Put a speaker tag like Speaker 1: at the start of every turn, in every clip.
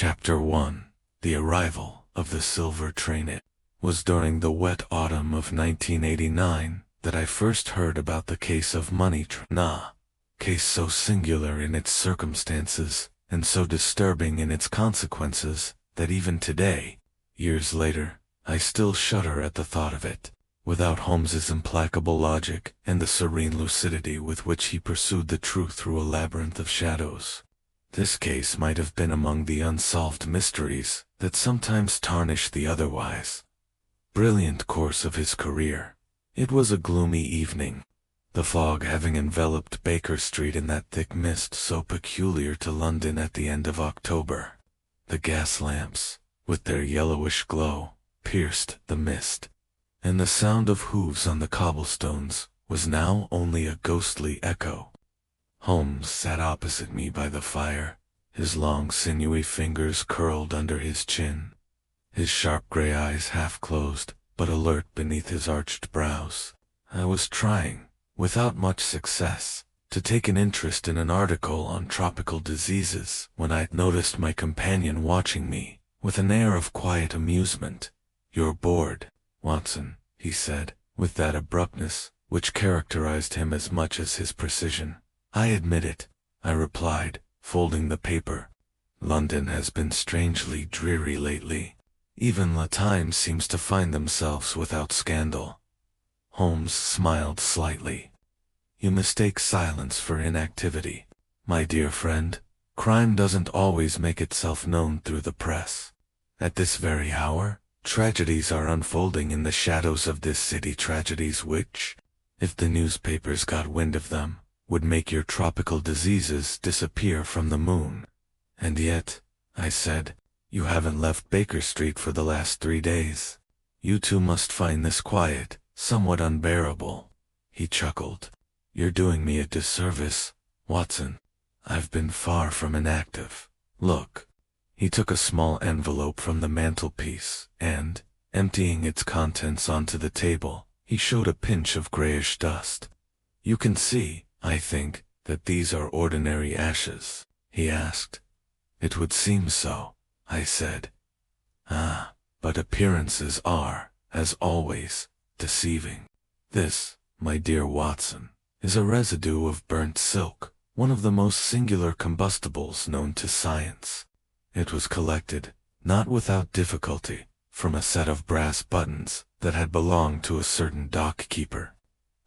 Speaker 1: Chapter 1. The Arrival of the Silver Train. It was during the wet autumn of 1989 that I first heard about the case of money case so singular in its circumstances and so disturbing in its consequences that even today, years later, I still shudder at the thought of it. Without Holmes's implacable logic and the serene lucidity with which he pursued the truth through a labyrinth of shadows, this case might have been among the unsolved mysteries that sometimes tarnish the otherwise brilliant course of his career. It was a gloomy evening, the fog having enveloped Baker Street in that thick mist so peculiar to London at the end of October. The gas lamps, with their yellowish glow, pierced the mist, and the sound of hooves on the cobblestones was now only a ghostly echo. Holmes sat opposite me by the fire, his long sinewy fingers curled under his chin, his sharp gray eyes half closed but alert beneath his arched brows. I was trying, without much success, to take an interest in an article on tropical diseases when I noticed my companion watching me with an air of quiet amusement. "You're bored, Watson," he said, with that abruptness which characterized him as much as his precision. "I admit it," I replied, folding the paper. "London has been strangely dreary lately. Even the Times seems to find themselves without scandal." Holmes smiled slightly. "You mistake silence for inactivity, my dear friend. Crime doesn't always make itself known through the press. At this very hour, tragedies are unfolding in the shadows of this city, tragedies which, if the newspapers got wind of them, would make your tropical diseases disappear from the moon." "And yet," I said, "you haven't left Baker Street for the last 3 days. You too must find this quiet somewhat unbearable." He chuckled. "You're doing me a disservice, Watson. I've been far from inactive. Look." He took a small envelope from the mantelpiece and, emptying its contents onto the table, he showed a pinch of grayish dust. "You can see, I think, that these are ordinary ashes?" he asked. "It would seem so," I said. "Ah, but appearances are, as always, deceiving. This, my dear Watson, is a residue of burnt silk, one of the most singular combustibles known to science. It was collected, not without difficulty, from a set of brass buttons that had belonged to a certain dock-keeper.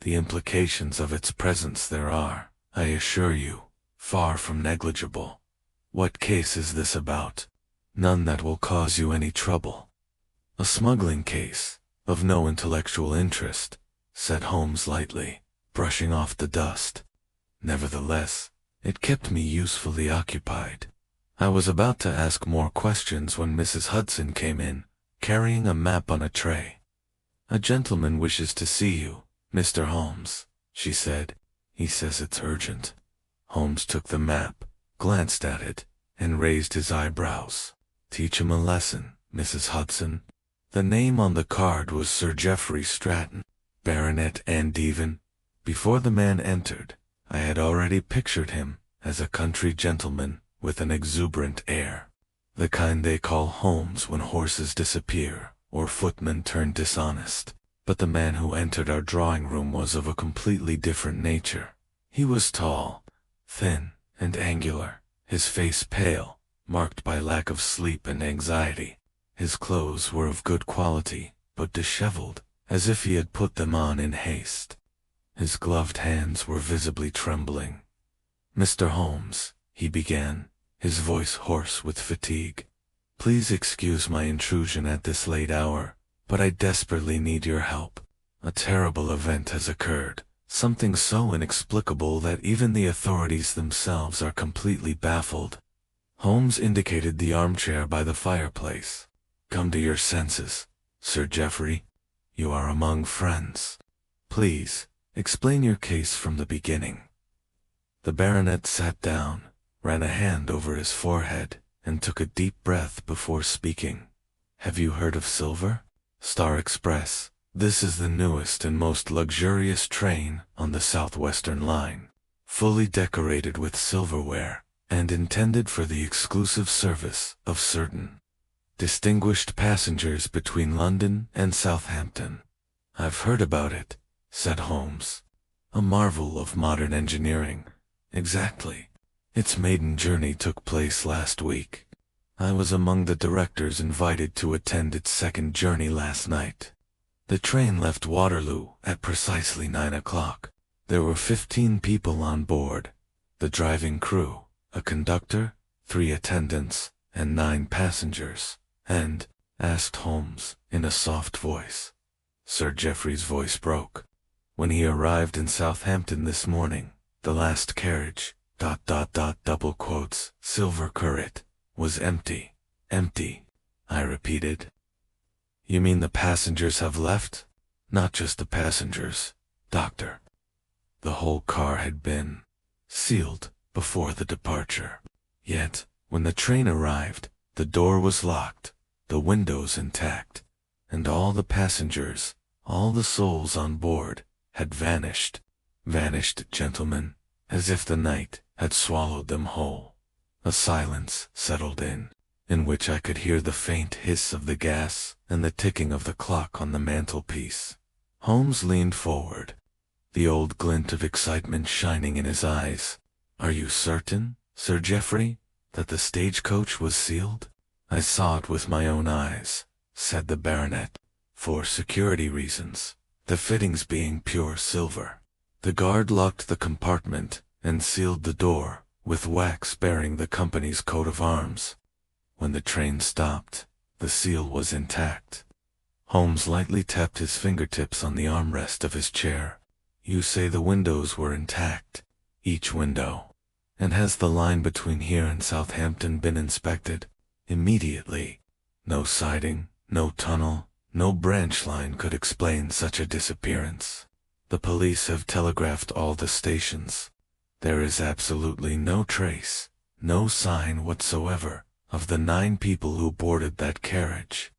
Speaker 1: The implications of its presence there are, I assure you, far from negligible. What case is this about?" "None that will cause you any trouble." "A smuggling case, of no intellectual interest," said Holmes lightly, brushing off the dust. "Nevertheless, it kept me usefully occupied." I was about to ask more questions when Mrs. Hudson came in, carrying a map on a tray. "A gentleman wishes to see you, Mr. Holmes," she said. "He says it's urgent." Holmes took the map, glanced at it, and raised his eyebrows. "Teach him a lesson, Mrs. Hudson." The name on the card was Sir Geoffrey Stratton, Baronet and Devon. Before the man entered, I had already pictured him as a country gentleman with an exuberant air, the kind they call Holmes when horses disappear or footmen turn dishonest. But the man who entered our drawing-room was of a completely different nature. He was tall, thin, and angular, his face pale, marked by lack of sleep and anxiety. His clothes were of good quality, but disheveled, as if he had put them on in haste. His gloved hands were visibly trembling. "Mr. Holmes," he began, his voice hoarse with fatigue, "please excuse my intrusion at this late hour, but I desperately need your help. A terrible event has occurred, something so inexplicable that even the authorities themselves are completely baffled." Holmes indicated the armchair by the fireplace. "Come to your senses, Sir Geoffrey. You are among friends. Please, explain your case from the beginning." The baronet sat down, ran a hand over his forehead, and took a deep breath before speaking. "Have you heard of silver? Star Express. This is the newest and most luxurious train on the Southwestern Line, fully decorated with silverware, and intended for the exclusive service of certain distinguished passengers between London and Southampton. I've heard about it, said Holmes. A marvel of modern engineering. Exactly. Its maiden journey took place last week. I was among the directors invited to attend its second journey last night. The train left Waterloo at precisely 9 o'clock. There were 15 people on board. The driving crew, a conductor, 3 attendants, and 9 passengers. And, asked Holmes, in a soft voice. Sir Geoffrey's voice broke. When he arrived in Southampton this morning, the last carriage, double quotes, silver curret, was empty. Empty, I repeated. You mean the passengers have left? Not just the passengers, Doctor. The whole car had been sealed before the departure. Yet, when the train arrived, the door was locked, the windows intact, and all the passengers, all the souls on board, had vanished. Vanished, gentlemen, as if the night had swallowed them whole. A silence settled in which I could hear the faint hiss of the gas and the ticking of the clock on the mantelpiece. Holmes leaned forward, the old glint of excitement shining in his eyes. Are you certain, Sir Geoffrey, that the stagecoach was sealed? I saw it with my own eyes, said the baronet, for security reasons, the fittings being pure silver. The guard locked the compartment and sealed the door with wax bearing the company's coat of arms. When the train stopped, the seal was intact. Holmes lightly tapped his fingertips on the armrest of his chair. You say the windows were intact, each window. And has the line between here and Southampton been inspected? Immediately. No siding, no tunnel, no branch line could explain such a disappearance. The police have telegraphed all the stations. There is absolutely no trace, no sign whatsoever, of the 9 people who boarded that carriage.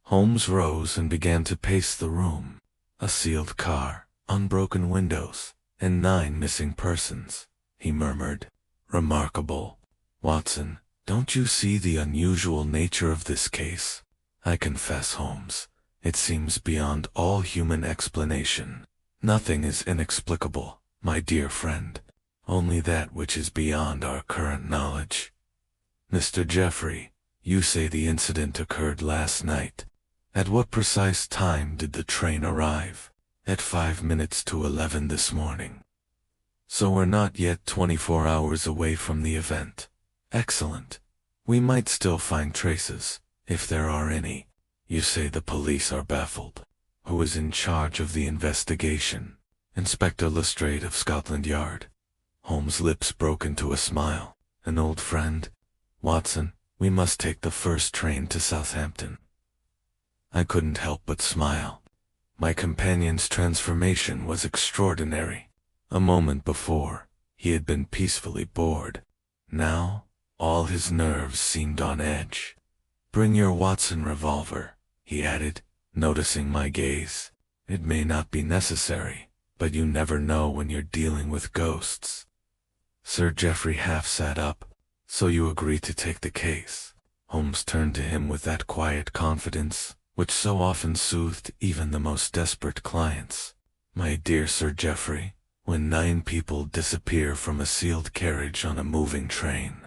Speaker 1: Holmes rose and began to pace the room. A sealed car, unbroken windows, and 9 missing persons, he murmured. Remarkable. Watson, don't you see the unusual nature of this case? I confess, Holmes, it seems beyond all human explanation. Nothing is inexplicable, my dear friend. Only that which is beyond our current knowledge. Mr. Geoffrey, you say the incident occurred last night. At what precise time did the train arrive? At 5 minutes to 11 this morning. So we're not yet 24 hours away from the event. Excellent. We might still find traces, if there are any. You say the police are baffled. Who is in charge of the investigation? Inspector Lestrade of Scotland Yard. Holmes' lips broke into a smile. An old friend. Watson, we must take the first train to Southampton. I couldn't help but smile. My companion's transformation was extraordinary. A moment before, he had been peacefully bored. Now, all his nerves seemed on edge. Bring your Watson revolver, he added, noticing my gaze. It may not be necessary, but you never know when you're dealing with ghosts. Sir Geoffrey half sat up. So you agree to take the case? Holmes turned to him with that quiet confidence, which so often soothed even the most desperate clients. My dear Sir Geoffrey, when 9 people disappear from a sealed carriage on a moving train,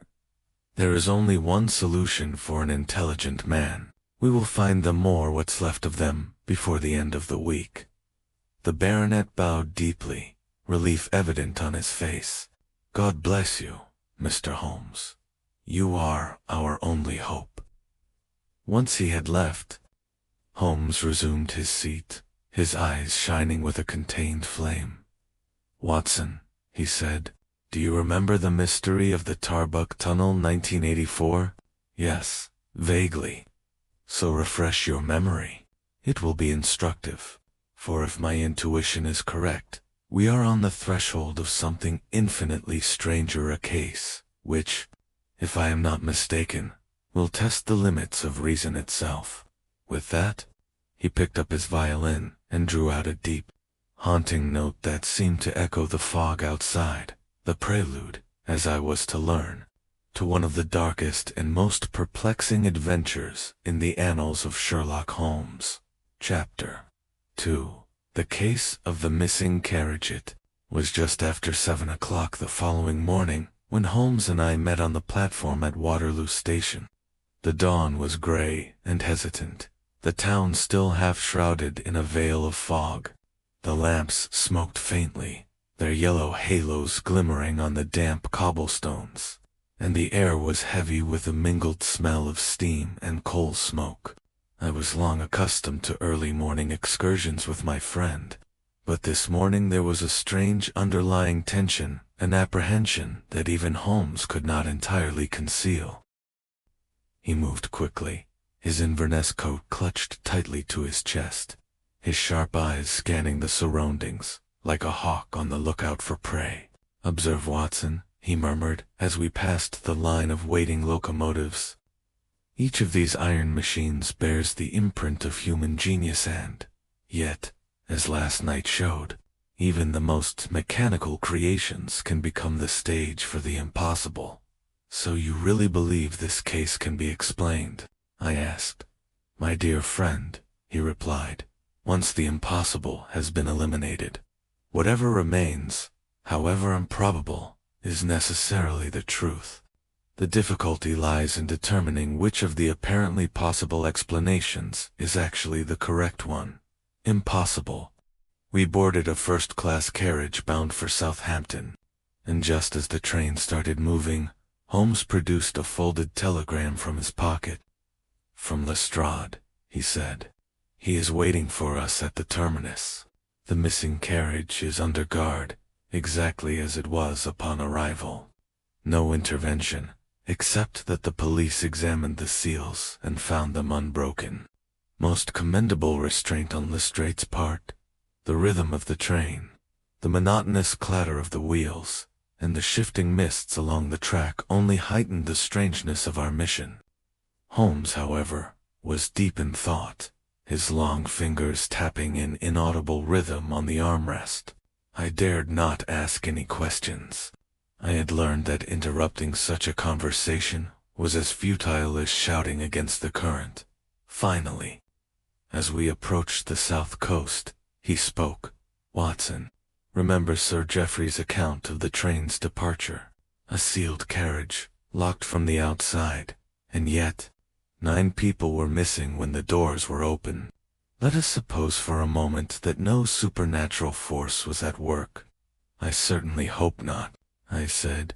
Speaker 1: there is only one solution for an intelligent man. We will find them or what's left of them before the end of the week. The baronet bowed deeply, relief evident on his face. God bless you, Mr. Holmes. You are our only hope. Once he had left, Holmes resumed his seat, his eyes shining with a contained flame. Watson, he said, do you remember the mystery of the Tarbuck Tunnel 1984? Yes, vaguely. So refresh your memory. It will be instructive, for if my intuition is correct, we are on the threshold of something infinitely stranger, a case, which, if I am not mistaken, will test the limits of reason itself. With that, he picked up his violin and drew out a deep, haunting note that seemed to echo the fog outside, the prelude, as I was to learn, to one of the darkest and most perplexing adventures in the annals of Sherlock Holmes. Chapter 2. The Case of the Missing Carriage. It was just after 7 o'clock the following morning when Holmes and I met on the platform at Waterloo Station. The dawn was gray and hesitant, the town still half shrouded in a veil of fog. The lamps smoked faintly, their yellow halos glimmering on the damp cobblestones, and the air was heavy with a mingled smell of steam and coal smoke. I was long accustomed to early morning excursions with my friend, but this morning there was a strange underlying tension, an apprehension that even Holmes could not entirely conceal. He moved quickly, his Inverness coat clutched tightly to his chest, his sharp eyes scanning the surroundings, like a hawk on the lookout for prey. "Observe, Watson," he murmured as we passed the line of waiting locomotives. "Each of these iron machines bears the imprint of human genius and, yet, as last night showed, even the most mechanical creations can become the stage for the impossible." "So you really believe this case can be explained?" I asked. "My dear friend," he replied, "once the impossible has been eliminated, whatever remains, however improbable, is necessarily the truth. The difficulty lies in determining which of the apparently possible explanations is actually the correct one. Impossible." We boarded a first-class carriage bound for Southampton, and just as the train started moving, Holmes produced a folded telegram from his pocket. "From Lestrade," he said. "He is waiting for us at the terminus. The missing carriage is under guard, exactly as it was upon arrival. No intervention, except that the police examined the seals and found them unbroken. Most commendable restraint on Lestrade's part. The rhythm of the train, the monotonous clatter of the wheels, and the shifting mists along the track only heightened the strangeness of our mission." Holmes, however, was deep in thought, his long fingers tapping in inaudible rhythm on the armrest. I dared not ask any questions. I had learned that interrupting such a conversation was as futile as shouting against the current. Finally, as we approached the south coast, he spoke. "Watson, remember Sir Geoffrey's account of the train's departure. A sealed carriage, locked from the outside, and yet 9 people were missing when the doors were open. Let us suppose for a moment that no supernatural force was at work." "I certainly hope not," I said.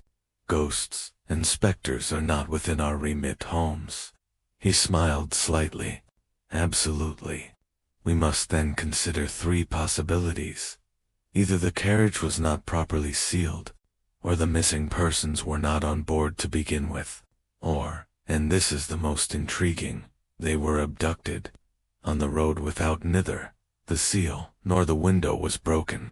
Speaker 1: "Ghosts and specters are not within our remit, Holmes." He smiled slightly. "Absolutely. We must then consider 3 possibilities. Either the carriage was not properly sealed, or the missing persons were not on board to begin with, or, and this is the most intriguing, they were abducted, on the road without neither the seal nor the window was broken.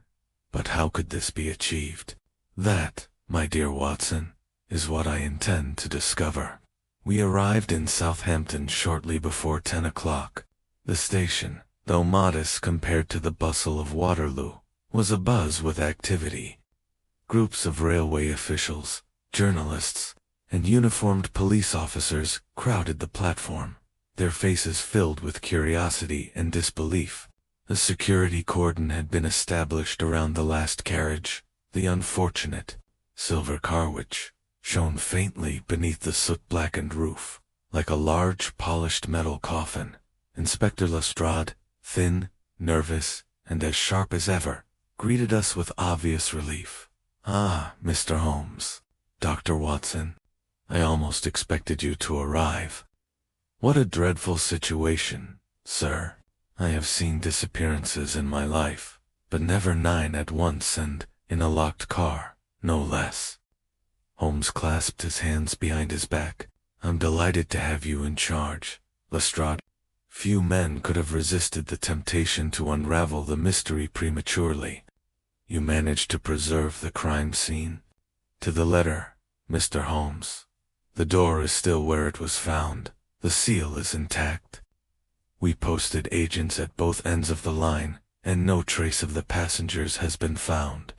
Speaker 1: But how could this be achieved? That, my dear Watson, is what I intend to discover." We arrived in Southampton shortly before 10 o'clock. The station, though modest compared to the bustle of Waterloo, was abuzz with activity. Groups of railway officials, journalists, and uniformed police officers crowded the platform, their faces filled with curiosity and disbelief. A security cordon had been established around the last carriage, the unfortunate silver car which shone faintly beneath the soot-blackened roof, like a large polished metal coffin. Inspector Lestrade, thin, nervous, and as sharp as ever, greeted us with obvious relief. "Ah, Mr. Holmes, Dr. Watson, I almost expected you to arrive. What a dreadful situation, sir. I have seen disappearances in my life, but never 9 at once and in a locked car, no less." Holmes clasped his hands behind his back. "I'm delighted to have you in charge, Lestrade. Few men could have resisted the temptation to unravel the mystery prematurely. You managed to preserve the crime scene?" "To the letter, Mr. Holmes. The door is still where it was found. The seal is intact. We posted agents at both ends of the line, and no trace of the passengers has been found.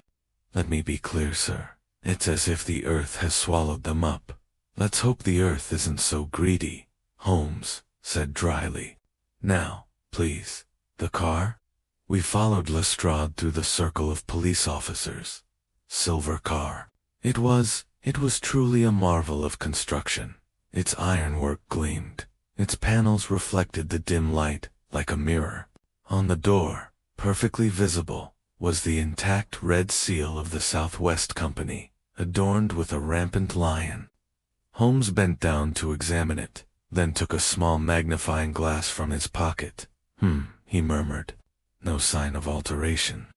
Speaker 1: Let me be clear, sir. It's as if the earth has swallowed them up. Let's hope the earth isn't so greedy, Holmes said dryly. Now, please, the car? We followed Lestrade through the circle of police officers. Silver car. It was truly a marvel of construction. Its ironwork gleamed. Its panels reflected the dim light like a mirror. On the door, perfectly visible, was the intact red seal of the Southwest Company, adorned with a rampant lion. Holmes bent down to examine it, then took a small magnifying glass from his pocket. He murmured. No sign of alteration.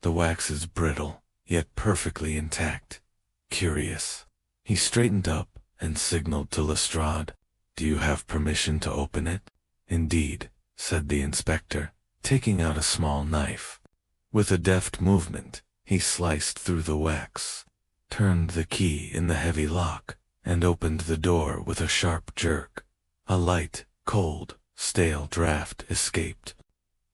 Speaker 1: The wax is brittle, yet perfectly intact. Curious. He straightened up and signaled to Lestrade. Do you have permission to open it? Indeed, said the inspector, taking out a small knife. With a deft movement, he sliced through the wax, turned the key in the heavy lock, and opened the door with a sharp jerk. A light, cold, stale draft escaped.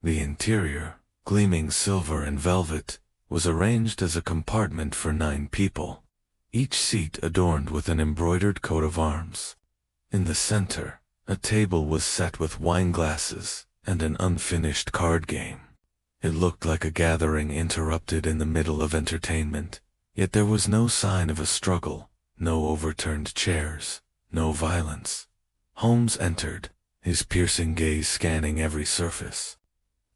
Speaker 1: The interior, gleaming silver and velvet, was arranged as a compartment for 9 people, each seat adorned with an embroidered coat of arms. In the center, a table was set with wine glasses and an unfinished card game. It looked like a gathering interrupted in the middle of entertainment, yet there was no sign of a struggle, no overturned chairs, no violence. Holmes entered, his piercing gaze scanning every surface.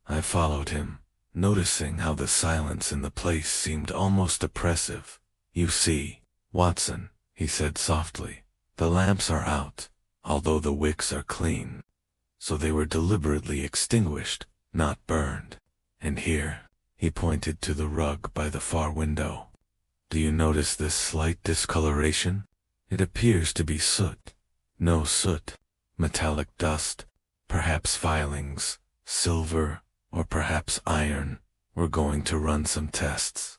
Speaker 1: I followed him, noticing how the silence in the place seemed almost oppressive. You see, Watson, he said softly, the lamps are out, although the wicks are clean. So they were deliberately extinguished, not burned. And here, he pointed to the rug by the far window. Do you notice this slight discoloration? It appears to be soot. No soot, metallic dust, perhaps filings, silver, or perhaps iron. We're going to run some tests.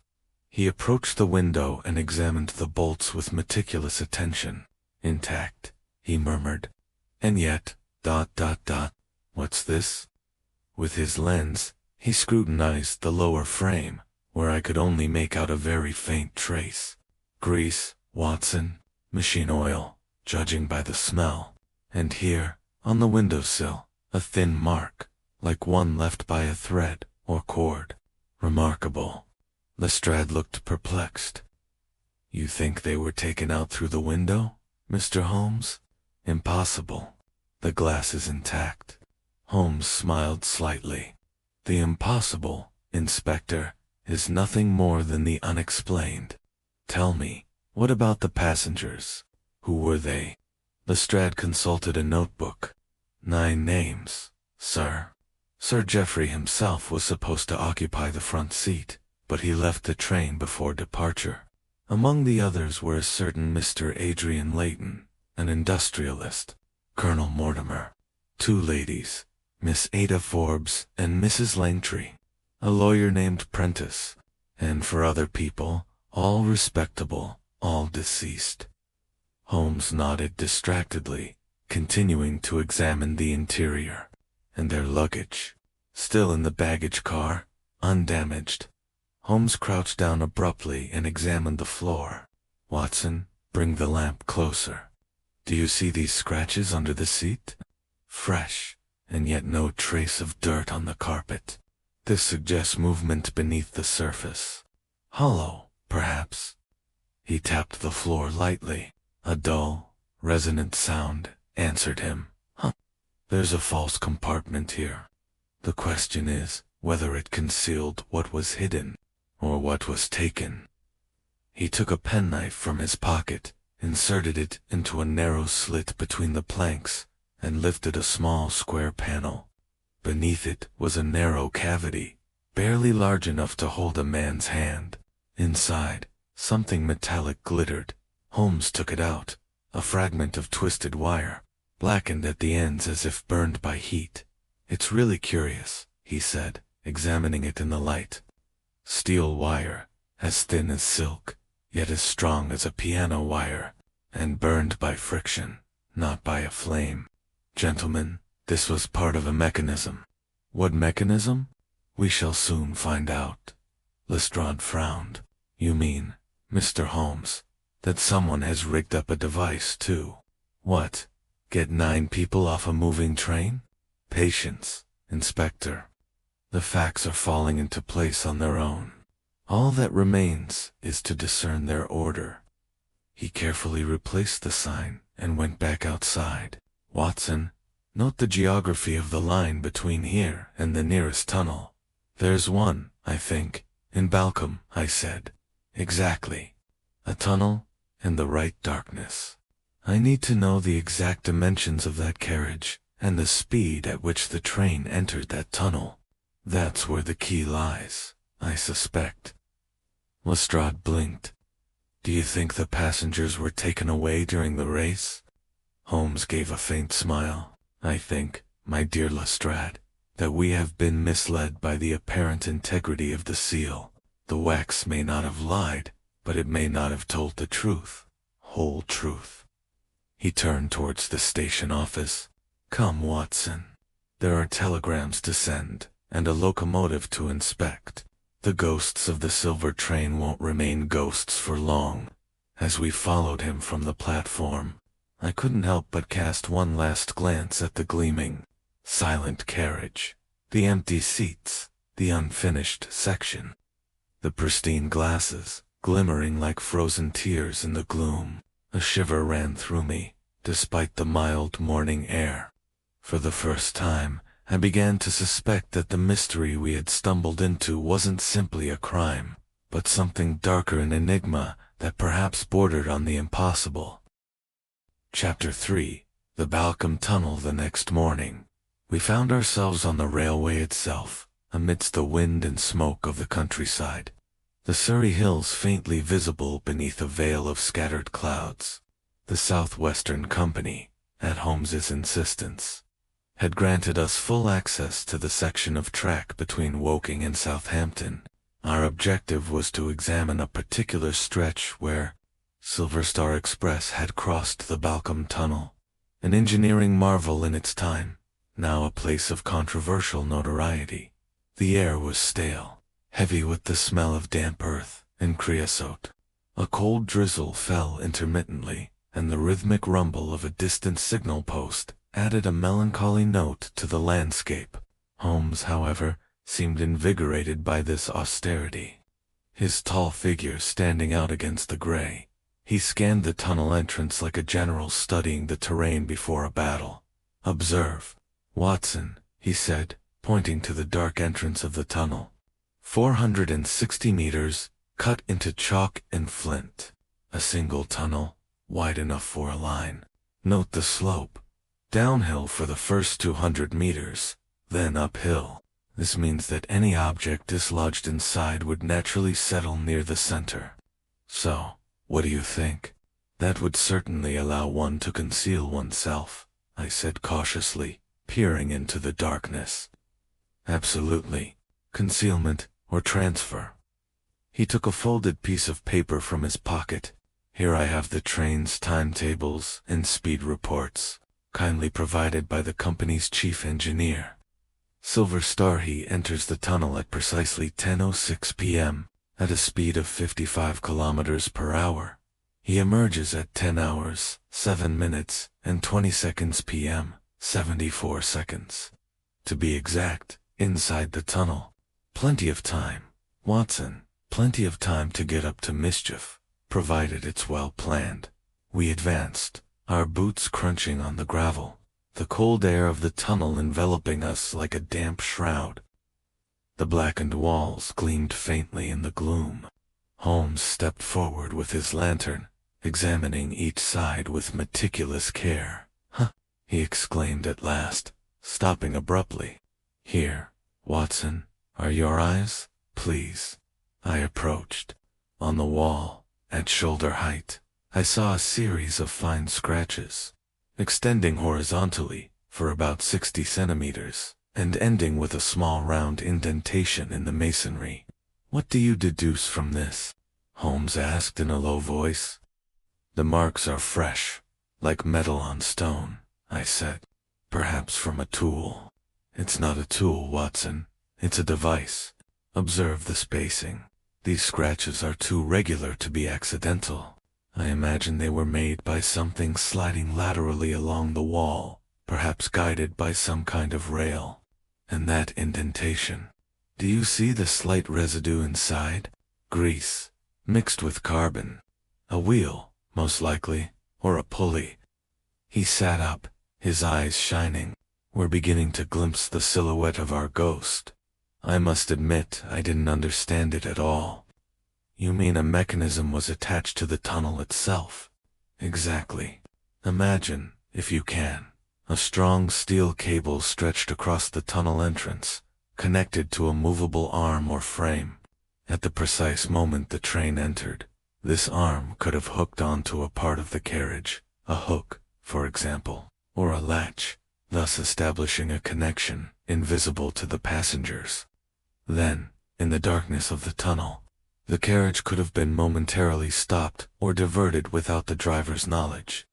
Speaker 1: He approached the window and examined the bolts with meticulous attention. Intact, he murmured. And yet, ... What's this? With his lens, he scrutinized the lower frame, where I could only make out a very faint trace. Grease, Watson, machine oil, judging by the smell. And here, on the windowsill, a thin mark, like one left by a thread or cord. Remarkable. Lestrade looked perplexed. You think they were taken out through the window, Mr. Holmes? Impossible. The glass is intact. Holmes smiled slightly. The impossible, Inspector, is nothing more than the unexplained. Tell me, what about the passengers? Who were they? Lestrade consulted a notebook. 9 names, sir. Sir Geoffrey himself was supposed to occupy the front seat, but he left the train before departure. Among the others were a certain Mr. Adrian Layton, an industrialist, Colonel Mortimer, 2 ladies, Miss Ada Forbes and Mrs. Langtry, a lawyer named Prentice, and for other people, all respectable, all deceased. Holmes nodded distractedly, continuing to examine the interior. And their luggage, still in the baggage car, undamaged. Holmes crouched down abruptly and examined the floor. Watson, bring the lamp closer. Do you see these scratches under the seat? Fresh, and yet no trace of dirt on the carpet. This suggests movement beneath the surface. Hollow, perhaps. He tapped the floor lightly. A dull, resonant sound answered him. There's a false compartment here. The question is whether it concealed what was hidden, or what was taken. He took a penknife from his pocket, inserted it into a narrow slit between the planks, and lifted a small square panel. Beneath it was a narrow cavity, barely large enough to hold a man's hand. Inside, something metallic glittered. Holmes took it out, a fragment of twisted wire, blackened at the ends as if burned by heat. It's really curious, he said, examining it in the light. Steel wire, as thin as silk, yet as strong as a piano wire, and burned by friction, not by a flame. Gentlemen, this was part of a mechanism. What mechanism? We shall soon find out. Lestrade frowned. You mean, Mr. Holmes, that someone has rigged up a device too. What? Get 9 people off a moving train? Patience, Inspector. The facts are falling into place on their own. All that remains is to discern their order. He carefully replaced the sign and went back outside. Watson, note the geography of the line between here and the nearest tunnel. There's one, I think, in Balcom, I said. Exactly. A tunnel and the right darkness. I need to know the exact dimensions of that carriage and the speed at which the train entered that tunnel. That's where the key lies, I suspect. Lestrade blinked. Do you think the passengers were taken away during the race? Holmes gave a faint smile. I think, my dear Lestrade, that we have been misled by the apparent integrity of the seal. The wax may not have lied, but it may not have told the truth, whole truth. He turned towards the station office. Come, Watson. There are telegrams to send, and a locomotive to inspect. The ghosts of the silver train won't remain ghosts for long. As we followed him from the platform, I couldn't help but cast one last glance at the gleaming, silent carriage, the empty seats, the unfinished section, the pristine glasses, glimmering like frozen tears in the gloom. A shiver ran through me, despite the mild morning air. For the first time, I began to suspect that the mystery we had stumbled into wasn't simply a crime, but something darker, an enigma that perhaps bordered on the impossible. Chapter 3. The Balcom Tunnel. The next morning, we found ourselves on the railway itself, amidst the wind and smoke of the countryside, the Surrey hills faintly visible beneath a veil of scattered clouds. The Southwestern Company, at Holmes's insistence, had granted us full access to the section of track between Woking and Southampton. Our objective was to examine a particular stretch where Silver Star Express had crossed the Balcom Tunnel, an engineering marvel in its time, now a place of controversial notoriety. The air was stale, heavy with the smell of damp earth and creosote. A cold drizzle fell intermittently, and the rhythmic rumble of a distant signal post added a melancholy note to the landscape. Holmes, however, seemed invigorated by this austerity, his tall figure standing out against the gray. He scanned the tunnel entrance like a general studying the terrain before a battle. Observe, Watson, he said, pointing to the dark entrance of the tunnel. 460 meters, cut into chalk and flint. A single tunnel, wide enough for a line. Note the slope. Downhill for the first 200 meters, then uphill. This means that any object dislodged inside would naturally settle near the center. So, what do you think? That would certainly allow one to conceal oneself, I said cautiously, peering into the darkness. Absolutely. Concealment or transfer. He took a folded piece of paper from his pocket. Here I have the train's timetables and speed reports, kindly provided by the company's chief engineer. Silver Star. He enters the tunnel at precisely 10:06 p.m. at a speed of 55 kilometers per hour. He emerges at 10 hours, 7 minutes, and 20 seconds p.m., 74 seconds. To be exact, inside the tunnel. Plenty of time, Watson, plenty of time to get up to mischief, provided it's well planned. We advanced, our boots crunching on the gravel, the cold air of the tunnel enveloping us like a damp shroud. The blackened walls gleamed faintly in the gloom. Holmes stepped forward with his lantern, examining each side with meticulous care. "Huh," he exclaimed at last, stopping abruptly. "Here, Watson, are your eyes, please?" I approached. On the wall, at shoulder height, I saw a series of fine scratches, extending horizontally for about 60 centimeters, and ending with a small round indentation in the masonry. "What do you deduce from this?" Holmes asked in a low voice. "The marks are fresh, like metal on stone," I said. "Perhaps from a tool." "It's not a tool, Watson. It's a device. Observe the spacing. These scratches are too regular to be accidental. I imagine they were made by something sliding laterally along the wall, perhaps guided by some kind of rail. And that indentation. Do you see the slight residue inside? Grease, mixed with carbon. A wheel, most likely, or a pulley. He sat up, his eyes shining. We're beginning to glimpse the silhouette of our ghost. I must admit I didn't understand it at all. You mean a mechanism was attached to the tunnel itself? Exactly. Imagine, if you can, a strong steel cable stretched across the tunnel entrance, connected to a movable arm or frame. At the precise moment the train entered, this arm could have hooked onto a part of the carriage, a hook, for example, or a latch, thus establishing a connection invisible to the passengers. Then, in the darkness of the tunnel, the carriage could have been momentarily stopped or diverted without the driver's knowledge.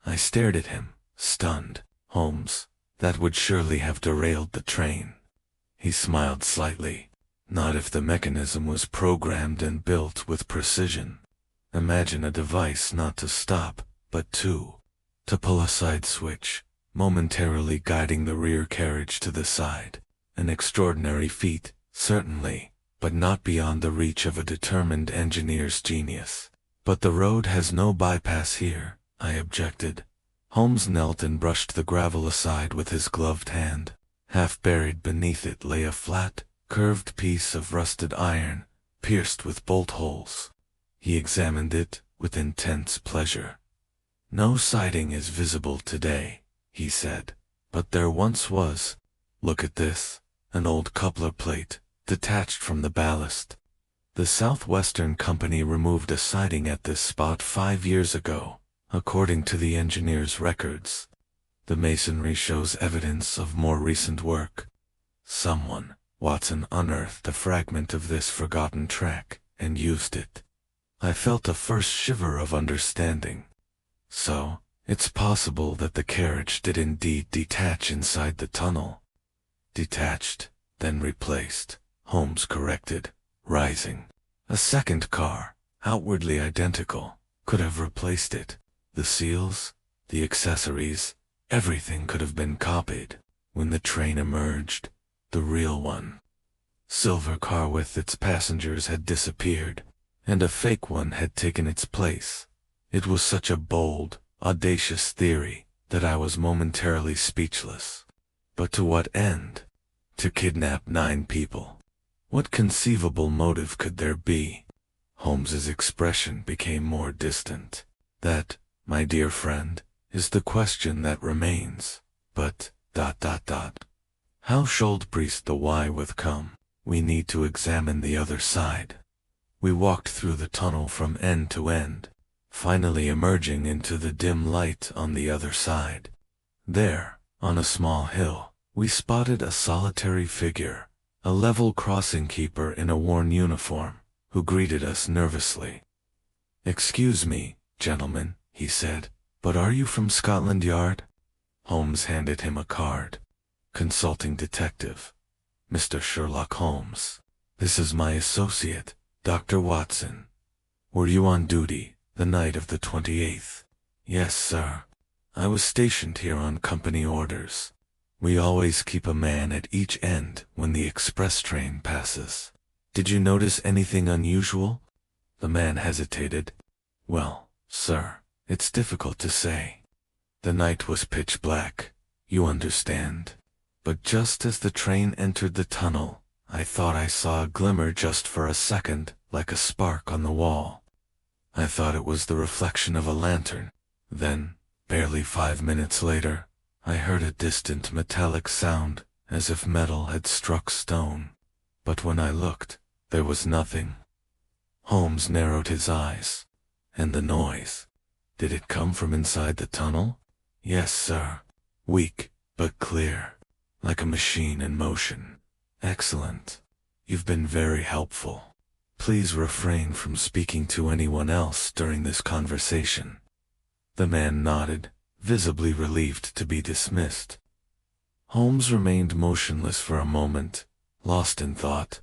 Speaker 1: I stared at him, stunned. Holmes, that would surely have derailed the train. He smiled slightly. Not if the mechanism was programmed and built with precision. Imagine a device not to stop, but to pull a side switch, momentarily guiding the rear carriage to the side. An extraordinary feat, certainly, but not beyond the reach of a determined engineer's genius. But the road has no bypass here, I objected. Holmes knelt and brushed the gravel aside with his gloved hand. Half buried beneath it lay a flat, curved piece of rusted iron, pierced with bolt holes. He examined it with intense pleasure. No siding is visible today, he said, but there once was. Look at this, an old coupler plate, detached from the ballast. The Southwestern Company removed a siding at this spot 5 years ago, according to the engineer's records. The masonry shows evidence of more recent work. Someone, Watson, unearthed a fragment of this forgotten track and used it. I felt a first shiver of understanding. So, it's possible that the carriage did indeed detach inside the tunnel. Detached, then replaced, Holmes corrected, rising. A second car, outwardly identical, could have replaced it. The seals, the accessories, everything could have been copied. When the train emerged, the real one, silver car with its passengers had disappeared, and a fake one had taken its place. It was such a bold, audacious theory that I was momentarily speechless. But to what end? To kidnap 9 people. What conceivable motive could there be? Holmes's expression became more distant. That, my dear friend, is the question that remains. But, ... How Schuldpriest the why with come? We need to examine the other side. We walked through the tunnel from end to end, finally emerging into the dim light on the other side. There, on a small hill, we spotted a solitary figure, a level crossing keeper in a worn uniform, who greeted us nervously. "Excuse me, gentlemen," he said, "but are you from Scotland Yard?" Holmes handed him a card. "Consulting detective, Mr. Sherlock Holmes. This is my associate, Dr. Watson. Were you on duty the night of the 28th? Yes, sir. I was stationed here on company orders. We always keep a man at each end when the express train passes. Did you notice anything unusual?" The man hesitated. "Well, sir, it's difficult to say. The night was pitch black, you understand. But just as the train entered the tunnel, I thought I saw a glimmer just for a second, like a spark on the wall. I thought it was the reflection of a lantern. Then, barely 5 minutes later, I heard a distant metallic sound, as if metal had struck stone. But when I looked, there was nothing." Holmes narrowed his eyes. "And the noise? Did it come from inside the tunnel?" "Yes, sir. Weak, but clear. Like a machine in motion." "Excellent. You've been very helpful. Please refrain from speaking to anyone else during this conversation." The man nodded, visibly relieved to be dismissed. Holmes remained motionless for a moment, lost in thought,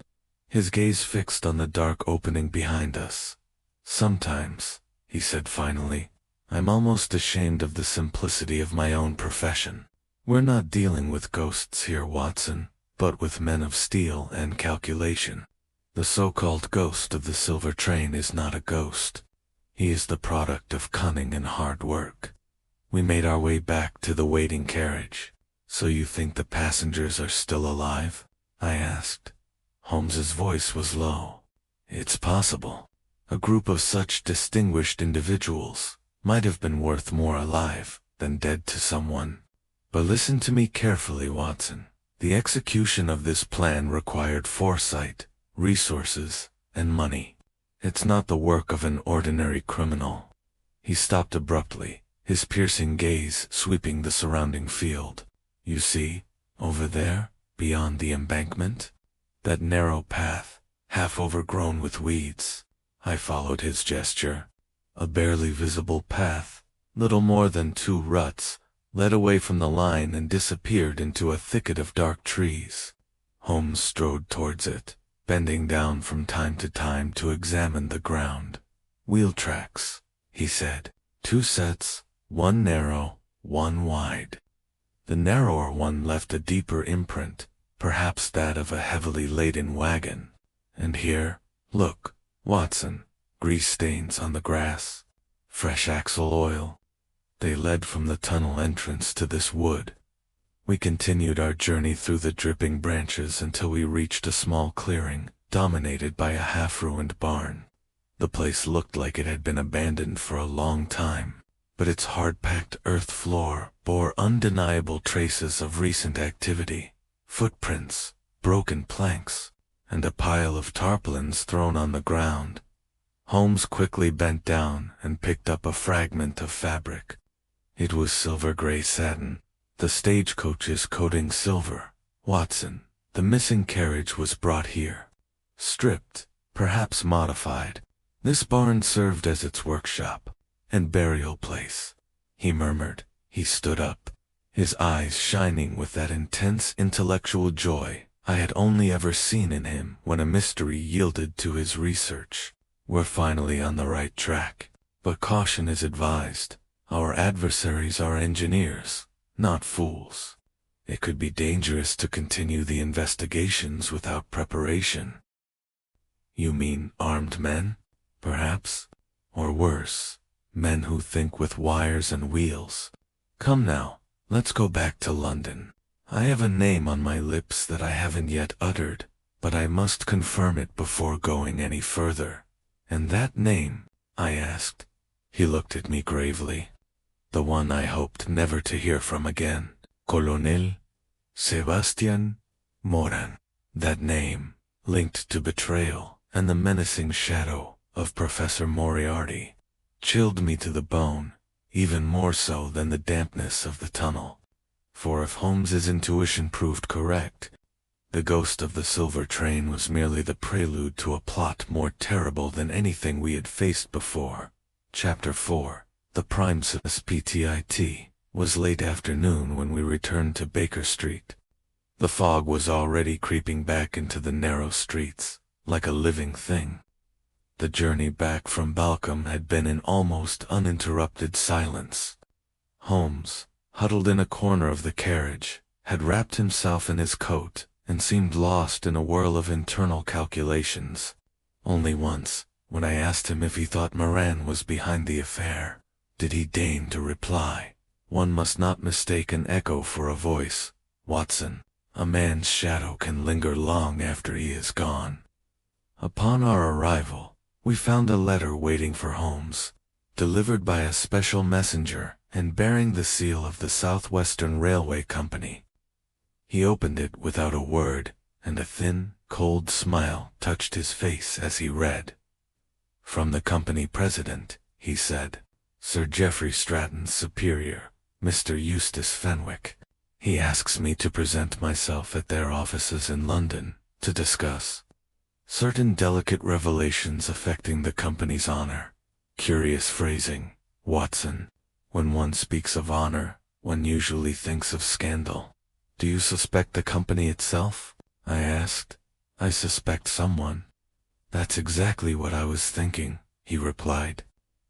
Speaker 1: his gaze fixed on the dark opening behind us. Sometimes, he said finally. I'm almost ashamed of the simplicity of my own profession. We're not dealing with ghosts here, Watson, but with men of steel and calculation. The so-called ghost of the silver train is not a ghost. He is the product of cunning and hard work. We made our way back to the waiting carriage. So you think the passengers are still alive? I asked. Holmes's voice was low. It's possible. A group of such distinguished individuals might have been worth more alive than dead to someone. But listen to me carefully, Watson. The execution of this plan required foresight, resources, and money. It's not the work of an ordinary criminal. He stopped abruptly, his piercing gaze sweeping the surrounding field. You see, over there, beyond the embankment? That narrow path, half overgrown with weeds. I followed his gesture. A barely visible path, little more than 2 ruts, led away from the line and disappeared into a thicket of dark trees. Holmes strode towards it, bending down from time to time to examine the ground. Wheel tracks, he said. 2 sets, one narrow, one wide. The narrower one left a deeper imprint, perhaps that of a heavily laden wagon. And here, look, Watson, grease stains on the grass, fresh axle oil. They led from the tunnel entrance to this wood. We continued our journey through the dripping branches until we reached a small clearing, dominated by a half-ruined barn. The place looked like it had been abandoned for a long time, but its hard-packed earth floor bore undeniable traces of recent activity. Footprints, broken planks, and a pile of tarpaulins thrown on the ground. Holmes quickly bent down and picked up a fragment of fabric. It was silver-gray satin, the stagecoach's coating silver. Watson, the missing carriage was brought here. Stripped, perhaps modified. This barn served as its workshop and burial place. He murmured. He stood up, his eyes shining with that intense intellectual joy I had only ever seen in him when a mystery yielded to his research. We're finally on the right track, but caution is advised. Our adversaries are engineers, not fools. It could be dangerous to continue the investigations without preparation. You mean armed men, perhaps? Or worse, men who think with wires and wheels. Come now, let's go back to London. I have a name on my lips that I haven't yet uttered, but I must confirm it before going any further. And that name? I asked. He looked at me gravely. The one I hoped never to hear from again. Colonel Sebastian Moran. That name, linked to betrayal and the menacing shadow of Professor Moriarty, chilled me to the bone, even more so than the dampness of the tunnel. For if Holmes's intuition proved correct, the ghost of the silver train was merely the prelude to a plot more terrible than anything we had faced before. Chapter 4. The Prime SPTIT was late afternoon when we returned to Baker Street. The fog was already creeping back into the narrow streets, like a living thing. The journey back from Balcombe had been in almost uninterrupted silence. Holmes, huddled in a corner of the carriage, had wrapped himself in his coat and seemed lost in a whirl of internal calculations. Only once, when I asked him if he thought Moran was behind the affair, did he deign to reply. One must not mistake an echo for a voice, Watson. A man's shadow can linger long after he is gone. Upon our arrival, we found a letter waiting for Holmes, delivered by a special messenger and bearing the seal of the Southwestern Railway Company. He opened it without a word, and a thin, cold smile touched his face as he read. From the company president, he said. Sir Geoffrey Stratton's superior, Mr. Eustace Fenwick. He asks me to present myself at their offices in London to discuss certain delicate revelations affecting the company's honor. Curious phrasing, Watson. When one speaks of honor, one usually thinks of scandal. Do you suspect the company itself? I asked. I suspect someone. That's exactly what I was thinking, he replied.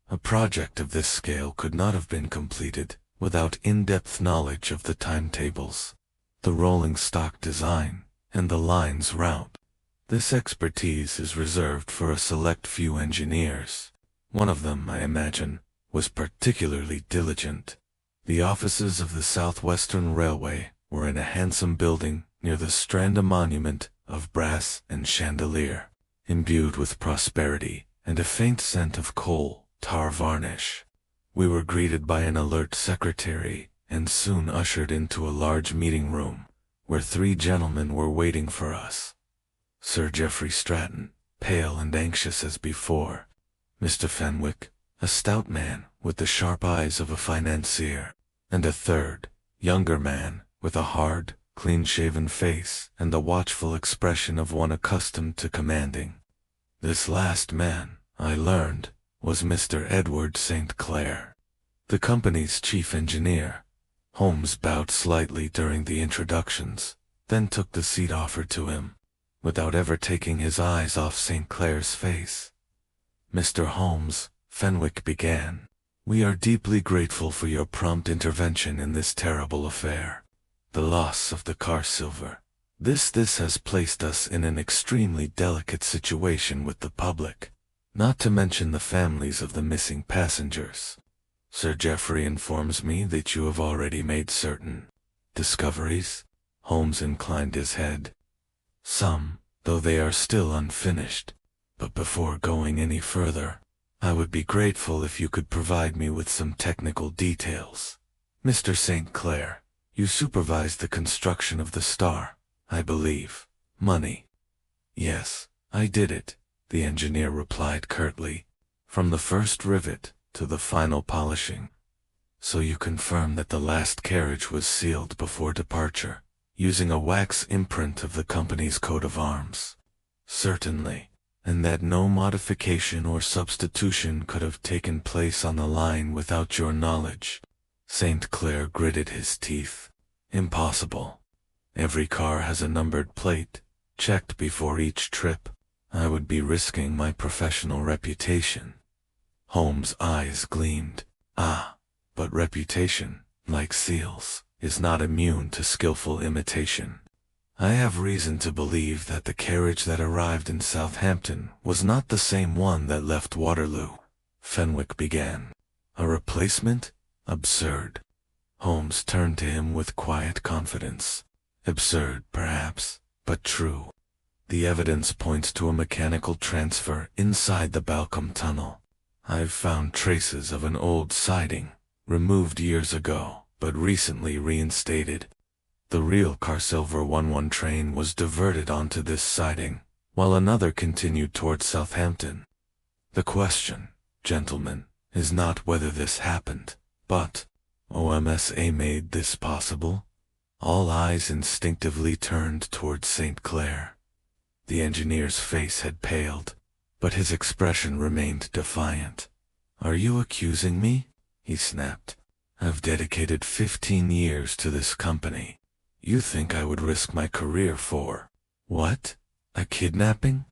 Speaker 1: A project of this scale could not have been completed without in-depth knowledge of the timetables, the rolling stock design, and the line's route. This expertise is reserved for a select few engineers. One of them, I imagine, was particularly diligent. The offices of the Southwestern Railway were in a handsome building near the Strand, a monument of brass and chandelier, imbued with prosperity and a faint scent of coal tar varnish. We were greeted by an alert secretary and soon ushered into a large meeting room where 3 gentlemen were waiting for us. Sir Geoffrey Stratton, pale and anxious as before; Mr. Fenwick, a stout man with the sharp eyes of a financier; and a third, younger man, with a hard, clean-shaven face and the watchful expression of one accustomed to commanding. This last man, I learned, was Mr. Edward St. Clair, the company's chief engineer. Holmes bowed slightly during the introductions, then took the seat offered to him, without ever taking his eyes off St. Clair's face. "Mr. Holmes," Fenwick began, "we are deeply grateful for your prompt intervention in this terrible affair, the loss of the car silver. This has placed us in an extremely delicate situation with the public, not to mention the families of the missing passengers. Sir Geoffrey informs me that you have already made certain discoveries." Holmes inclined his head. "Some, though they are still unfinished. But before going any further, I would be grateful if you could provide me with some technical details. Mr. St. Clair, you supervised the construction of the Star, I believe. Money?" "Yes, I did it," the engineer replied curtly, "from the first rivet to the final polishing." "So you confirm that the last carriage was sealed before departure, using a wax imprint of the company's coat of arms?" "Certainly, and that no modification or substitution could have taken place on the line without your knowledge." St. Clair gritted his teeth. "Impossible. Every car has a numbered plate, checked before each trip. I would be risking my professional reputation." Holmes' eyes gleamed. "Ah, but reputation, like seals, is not immune to skillful imitation. I have reason to believe that the carriage that arrived in Southampton was not the same one that left Waterloo," Fenwick began. "A replacement? Absurd." Holmes turned to him with quiet confidence. "Absurd, perhaps, but true. The evidence points to a mechanical transfer inside the Balcombe Tunnel. I've found traces of an old siding, removed years ago, but recently reinstated. The real Carsilver 11 train was diverted onto this siding, while another continued toward Southampton. The question, gentlemen, is not whether this happened, but OMSA made this possible." All eyes instinctively turned toward St. Clair. The engineer's face had paled, but his expression remained defiant. "Are you accusing me?" he snapped. "I've dedicated 15 years to this company. You think I would risk my career for, what, a kidnapping?"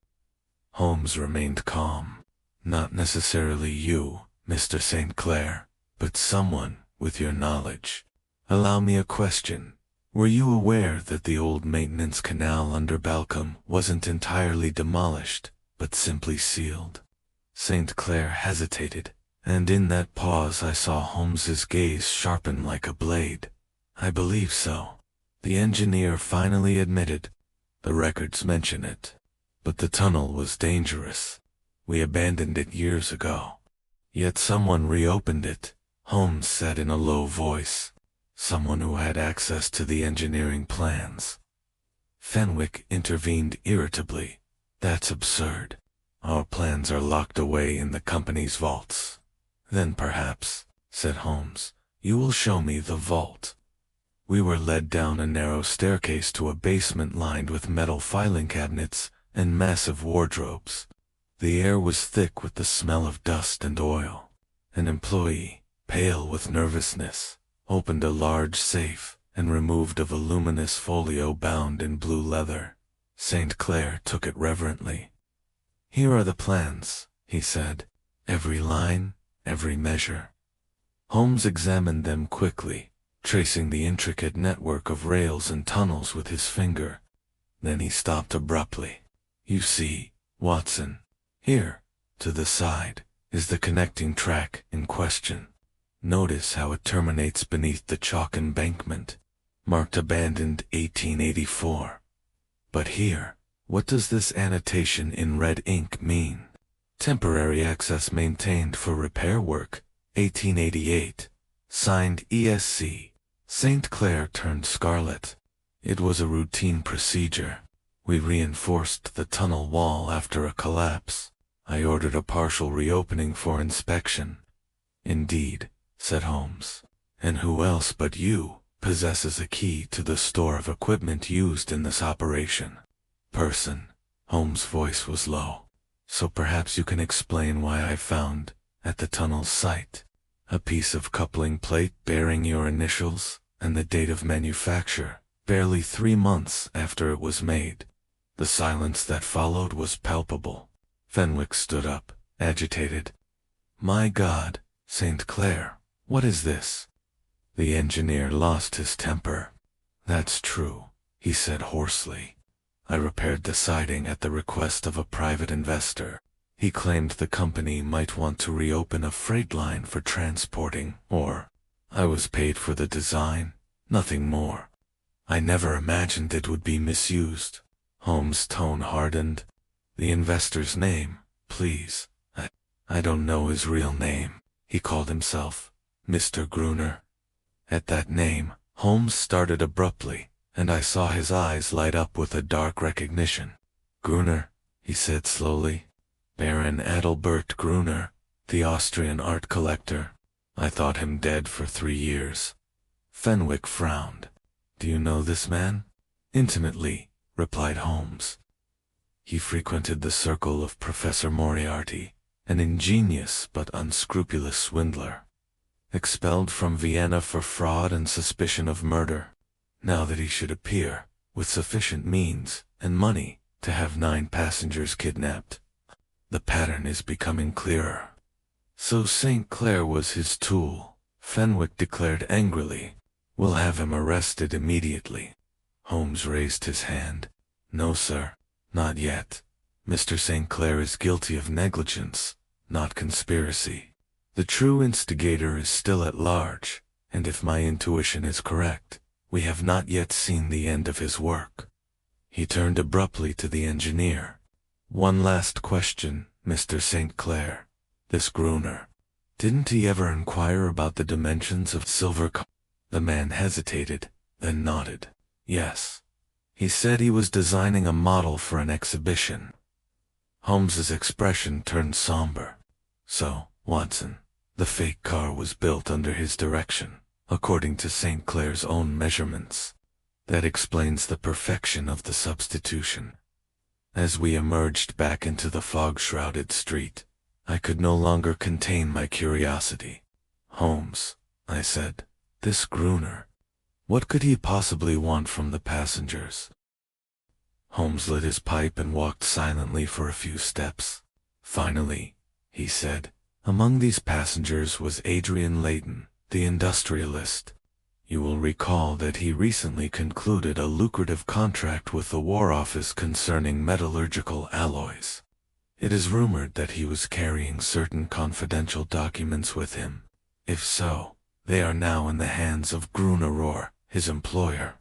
Speaker 1: Holmes remained calm. "Not necessarily you, Mr. St. Clair, but someone with your knowledge. Allow me a question. Were you aware that the old maintenance canal under Balcombe wasn't entirely demolished, but simply sealed?" St. Clair hesitated, and in that pause I saw Holmes's gaze sharpen like a blade. "I believe so," the engineer finally admitted. "The records mention it. But the tunnel was dangerous. We abandoned it years ago. Yet someone reopened it," Holmes said in a low voice. "Someone who had access to the engineering plans." Fenwick intervened irritably. "That's absurd. Our plans are locked away in the company's vaults." "Then perhaps," said Holmes, "you will show me the vault." We were led down a narrow staircase to a basement lined with metal filing cabinets and massive wardrobes. The air was thick with the smell of dust and oil. An employee, pale with nervousness, opened a large safe and removed a voluminous folio bound in blue leather. St. Clair took it reverently. "Here are the plans," he said. "Every line, every measure. Holmes examined them quickly, tracing the intricate network of rails and tunnels with his finger. Then he stopped abruptly. "You see, Watson, here, to the side, is the connecting track in question. Notice how it terminates beneath the chalk embankment, marked abandoned 1884. But here, what does this annotation in red ink mean? Temporary access maintained for repair work, 1888. Signed ESC. St. Clair turned scarlet. It was a routine procedure. We reinforced the tunnel wall after a collapse. I ordered a partial reopening for inspection." "Indeed," said Holmes. "And who else but you possesses a key to the store of equipment used in this operation?" "Person." Holmes' voice was low. "So perhaps you can explain why I found, at the tunnel's site, a piece of coupling plate bearing your initials and the date of manufacture, barely 3 months after it was made." The silence that followed was palpable. Fenwick stood up, agitated. "My God, St. Clair, what is this?" The engineer lost his temper. "That's true," he said hoarsely. "I repaired the siding at the request of a private investor. He claimed the company might want to reopen a freight line for transporting ore. I was paid for the design, nothing more. I never imagined it would be misused." Holmes' tone hardened. "The investor's name, please." I don't know his real name. He called himself Mr. Gruner." At that name, Holmes started abruptly, and I saw his eyes light up with a dark recognition. "Gruner," he said slowly. "Baron Adalbert Gruner, the Austrian art collector. I thought him dead for 3 years." Fenwick frowned. "Do you know this man?" "Intimately," replied Holmes. "He frequented the circle of Professor Moriarty, an ingenious but unscrupulous swindler, expelled from Vienna for fraud and suspicion of murder. Now that he should appear, with sufficient means and money, to have 9 passengers kidnapped. The pattern is becoming clearer." "So St. Clair was his tool," Fenwick declared angrily. "We'll have him arrested immediately." Holmes raised his hand. "No, sir, not yet. Mr. St. Clair is guilty of negligence, not conspiracy. The true instigator is still at large, and if my intuition is correct, we have not yet seen the end of his work." He turned abruptly to the engineer. "One last question, Mr. St. Clair. This Gruner, didn't he ever inquire about the dimensions of silver co—" The man hesitated, then nodded. "Yes. He said he was designing a model for an exhibition." Holmes's expression turned somber. "So, Watson, the fake car was built under his direction, according to St. Clair's own measurements. That explains the perfection of the substitution." As we emerged back into the fog-shrouded street, I could no longer contain my curiosity. "Holmes," I said, "this Gruner, what could he possibly want from the passengers?" Holmes lit his pipe and walked silently for a few steps. "Finally," he said, "among these passengers was Adrian Layton, the industrialist. You will recall that he recently concluded a lucrative contract with the War Office concerning metallurgical alloys. It is rumored that he was carrying certain confidential documents with him. If so, they are now in the hands of Gruner, his employer.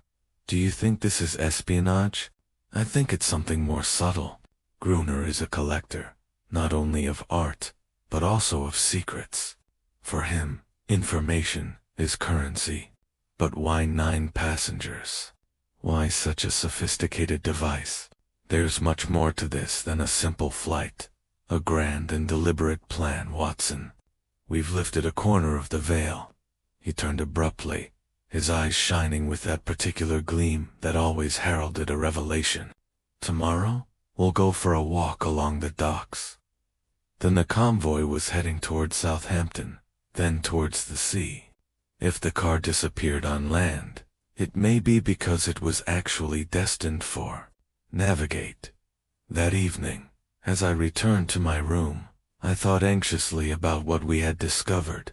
Speaker 1: Do you think this is espionage? I think it's something more subtle. Gruner is a collector, not only of art, but also of secrets. For him, information is currency. But why 9 passengers? Why such a sophisticated device? There's much more to this than a simple flight. A grand and deliberate plan, Watson. We've lifted a corner of the veil." He turned abruptly, his eyes shining with that particular gleam that always heralded a revelation. "Tomorrow, we'll go for a walk along the docks." Then the convoy was heading towards Southampton, then towards the sea. If the car disappeared on land, it may be because it was actually destined for navigate. That evening, as I returned to my room, I thought anxiously about what we had discovered.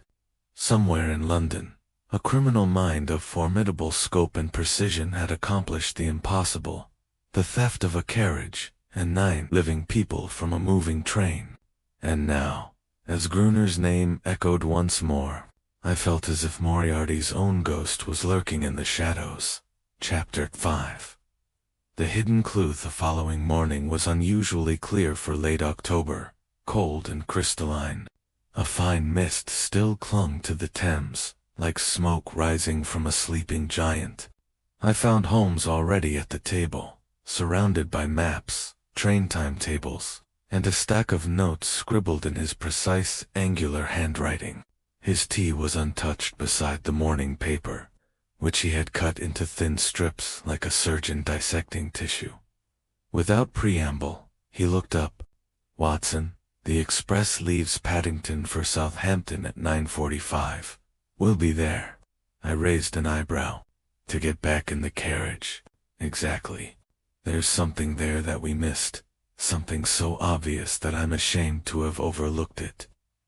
Speaker 1: Somewhere in London, a criminal mind of formidable scope and precision had accomplished the impossible, the theft of a carriage and 9 living people from a moving train. And now, as Gruner's name echoed once more, I felt as if Moriarty's own ghost was lurking in the shadows. Chapter 5. The hidden clue the following morning was unusually clear for late October, cold and crystalline. A fine mist still clung to the Thames, like smoke rising from a sleeping giant. I found Holmes already at the table, surrounded by maps, train timetables, and a stack of notes scribbled in his precise, angular handwriting. His tea was untouched beside the morning paper, which he had cut into thin strips like a surgeon dissecting tissue. Without preamble, he looked up. "Watson, the express leaves Paddington for Southampton at 9:45. We'll be there." I raised an eyebrow. "To get back in the carriage." "Exactly. There's something there that we missed, something so obvious that I'm ashamed to have overlooked it."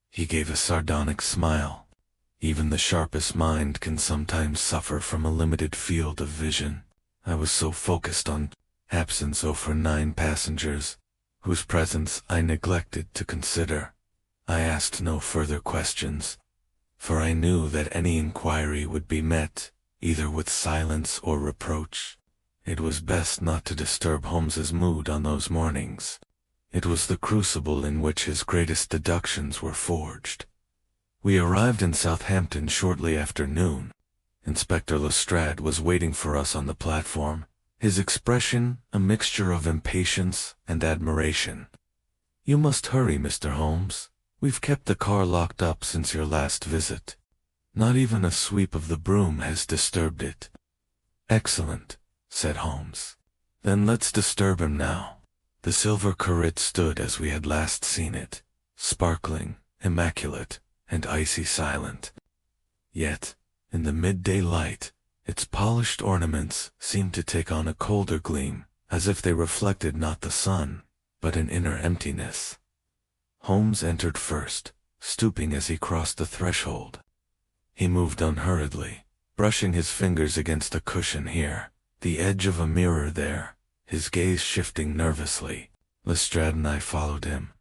Speaker 1: He gave a sardonic smile. "Even the sharpest mind can sometimes suffer from a limited field of vision. I was so focused on absence over 9 passengers, whose presence I neglected to consider. I asked no further questions, for I knew that any inquiry would be met either with silence or reproach. It was best not to disturb Holmes's mood on those mornings. It was the crucible in which his greatest deductions were forged. We arrived in Southampton shortly after noon. Inspector Lestrade was waiting for us on the platform, his expression a mixture of impatience and admiration. "You must hurry, Mr. Holmes. We've kept the car locked up since your last visit. Not even a sweep of the broom has disturbed it." "Excellent," said Holmes. "Then let's disturb him now." The silver carrette stood as we had last seen it, sparkling, immaculate, and icy silent. Yet, in the midday light, its polished ornaments seemed to take on a colder gleam, as if they reflected not the sun, but an inner emptiness. Holmes entered first, stooping as he crossed the threshold. He moved unhurriedly, brushing his fingers against a cushion here, the edge of a mirror there, his gaze shifting nervously. Lestrade and I followed him.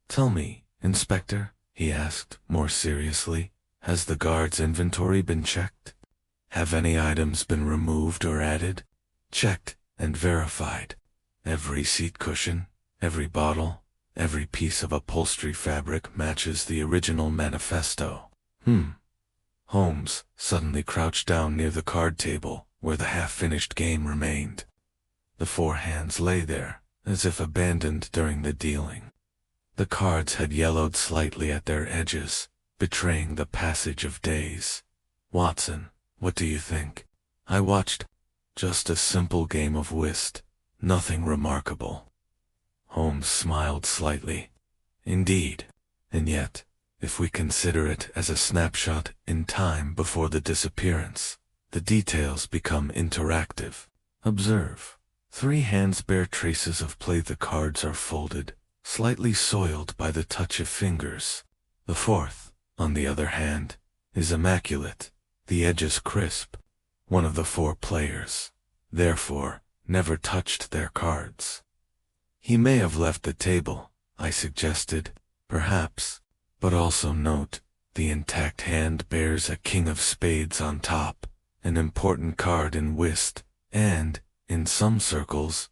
Speaker 1: "Tell me, Inspector," he asked, more seriously, "has the guard's inventory been checked? Have any items been removed or added?" "Checked and verified. Every seat cushion, every bottle, every piece of upholstery fabric matches the original manifesto." Holmes suddenly crouched down near the card table, where the half-finished game remained. The 4 hands lay there, as if abandoned during the dealing. The cards had yellowed slightly at their edges, betraying the passage of days. "Watson, what do you think?" I watched. "Just a simple game of whist, nothing remarkable." Holmes smiled slightly. "Indeed. And yet, if we consider it as a snapshot in time before the disappearance, the details become interactive. Observe. 3 hands bear traces of play. The cards are folded, slightly soiled by the touch of fingers. The 4th, on the other hand, is immaculate, the edges crisp. One of the 4 players, therefore, never touched their cards." "He may have left the table," I suggested. "Perhaps. But also note, the intact hand bears a king of spades on top, an important card in whist, and, in some circles,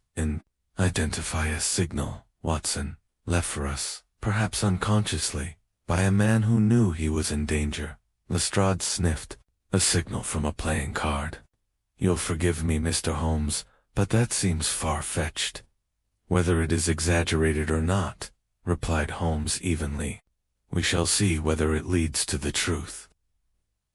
Speaker 1: identify a signal, Watson, left for us, perhaps unconsciously, by a man who knew he was in danger." Lestrade sniffed. "A signal from a playing card. You'll forgive me, Mr. Holmes, but that seems far-fetched." "Whether it is exaggerated or not," replied Holmes evenly, "we shall see whether it leads to the truth."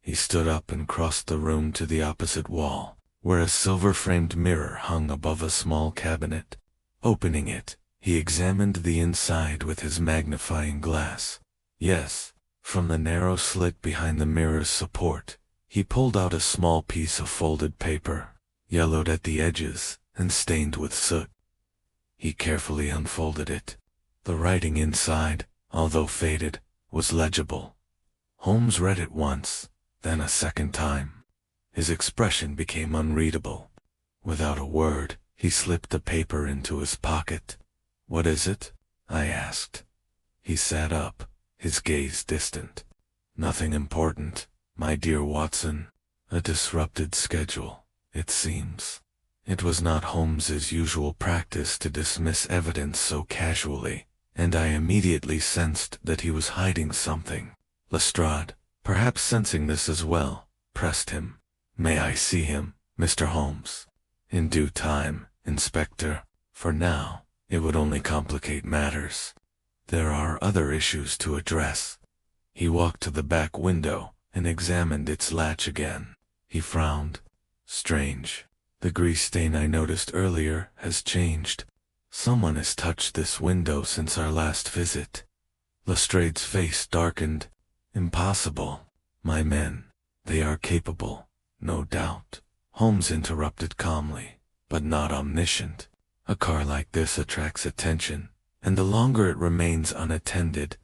Speaker 1: He stood up and crossed the room to the opposite wall, where a silver-framed mirror hung above a small cabinet. Opening it, he examined the inside with his magnifying glass. Yes, from the narrow slit behind the mirror's support, he pulled out a small piece of folded paper, yellowed at the edges and stained with soot. He carefully unfolded it. The writing inside, although faded, was legible. Holmes read it once, then a second time. His expression became unreadable. Without a word, he slipped the paper into his pocket. "What is it?" I asked. He sat up, his gaze distant. "Nothing important, my dear Watson. A disrupted schedule, it seems." It was not Holmes's usual practice to dismiss evidence so casually, and I immediately sensed that he was hiding something. Lestrade, perhaps sensing this as well, pressed him. "May I see him, Mr. Holmes?" "In due time, Inspector. For now, it would only complicate matters. There are other issues to address." He walked to the back window and examined its latch again. He frowned. "Strange. The grease stain I noticed earlier has changed. Someone has touched this window since our last visit." Lestrade's face darkened. "Impossible. My men, they are capable, no doubt," Holmes interrupted calmly, "but not omniscient. A car like this attracts attention, and the longer it remains unattended,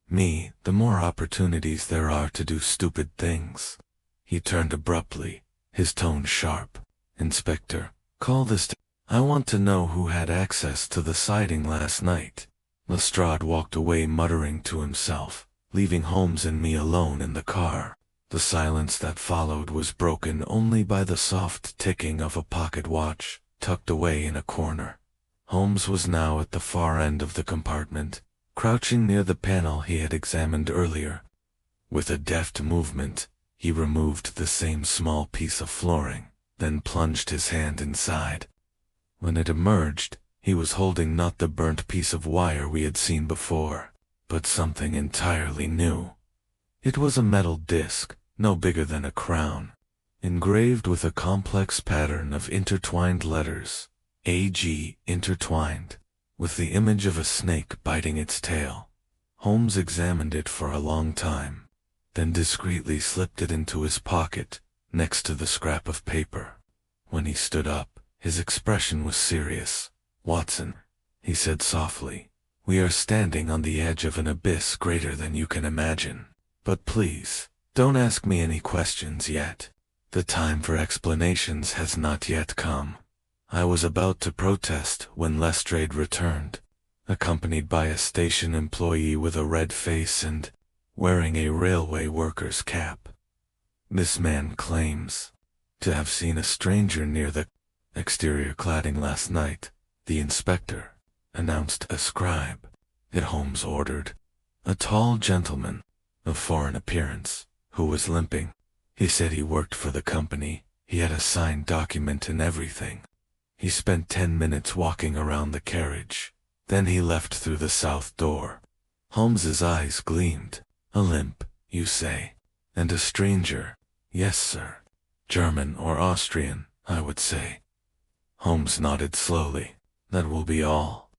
Speaker 1: the more opportunities there are to do stupid things." He turned abruptly, his tone sharp. "Inspector, call this I want to know who had access to the siding last night." Lestrade walked away muttering to himself, leaving Holmes and me alone in the car. The silence that followed was broken only by the soft ticking of a pocket watch, tucked away in a corner. Holmes was now at the far end of the compartment, crouching near the panel he had examined earlier. With a deft movement, he removed the same small piece of flooring, then plunged his hand inside. When it emerged, he was holding not the burnt piece of wire we had seen before, but something entirely new. It was a metal disc, no bigger than a crown, engraved with a complex pattern of intertwined letters, AG intertwined, with the image of a snake biting its tail. Holmes examined it for a long time, then discreetly slipped it into his pocket, next to the scrap of paper. When he stood up, his expression was serious. "Watson," he said softly, "we are standing on the edge of an abyss greater than you can imagine. But please, don't ask me any questions yet. The time for explanations has not yet come." I was about to protest when Lestrade returned, accompanied by a station employee with a red face and wearing a railway worker's cap. "This man claims to have seen a stranger near the exterior cladding last night," the inspector announced. "A scribe," Holmes ordered. "A tall gentleman of foreign appearance, who was limping. He said he worked for the company. He had a signed document and everything. He spent 10 minutes walking around the carriage. Then he left through the south door." Holmes's eyes gleamed. "A limp, you say? And a stranger?" "Yes, sir. German or Austrian, I would say." Holmes nodded slowly. "That will be all."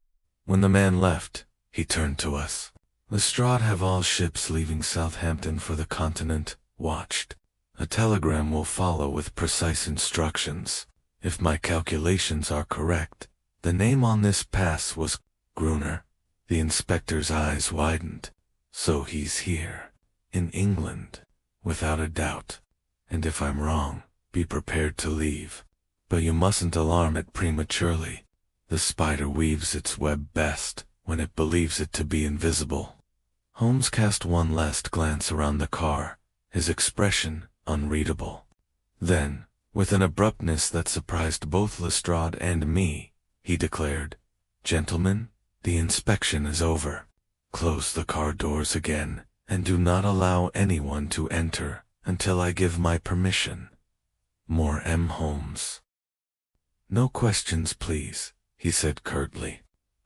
Speaker 1: When the man left, he turned to us. "Lestrade have all ships leaving Southampton for the continent watched. A telegram will follow with precise instructions. If my calculations are correct, the name on this pass was Gruner." The inspector's eyes widened. "So he's here, in England, without a doubt. And if I'm wrong, be prepared to leave. But you mustn't alarm it prematurely. The spider weaves its web best when it believes it to be invisible." Holmes cast one last glance around the car, his expression unreadable. Then, with an abruptness that surprised both Lestrade and me, he declared, "Gentlemen, the inspection is over. Close the car doors again, and do not allow anyone to enter until I give my permission. More M. Holmes." "No questions, please," he said curtly.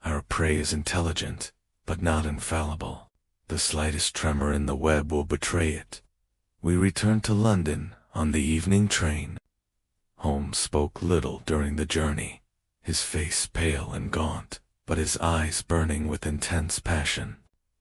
Speaker 1: "Our prey is intelligent, but not infallible. The slightest tremor in the web will betray it." We returned to London on the evening train. Holmes spoke little during the journey, his face pale and gaunt, but his eyes burning with intense passion.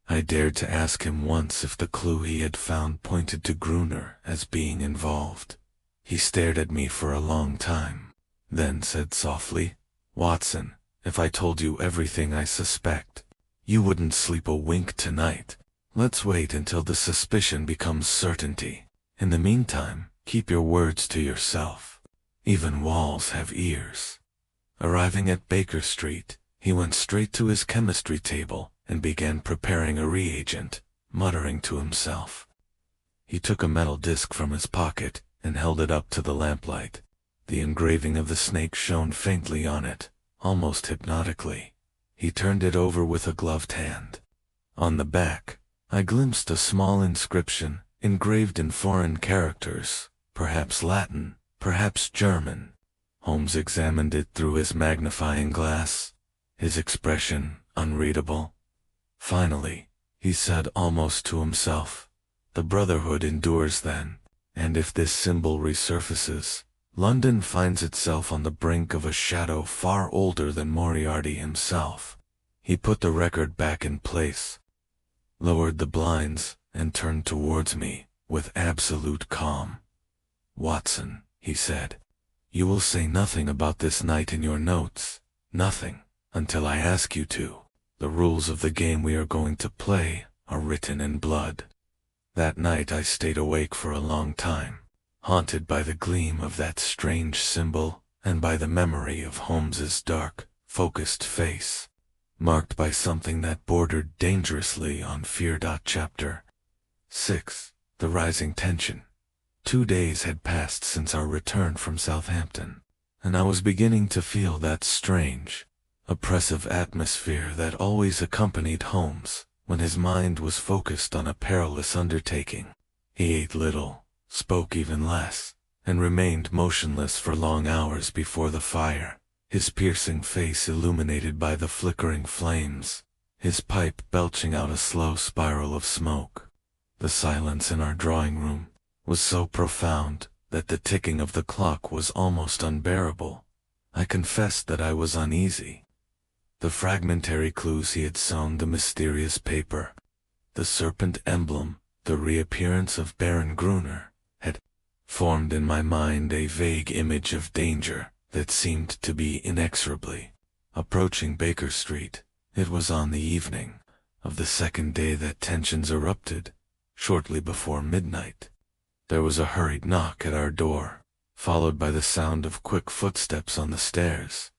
Speaker 1: I dared to ask him once if the clue he had found pointed to Gruner as being involved. He stared at me for a long time, then said softly, "Watson, if I told you everything I suspect, You wouldn't sleep a wink tonight. Let's wait until the suspicion becomes certainty. In the meantime, keep your words to yourself. Even walls have ears. Arriving at Baker Street, he went straight to his chemistry table and began preparing a reagent, muttering to himself. He took a metal disc from his pocket and held it up to the lamplight. The engraving of the snake shone faintly on it, almost hypnotically. He turned it over with a gloved hand. On the back, I glimpsed a small inscription, engraved in foreign characters, perhaps Latin, perhaps German. Holmes examined it through his magnifying glass, his expression unreadable. Finally, he said almost to himself, "The Brotherhood endures then, and if this symbol resurfaces, London finds itself on the brink of a shadow far older than Moriarty himself." He put the record back in place, lowered the blinds, and turned towards me with absolute calm. "Watson," he said, "you will say nothing about this night in your notes, nothing, until I ask you to. The rules of the game we are going to play are written in blood." That night I stayed awake for a long time, haunted by the gleam of that strange symbol and by the memory of Holmes's dark, focused face, marked by something that bordered dangerously on fear. Chapter 6. The Rising Tension. 2 days had passed since our return from Southampton, and I was beginning to feel that strange, oppressive atmosphere that always accompanied Holmes when his mind was focused on a perilous undertaking. He ate little, spoke even less, and remained motionless for long hours before the fire, his piercing face illuminated by the flickering flames, his pipe belching out a slow spiral of smoke. The silence in our drawing room was so profound that the ticking of the clock was almost unbearable. I confessed that I was uneasy. The fragmentary clues he had sewn, the mysterious paper, the serpent emblem, the reappearance of Baron Gruner, had formed in my mind a vague image of danger that seemed to be inexorably approaching Baker Street. It was on the evening of the second day that tensions erupted, shortly before midnight. There was a hurried knock at our door, followed by the sound of quick footsteps on the stairs.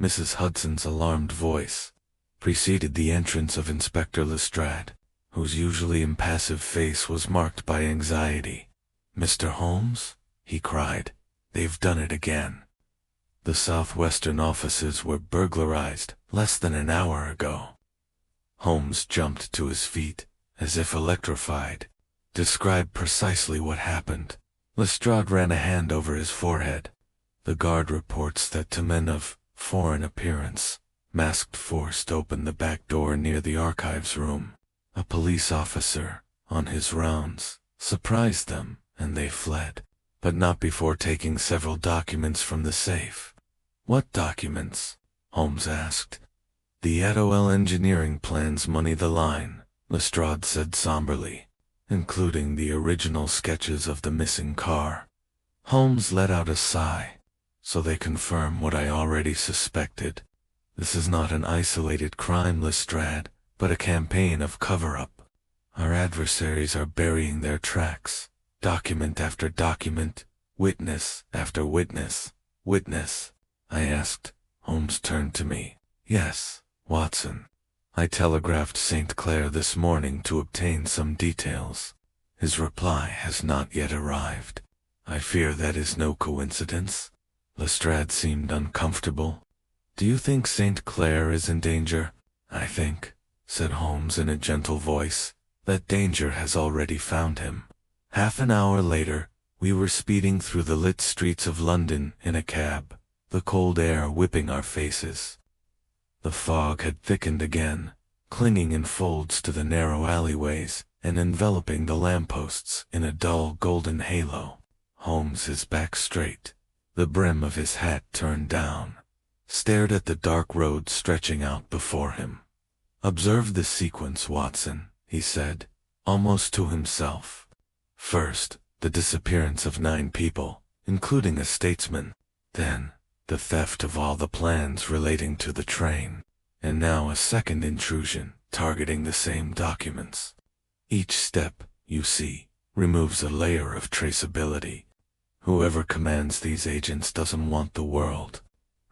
Speaker 1: Mrs. Hudson's alarmed voice preceded the entrance of Inspector Lestrade, whose usually impassive face was marked by anxiety. "Mr. Holmes?" he cried. "They've done it again. The southwestern offices were burglarized less than an hour ago." Holmes jumped to his feet, as if electrified. "Describe precisely what happened." Lestrade ran a hand over his forehead. "The guard reports that 2 men of foreign appearance, masked, forced open the back door near the archives room. A police officer, on his rounds, surprised them, and they fled, but not before taking several documents from the safe." "What documents?" Holmes asked. "The atop engineering plans money the line," Lestrade said somberly, "including the original sketches of the missing car." Holmes let out a sigh. "So they confirm what I already suspected. This is not an isolated crime, Lestrade, but a campaign of cover-up. Our adversaries are burying their tracks, document after document, witness after witness. Witness?" I asked. Holmes turned to me. "Yes, Watson. I telegraphed St. Clair this morning to obtain some details. His reply has not yet arrived. I fear that is no coincidence." Lestrade seemed uncomfortable. "Do you think St. Clair is in danger?" "I think," said Holmes in a gentle voice, "that danger has already found him." Half an hour later, we were speeding through the lit streets of London in a cab, the cold air whipping our faces. The fog had thickened again, clinging in folds to the narrow alleyways and enveloping the lampposts in a dull golden halo. Holmes, his back straight, the brim of his hat turned down, stared at the dark road stretching out before him. "Observe the sequence, Watson," he said, almost to himself. "First, the disappearance of 9 people, including a statesman. Then, the theft of all the plans relating to the train. And now a second intrusion, targeting the same documents. Each step, you see, removes a layer of traceability. Whoever commands these agents doesn't want the world.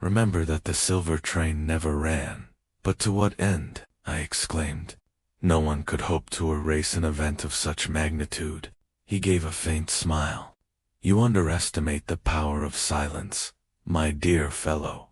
Speaker 1: Remember that the silver train never ran. But to what end? I exclaimed. No one could hope to erase an event of such magnitude. He gave a faint smile. You underestimate the power of silence, my dear fellow.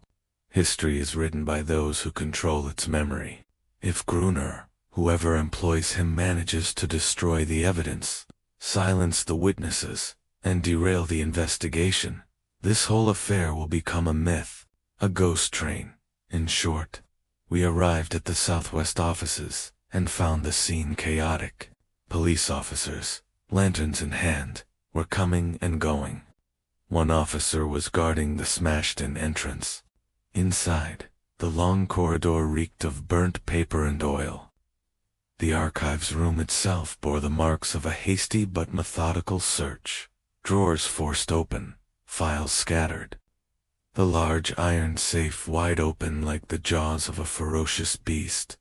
Speaker 1: History is written by those who control its memory. If Gruner, whoever employs him, manages to destroy the evidence, silence the witnesses, and derail the investigation, this whole affair will become a myth, a ghost train. In short, we arrived at the Southwest offices and found the scene chaotic. Police officers, lanterns in hand, were coming and going. One officer was guarding the smashed-in entrance. Inside, the long corridor reeked of burnt paper and oil. The archives room itself bore the marks of a hasty but methodical search. Drawers forced open, files scattered. The large iron safe wide open like the jaws of a ferocious beast.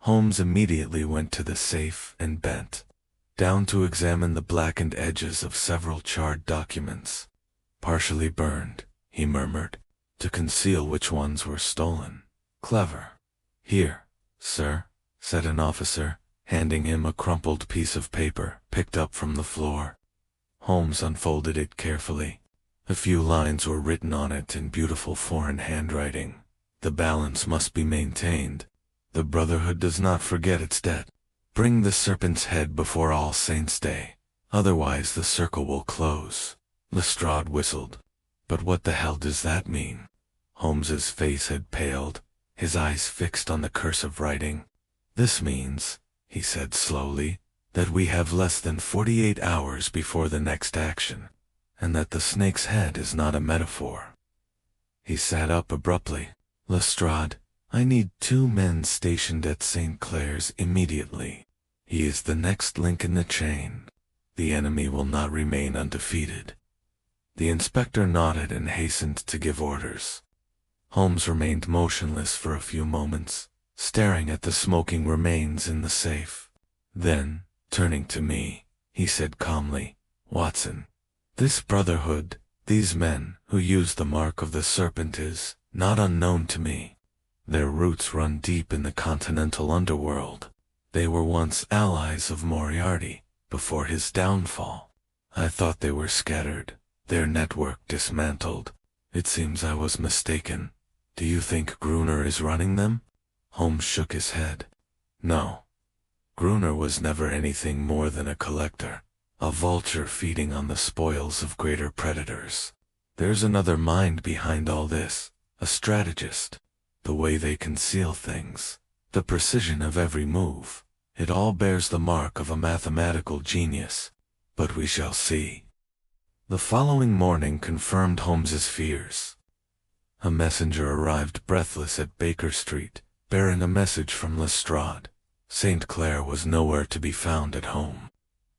Speaker 1: Holmes immediately went to the safe and bent down to examine the blackened edges of several charred documents. Partially burned, he murmured, to conceal which ones were stolen. Clever. Here, sir, said an officer, handing him a crumpled piece of paper picked up from the floor. Holmes unfolded it carefully. A few lines were written on it in beautiful foreign handwriting. The balance must be maintained. The Brotherhood does not forget its debt. Bring the serpent's head before All Saints' Day, otherwise the circle will close. Lestrade whistled. But what the hell does that mean? Holmes's face had paled, his eyes fixed on the cursive writing. This means, he said slowly, that we have less than 48 hours before the next action, and that the snake's head is not a metaphor. He sat up abruptly. Lestrade, I need 2 men stationed at St. Clair's immediately. He is the next link in the chain. The enemy will not remain undefeated. The inspector nodded and hastened to give orders. Holmes remained motionless for a few moments, staring at the smoking remains in the safe. Then, turning to me, he said calmly, Watson, this Brotherhood, these men who use the mark of the serpent is not unknown to me. Their roots run deep in the continental underworld. They were once allies of Moriarty, before his downfall. I thought they were scattered, their network dismantled. It seems I was mistaken. Do you think Gruner is running them? Holmes shook his head. No. Gruner was never anything more than a collector, a vulture feeding on the spoils of greater predators. There's another mind behind all this, a strategist. The way they conceal things, the precision of every move, it all bears the mark of a mathematical genius. But we shall see. The following morning confirmed Holmes's fears. A messenger arrived breathless at Baker Street, bearing a message from Lestrade. St. Clair was nowhere to be found at home.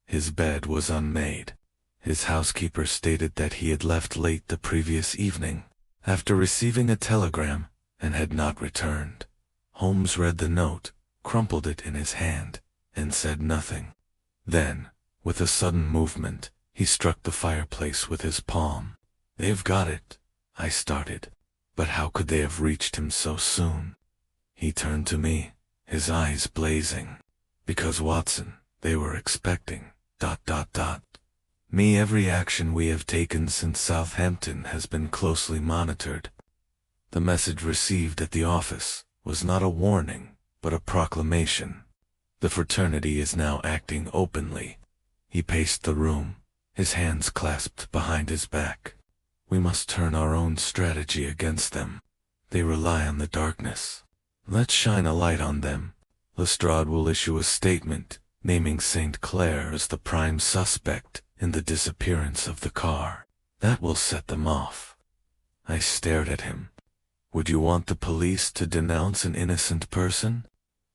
Speaker 1: His bed was unmade. His housekeeper stated that he had left late the previous evening, after receiving a telegram, and had not returned. Holmes read the note, crumpled it in his hand, and said nothing. Then, with a sudden movement, he struck the fireplace with his palm. They've got it, I started. But how could they have reached him so soon? He turned to me, his eyes blazing. Because, Watson, they were expecting, ... me. Every action we have taken since Southampton has been closely monitored. The message received at the office was not a warning, but a proclamation. The fraternity is now acting openly. He paced the room, his hands clasped behind his back. We must turn our own strategy against them. They rely on the darkness. Let's shine a light on them. Lestrade will issue a statement, naming St. Clair as the prime suspect in the disappearance of the car. That will set them off. I stared at him. Would you want the police to denounce an innocent person?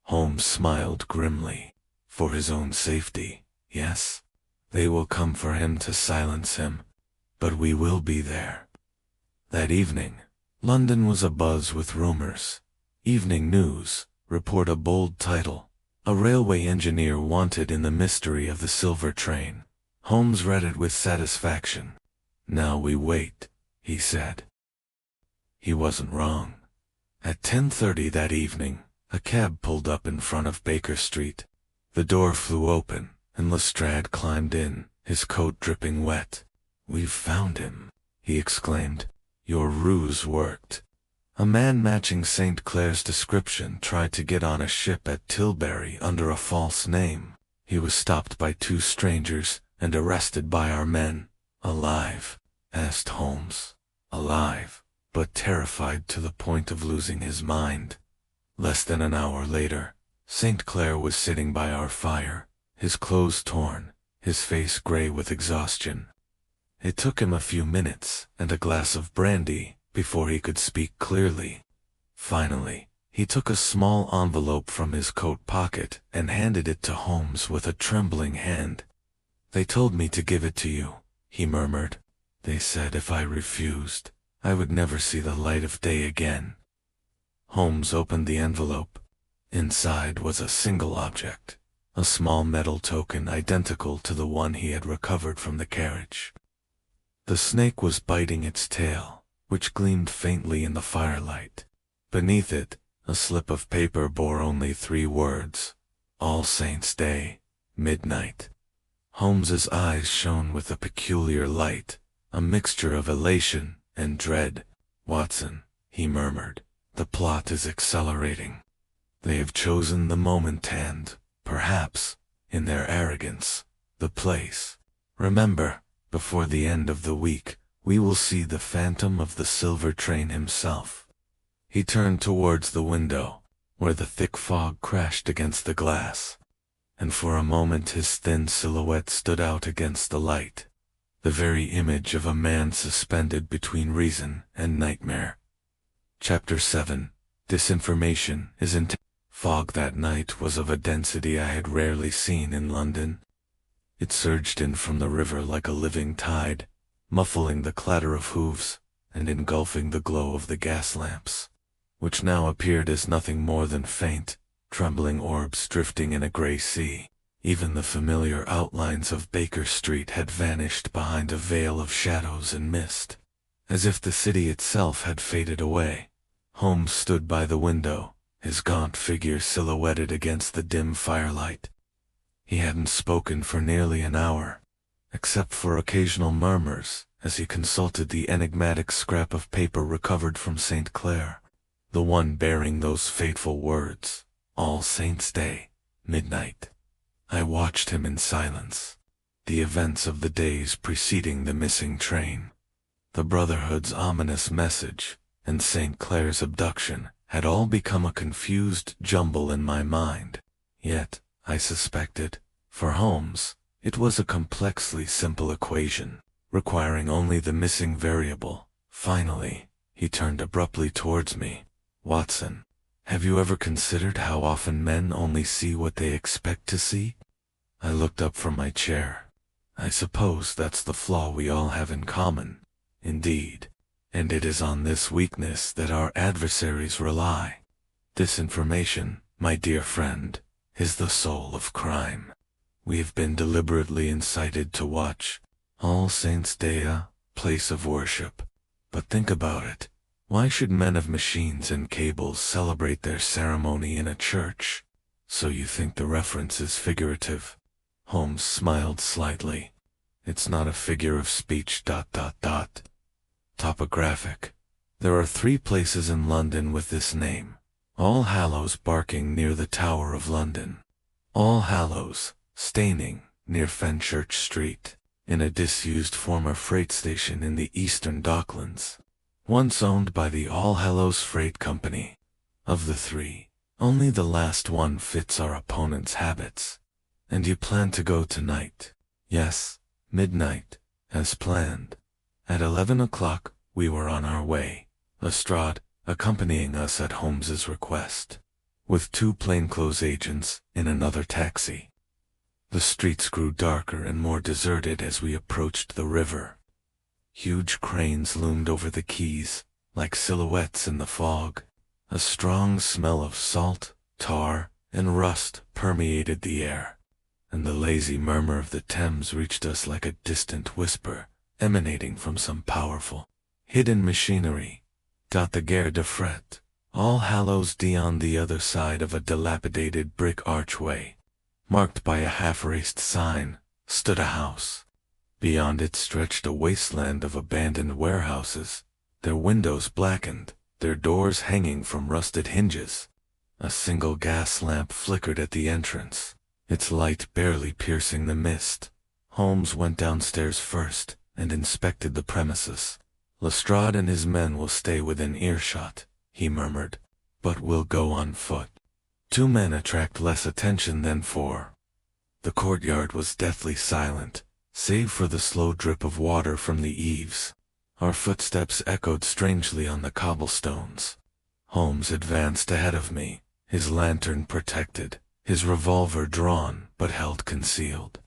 Speaker 1: Holmes smiled grimly. For his own safety, yes. They will come for him to silence him, but we will be there. That evening, London was abuzz with rumors. Evening News, report a bold title. A railway engineer wanted in the mystery of the silver train. Holmes read it with satisfaction. Now we wait, he said. He wasn't wrong. At 10:30 that evening, a cab pulled up in front of Baker Street. The door flew open, and Lestrade climbed in, his coat dripping wet. "We've found him," he exclaimed. "Your ruse worked." A man matching St. Clair's description tried to get on a ship at Tilbury under a false name. He was stopped by two strangers and arrested by our men. "Alive?" asked Holmes. "Alive, but terrified to the point of losing his mind." Less than an hour later, St. Clair was sitting by our fire, his clothes torn, his face gray with exhaustion. It took him a few minutes and a glass of brandy before he could speak clearly. Finally, he took a small envelope from his coat pocket and handed it to Holmes with a trembling hand. "They told me to give it to you," he murmured. "They said if I refused, I would never see the light of day again." Holmes opened the envelope. Inside was a single object, a small metal token identical to the one he had recovered from the carriage. The snake was biting its tail, which gleamed faintly in the firelight. Beneath it, a slip of paper bore only 3 words: All Saints' Day, midnight. Holmes's eyes shone with a peculiar light, a mixture of elation and dread. "Watson," he murmured, "the plot is accelerating. They have chosen the moment and, perhaps, in their arrogance, the place. Remember, before the end of the week, we will see the phantom of the silver train himself." He turned towards the window, where the thick fog crashed against the glass, and for a moment his thin silhouette stood out against the light, the very image of a man suspended between reason and nightmare. Chapter 7. Disinformation is intense. Fog that night was of a density I had rarely seen in London. It surged in from the river like a living tide, muffling the clatter of hooves and engulfing the glow of the gas lamps, which now appeared as nothing more than faint, trembling orbs drifting in a gray sea. Even the familiar outlines of Baker Street had vanished behind a veil of shadows and mist, as if the city itself had faded away. Holmes stood by the window, his gaunt figure silhouetted against the dim firelight. He hadn't spoken for nearly an hour, except for occasional murmurs as he consulted the enigmatic scrap of paper recovered from St. Clair, the one bearing those fateful words, All Saints' Day, midnight. I watched him in silence. The events of the days preceding the missing train, the Brotherhood's ominous message, and St. Clair's abduction had all become a confused jumble in my mind. Yet, I suspected, for Holmes, it was a complexly simple equation, requiring only the missing variable. Finally, he turned abruptly towards me. "Watson, have you ever considered how often men only see what they expect to see?" I looked up from my chair. "I suppose that's the flaw we all have in common. Indeed. And it is on this weakness that our adversaries rely. Disinformation, my dear friend, is the soul of crime. We have been deliberately incited to watch All Saints' Day, a place of worship. But think about it. Why should men of machines and cables celebrate their ceremony in a church? So you think the reference is figurative?" Holmes smiled slightly. "It's not a figure of speech. Topographic. There are 3 places in London with this name. All Hallows Barking near the Tower of London. All Hallows, Staining, near Fenchurch Street, in a disused former freight station in the Eastern Docklands, once owned by the All Hallows Freight Company. Of the 3, only the last one fits our opponent's habits. And you plan to go tonight?" "Yes, midnight, as planned." At 11 o'clock, we were on our way, Lestrade accompanying us at Holmes's request, with 2 plainclothes agents in another taxi. The streets grew darker and more deserted as we approached the river. Huge cranes loomed over the quays, like silhouettes in the fog. A strong smell of salt, tar, and rust permeated the air, and the lazy murmur of the Thames reached us like a distant whisper emanating from some powerful, hidden machinery. The Gare de Fret, All Hallows Day, on the other side of a dilapidated brick archway, marked by a half-raised sign, stood a house. Beyond it stretched a wasteland of abandoned warehouses, their windows blackened, their doors hanging from rusted hinges. A single gas lamp flickered at the entrance, its light barely piercing the mist. Holmes went downstairs first and inspected the premises. "Lestrade and his men will stay within earshot," he murmured, "but we'll go on foot. 2 men attract less attention than 4. The courtyard was deathly silent, save for the slow drip of water from the eaves. Our footsteps echoed strangely on the cobblestones. Holmes advanced ahead of me, his lantern protected, his revolver drawn but held concealed.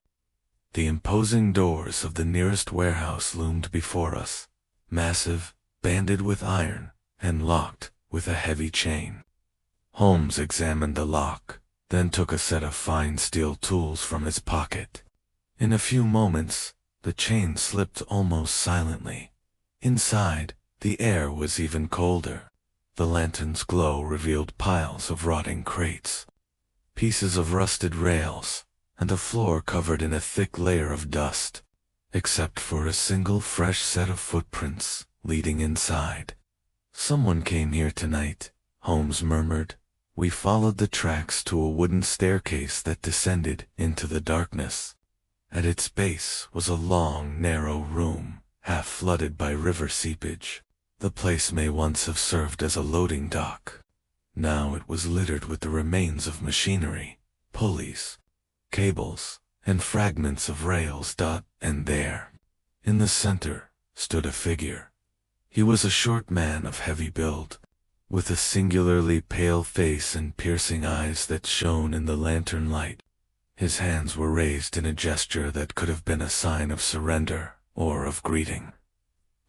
Speaker 1: The imposing doors of the nearest warehouse loomed before us, massive, banded with iron, and locked with a heavy chain. Holmes examined the lock, then took a set of fine steel tools from his pocket. In a few moments, the chain slipped almost silently. Inside, the air was even colder. The lantern's glow revealed piles of rotting crates, pieces of rusted rails, and a floor covered in a thick layer of dust, except for a single fresh set of footprints leading inside. "Someone came here tonight," Holmes murmured. We followed the tracks to a wooden staircase that descended into the darkness. At its base was a long, narrow room, half flooded by river seepage. The place may once have served as a loading dock. Now it was littered with the remains of machinery, pulleys, cables, and fragments of rails. And there, in the center, stood a figure. He was a short man of heavy build, with a singularly pale face and piercing eyes that shone in the lantern light. His hands were raised in a gesture that could have been a sign of surrender or of greeting.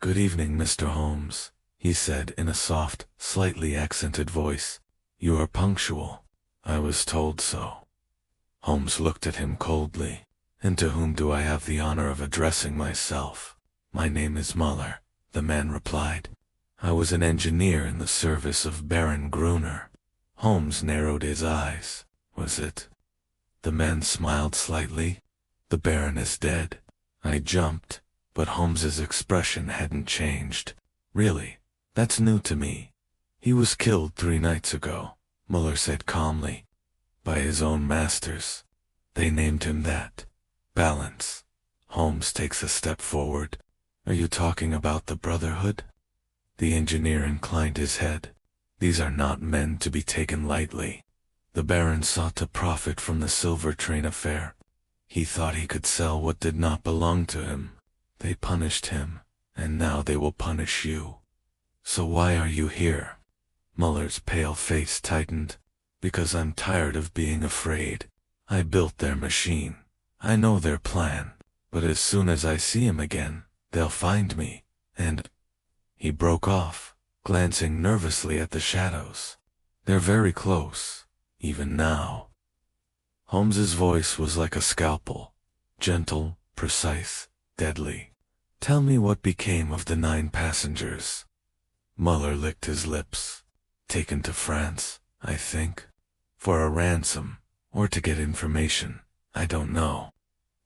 Speaker 1: "Good evening, Mr. Holmes," he said in a soft, slightly accented voice. "You are punctual. I was told so." Holmes looked at him coldly. "And to whom do I have the honor of addressing myself?" "My name is Muller," the man replied. "I was an engineer in the service of Baron Gruner." Holmes narrowed his eyes. "Was it?" The man smiled slightly. "The Baron is dead." I jumped, but Holmes's expression hadn't changed. "Really? That's new to me." "He was killed 3 nights ago," Muller said calmly. "By his own masters. They named him that. Balance." Holmes takes a step forward. "Are you talking about the Brotherhood?" The engineer inclined his head. "These are not men to be taken lightly. The Baron sought to profit from the silver train affair. He thought he could sell what did not belong to him. They punished him, and now they will punish you. So why are you here?" Muller's pale face tightened. "Because I'm tired of being afraid. I built their machine. I know their plan. But as soon as I see him again, they'll find me, and—" He broke off, glancing nervously at the shadows. "They're very close, even now." Holmes's voice was like a scalpel, gentle, precise, deadly. "Tell me what became of the 9 passengers." Muller licked his lips. "Taken to France, I think. For a ransom, or to get information, I don't know.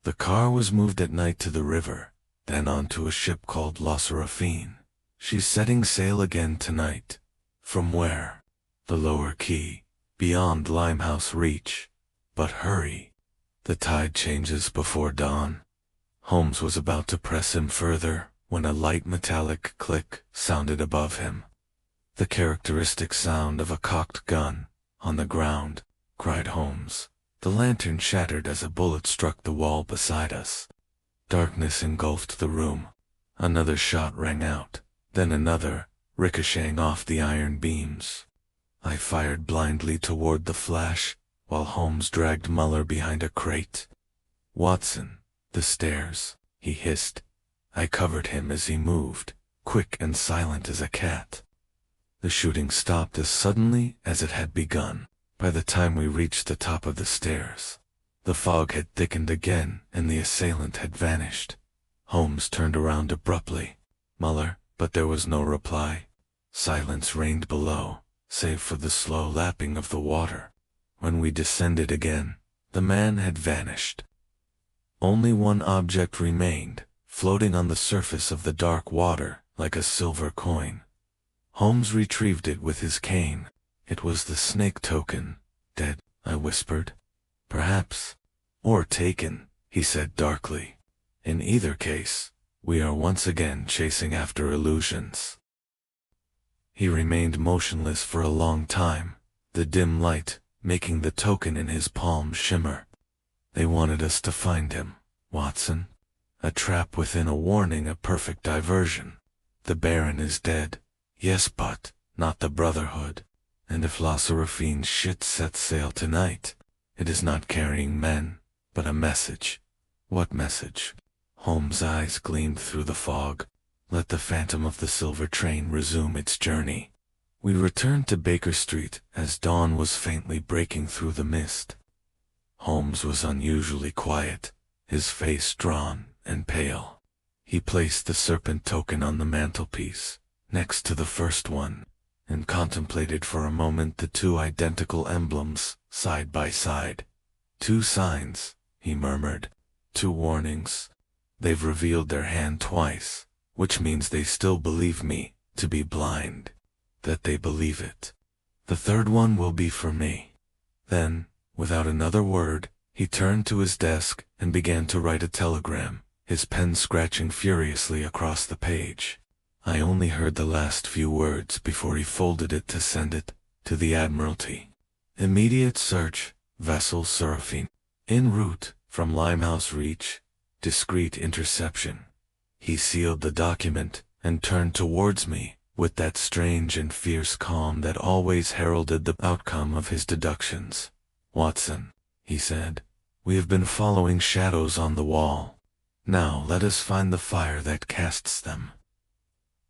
Speaker 1: The car was moved at night to the river, then onto a ship called La Seraphine. She's setting sail again tonight." "From where?" "The lower quay, beyond Limehouse Reach. But hurry. The tide changes before dawn." Holmes was about to press him further when a light metallic click sounded above him. "The characteristic sound of a cocked gun, on the ground," cried Holmes. The lantern shattered as a bullet struck the wall beside us. Darkness engulfed the room. Another shot rang out, then another, ricocheting off the iron beams. I fired blindly toward the flash, while Holmes dragged Muller behind a crate. "Watson, the stairs," he hissed. I covered him as he moved, quick and silent as a cat. The shooting stopped as suddenly as it had begun. By the time we reached the top of the stairs, the fog had thickened again and the assailant had vanished. Holmes turned around abruptly. "Muller," but there was no reply. Silence reigned below, save for the slow lapping of the water. When we descended again, the man had vanished. Only one object remained, floating on the surface of the dark water like a silver coin. Holmes retrieved it with his cane. "It was the snake token." "Dead," I whispered. "Perhaps. Or taken," he said darkly. "In either case, we are once again chasing after illusions." He remained motionless for a long time, the dim light making the token in his palm shimmer. "They wanted us to find him, Watson. A trap within a warning, a perfect diversion. The Baron is dead. Yes, but not the Brotherhood. And if La Seraphine's ship sets sail tonight, it is not carrying men, but a message." "What message?" Holmes' eyes gleamed through the fog. "Let the phantom of the silver train resume its journey." We returned to Baker Street as dawn was faintly breaking through the mist. Holmes was unusually quiet, his face drawn and pale. He placed the serpent token on the mantelpiece, next to the first one, and contemplated for a moment the two identical emblems, side by side. "Two signs," he murmured. "Two warnings. They've revealed their hand twice, which means they still believe me to be blind. That they believe it. The third one will be for me." Then, without another word, he turned to his desk and began to write a telegram, his pen scratching furiously across the page. I only heard the last few words before he folded it to send it to the Admiralty. "Immediate search, vessel Seraphine. En route from Limehouse Reach. Discreet interception." He sealed the document and turned towards me with that strange and fierce calm that always heralded the outcome of his deductions. "Watson," he said, "we have been following shadows on the wall. Now let us find the fire that casts them."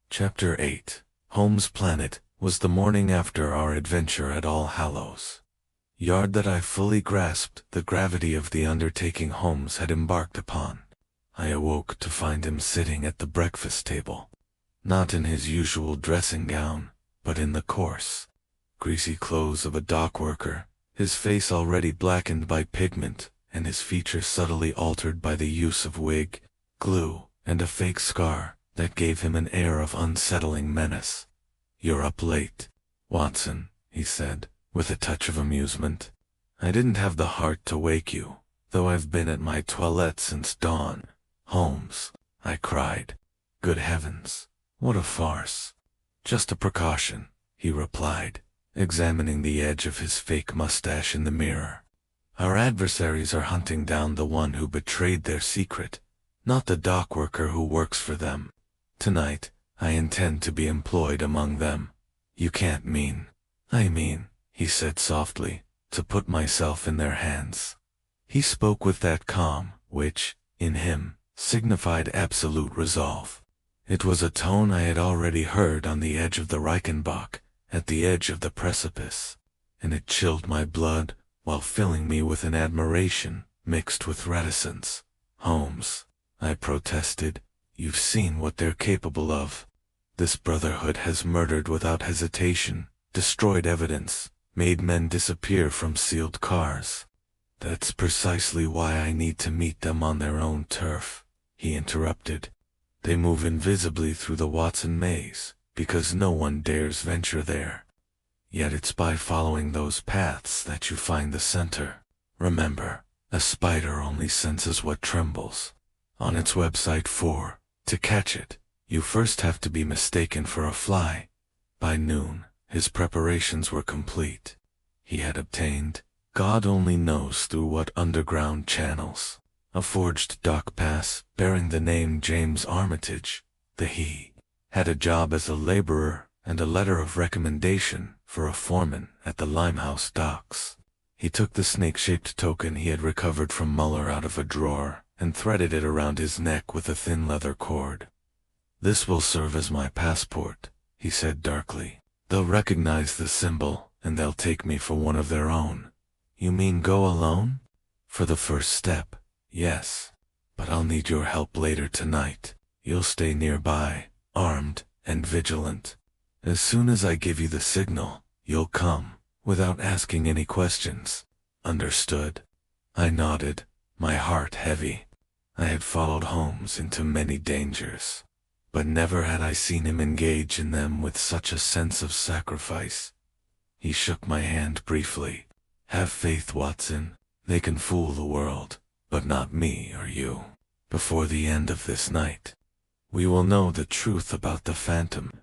Speaker 1: Chapter 8. Holmes' Planet was the morning after our adventure at All Hallows. Yard that I fully grasped the gravity of the undertaking Holmes had embarked upon. I awoke to find him sitting at the breakfast table, not in his usual dressing gown, but in the coarse, greasy clothes of a dock worker, his face already blackened by pigment, and his features subtly altered by the use of wig, glue, and a fake scar that gave him an air of unsettling menace. "You're up late, Watson," he said, with a touch of amusement. "I didn't have the heart to wake you, though I've been at my toilette since dawn." "Holmes," I cried. "Good heavens, what a farce!" "Just a precaution," he replied, examining the edge of his fake mustache in the mirror. "Our adversaries are hunting down the one who betrayed their secret, not the dock worker who works for them. Tonight, I intend to be employed among them." "You can't mean—" "I mean," he said softly, "to put myself in their hands." He spoke with that calm which, in him, signified absolute resolve. It was a tone I had already heard on the edge of the Reichenbach, at the edge of the precipice, and it chilled my blood while filling me with an admiration mixed with reticence. "Holmes," I protested, "you've seen what they're capable of. This Brotherhood has murdered without hesitation, destroyed evidence, made men disappear from sealed cars." "That's precisely why I need to meet them on their own turf," he interrupted. "They move invisibly through the Watson maze, because no one dares venture there. Yet it's by following those paths that you find the center. Remember, a spider only senses what trembles. On its website to catch it, you first have to be mistaken for a fly." By noon, his preparations were complete. He had obtained, God only knows through what underground channels, a forged dock pass bearing the name James Armitage. He had a job as a laborer and a letter of recommendation for a foreman at the Limehouse docks. He took the snake-shaped token he had recovered from Muller out of a drawer and threaded it around his neck with a thin leather cord. "This will serve as my passport," he said darkly. They'll recognize the symbol, and they'll take me for one of their own. You mean go alone? For the first step, yes. But I'll need your help later tonight. You'll stay nearby, armed and vigilant. As soon as I give you the signal, you'll come, without asking any questions. Understood? I nodded, my heart heavy. I had followed Holmes into many dangers, but never had I seen him engage in them with such a sense of sacrifice. He shook my hand briefly. Have faith, Watson. They can fool the world, but not me or you. Before the end of this night, we will know the truth about the phantom.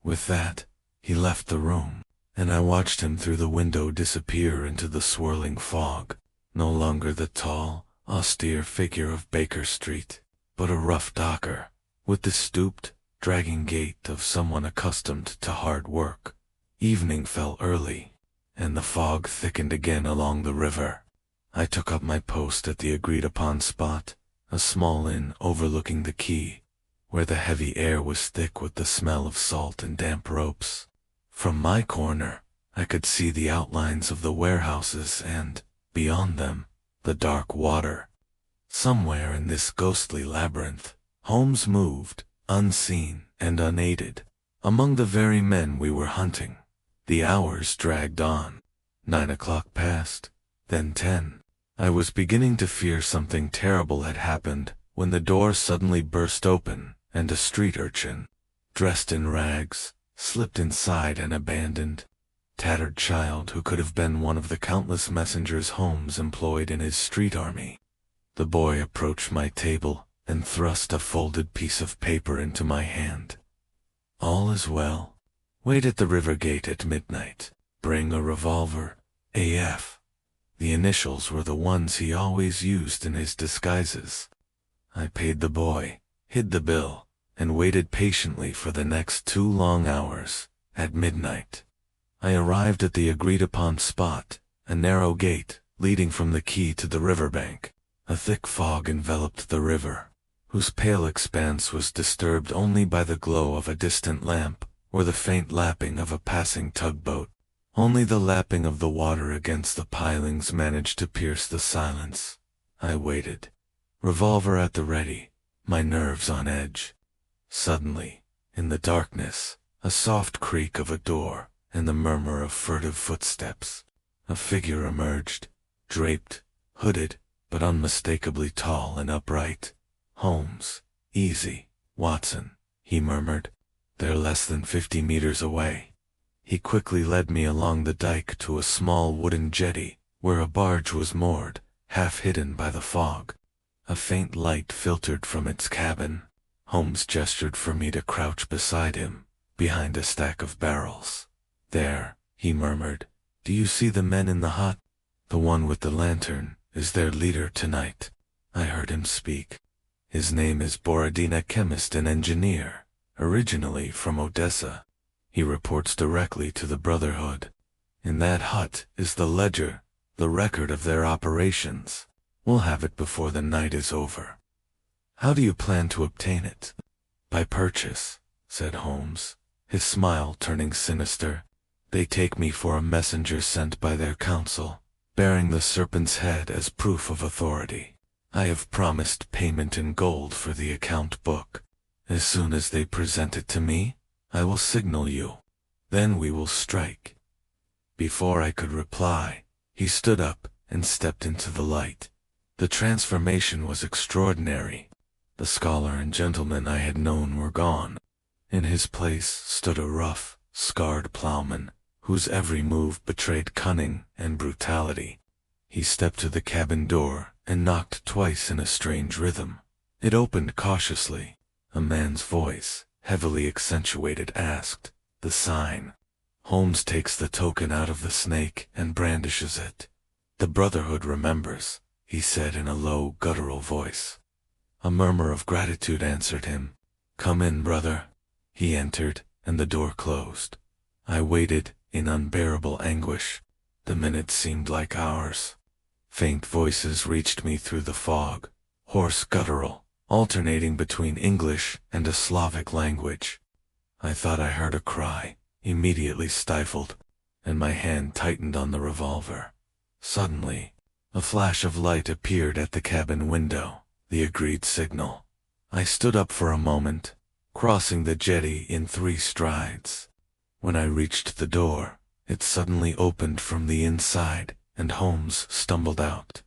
Speaker 1: With that, he left the room, and I watched him through the window disappear into the swirling fog. No longer the tall, austere figure of Baker Street, but a rough docker, with the stooped, dragging gait of someone accustomed to hard work. Evening fell early, and the fog thickened again along the river. I took up my post at the agreed-upon spot, a small inn overlooking the quay, where the heavy air was thick with the smell of salt and damp ropes. From my corner, I could see the outlines of the warehouses and, beyond them, the dark water. Somewhere in this ghostly labyrinth, Holmes moved, unseen and unaided, among the very men we were hunting. The hours dragged on. 9 o'clock passed, then 10. I was beginning to fear something terrible had happened when the door suddenly burst open, and a street urchin, dressed in rags, slipped inside an abandoned, tattered child who could have been one of the countless messengers Holmes employed in his street army. The boy approached my table and thrust a folded piece of paper into my hand. All is well. Wait at the river gate at midnight. Bring a revolver. AF. The initials were the ones he always used in his disguises. I paid the boy, hid the bill, and waited patiently for the next 2 long hours. At midnight, I arrived at the agreed-upon spot, a narrow gate leading from the quay to the riverbank. A thick fog enveloped the river, whose pale expanse was disturbed only by the glow of a distant lamp or the faint lapping of a passing tugboat. Only the lapping of the water against the pilings managed to pierce the silence. I waited, revolver at the ready, my nerves on edge. Suddenly, in the darkness, a soft creak of a door and the murmur of furtive footsteps. A figure emerged, draped, hooded, but unmistakably tall and upright. Holmes. Easy, Watson, he murmured. They're less than 50 meters away. He quickly led me along the dike to a small wooden jetty, where a barge was moored, half hidden by the fog. A faint light filtered from its cabin. Holmes gestured for me to crouch beside him, behind a stack of barrels. There, he murmured. Do you see the men in the hut? The one with the lantern is their leader tonight. I heard him speak. His name is Borodina, chemist and engineer, originally from Odessa. He reports directly to the Brotherhood. In that hut is the ledger, the record of their operations. We'll have it before the night is over. How do you plan to obtain it? By purchase, said Holmes, his smile turning sinister. They take me for a messenger sent by their council, bearing the serpent's head as proof of authority. I have promised payment in gold for the account book. As soon as they present it to me, I will signal you. Then we will strike. Before I could reply, he stood up and stepped into the light. The transformation was extraordinary. The scholar and gentleman I had known were gone. In his place stood a rough, scarred plowman, whose every move betrayed cunning and brutality. He stepped to the cabin door and knocked twice in a strange rhythm. It opened cautiously. A man's voice, heavily accentuated, asked, "The sign." Holmes takes the token out of the snake and brandishes it. "The Brotherhood remembers," he said in a low, guttural voice. A murmur of gratitude answered him. "Come in, brother." He entered, and the door closed. I waited, in unbearable anguish. The minutes seemed like hours. Faint voices reached me through the fog, hoarse, guttural, alternating between English and a Slavic language. I thought I heard a cry, immediately stifled, and my hand tightened on the revolver. Suddenly, a flash of light appeared at the cabin window, the agreed signal. I stood up for a moment, crossing the jetty in 3 strides. When I reached the door, it suddenly opened from the inside, and Holmes stumbled out,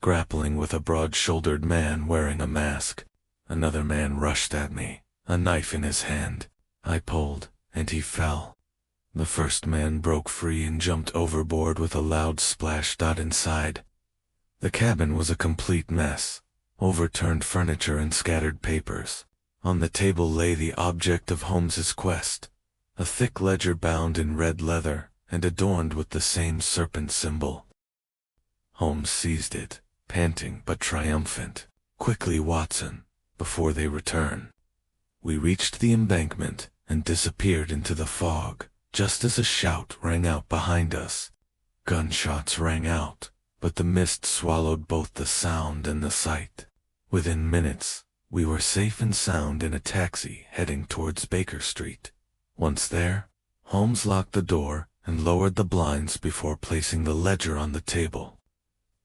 Speaker 1: grappling with a broad-shouldered man wearing a mask. Another man rushed at me, a knife in his hand. I pulled, and he fell. The first man broke free and jumped overboard with a loud splash. Inside, the cabin was a complete mess, overturned furniture and scattered papers. On the table lay the object of Holmes's quest, a thick ledger bound in red leather and adorned with the same serpent symbol. Holmes seized it, panting but triumphant. "Quickly, Watson, before they return." We reached the embankment and disappeared into the fog, just as a shout rang out behind us. Gunshots rang out, but the mist swallowed both the sound and the sight. Within minutes, we were safe and sound in a taxi heading towards Baker Street. Once there, Holmes locked the door and lowered the blinds before placing the ledger on the table.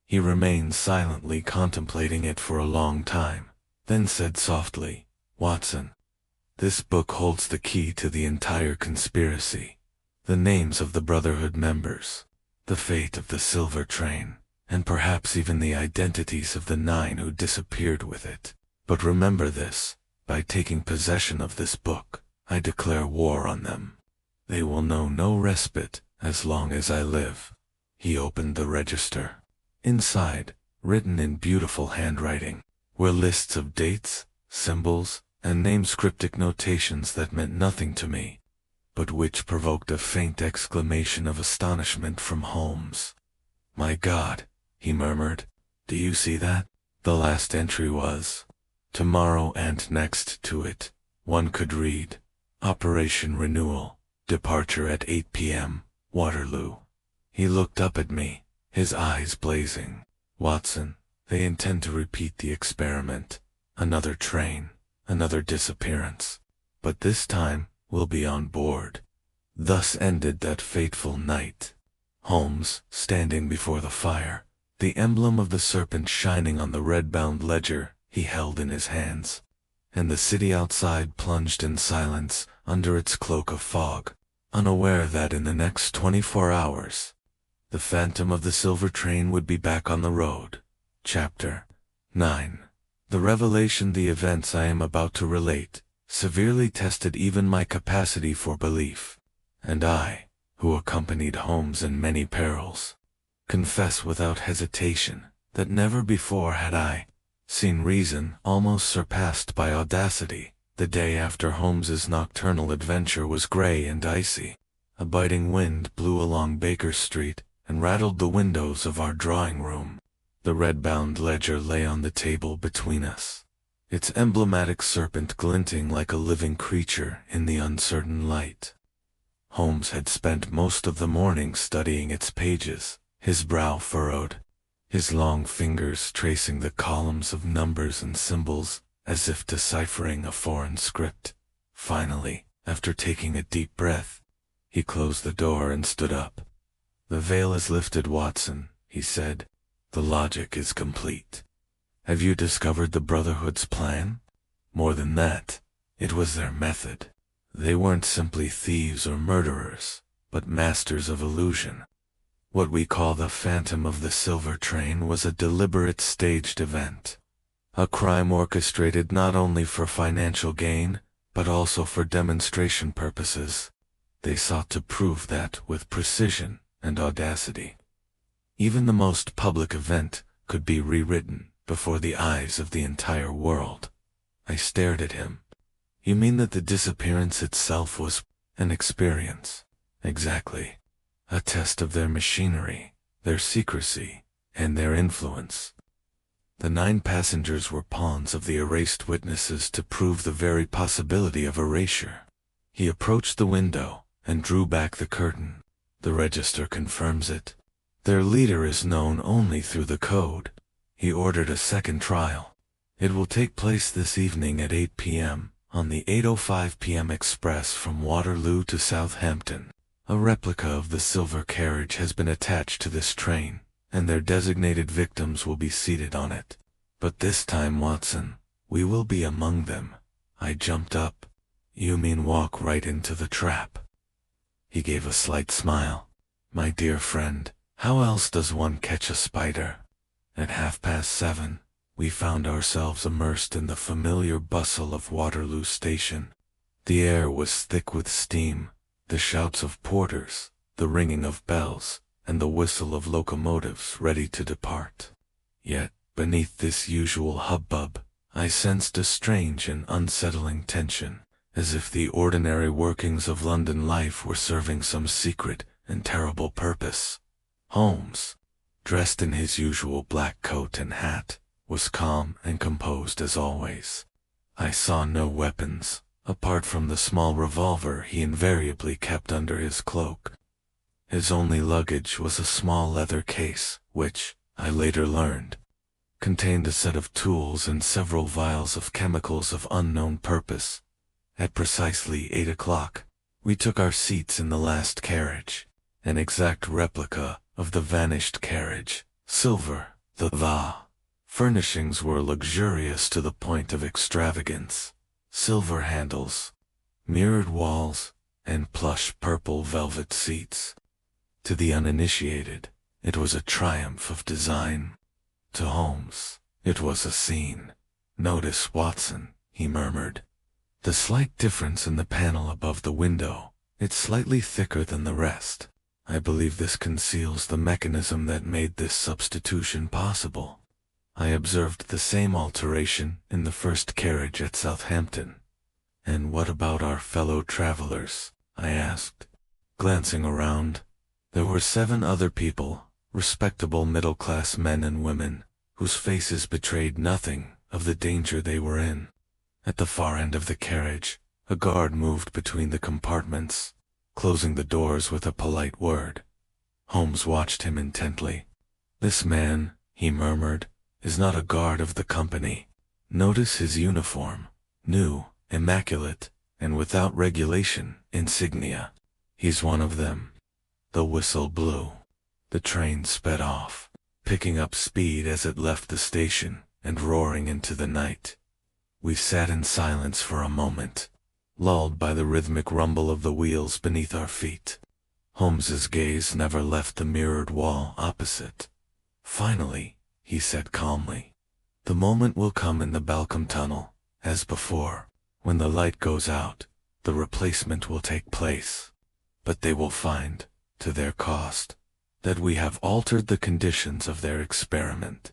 Speaker 1: He remained silently contemplating it for a long time, then said softly, "Watson, this book holds the key to the entire conspiracy. The names of the Brotherhood members, the fate of the silver train, and perhaps even the identities of the 9 who disappeared with it. But remember this, by taking possession of this book, I declare war on them. They will know no respite as long as I live." He opened the register. Inside, written in beautiful handwriting, were lists of dates, symbols, and names, cryptic notations that meant nothing to me, but which provoked a faint exclamation of astonishment from Holmes. "My God," he murmured, "do you see that?" The last entry was, "Tomorrow and next to it," one could read, "Operation Renewal, departure at 8 p.m., Waterloo." He looked up at me, his eyes blazing. "Watson, they intend to repeat the experiment. Another train, another disappearance. But this time, we'll be on board." Thus ended that fateful night. Holmes, standing before the fire, the emblem of the serpent shining on the red-bound ledger he held in his hands, and the city outside plunged in silence under its cloak of fog, unaware that in the next 24 hours, the phantom of the silver train would be back on the road. Chapter 9. The revelation. The events I am about to relate severely tested even my capacity for belief, and I, who accompanied Holmes in many perils, confess without hesitation that never before had I seen reason almost surpassed by audacity. The day after Holmes's nocturnal adventure was gray and icy. A biting wind blew along Baker Street and rattled the windows of our drawing room. The red-bound ledger lay on the table between us, its emblematic serpent glinting like a living creature in the uncertain light. Holmes had spent most of the morning studying its pages, his brow furrowed, his long fingers tracing the columns of numbers and symbols as if deciphering a foreign script. Finally, after taking a deep breath, he closed the door and stood up. "The veil is lifted, Watson," he said. "The logic is complete. Have you discovered the Brotherhood's plan? More than that, it was their method. They weren't simply thieves or murderers, but masters of illusion. What we call the Phantom of the Silver Train was a deliberate staged event. A crime orchestrated not only for financial gain, but also for demonstration purposes. They sought to prove that with precision and audacity. Even the most public event could be rewritten before the eyes of the entire world." I stared at him. "You mean that the disappearance itself was an experience?" "Exactly. A test of their machinery, their secrecy, and their influence. The 9 passengers were pawns of the erased witnesses to prove the very possibility of erasure." He approached the window and drew back the curtain. "The register confirms it. Their leader is known only through the code." He ordered a second trial. "It will take place this evening at 8 p.m., On the 8:05 p.m. express from Waterloo to Southampton, a replica of the silver carriage has been attached to this train, and their designated victims will be seated on it. But this time, Watson, we will be among them. I jumped up. You mean walk right into the trap? He gave a slight smile. My dear friend, how else does one catch a spider? At 7:30, we found ourselves immersed in the familiar bustle of Waterloo Station. The air was thick with steam, the shouts of porters, the ringing of bells, and the whistle of locomotives ready to depart. Yet, beneath this usual hubbub, I sensed a strange and unsettling tension, as if the ordinary workings of London life were serving some secret and terrible purpose. Holmes, dressed in his usual black coat and hat, was calm and composed as always. I saw no weapons, apart from the small revolver he invariably kept under his cloak. His only luggage was a small leather case, which, I later learned, contained a set of tools and several vials of chemicals of unknown purpose. At precisely 8 o'clock, we took our seats in the last carriage, an exact replica of the vanished carriage, silver. The furnishings were luxurious to the point of extravagance. Silver handles, mirrored walls, and plush purple velvet seats. To the uninitiated, it was a triumph of design. To Holmes, it was a scene. Notice, Watson, he murmured. The slight difference in the panel above the window. It's slightly thicker than the rest. I believe this conceals the mechanism that made this substitution possible. I observed the same alteration in the first carriage at Southampton. And what about our fellow travelers? I asked, glancing around. There were 7 other people, respectable middle-class men and women, whose faces betrayed nothing of the danger they were in. At the far end of the carriage, a guard moved between the compartments, closing the doors with a polite word. Holmes watched him intently. This man, he murmured, is not a guard of the company. Notice his uniform, new, immaculate, and without regulation insignia. He's one of them. The whistle blew. The train sped off, picking up speed as it left the station and roaring into the night. We sat in silence for a moment, lulled by the rhythmic rumble of the wheels beneath our feet. Holmes's gaze never left the mirrored wall opposite. Finally, he said calmly, the moment will come in the Balcombe Tunnel, as before. When the light goes out, the replacement will take place. But they will find, to their cost, that we have altered the conditions of their experiment.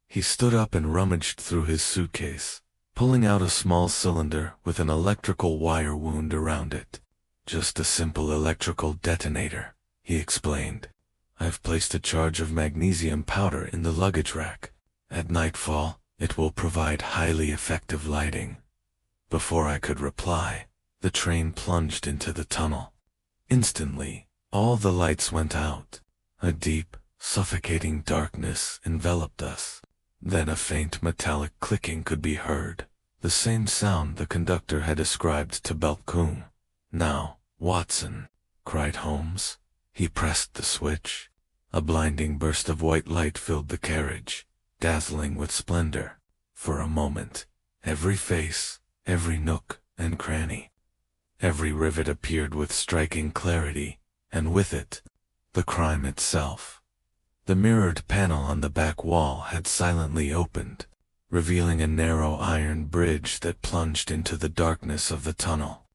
Speaker 1: He stood up and rummaged through his suitcase, pulling out a small cylinder with an electrical wire wound around it. Just a simple electrical detonator, he explained. I've placed a charge of magnesium powder in the luggage rack. At nightfall, it will provide highly effective lighting. Before I could reply, the train plunged into the tunnel. Instantly, all the lights went out. A deep, suffocating darkness enveloped us. Then a faint metallic clicking could be heard, the same sound the conductor had ascribed to Balcombe. Now, Watson, cried Holmes. He pressed the switch. A blinding burst of white light filled the carriage, dazzling with splendor. For a moment, every face, every nook and cranny, every rivet appeared with striking clarity, and with it, the crime itself. The mirrored panel on the back wall had silently opened, revealing a narrow iron bridge that plunged into the darkness of the tunnel.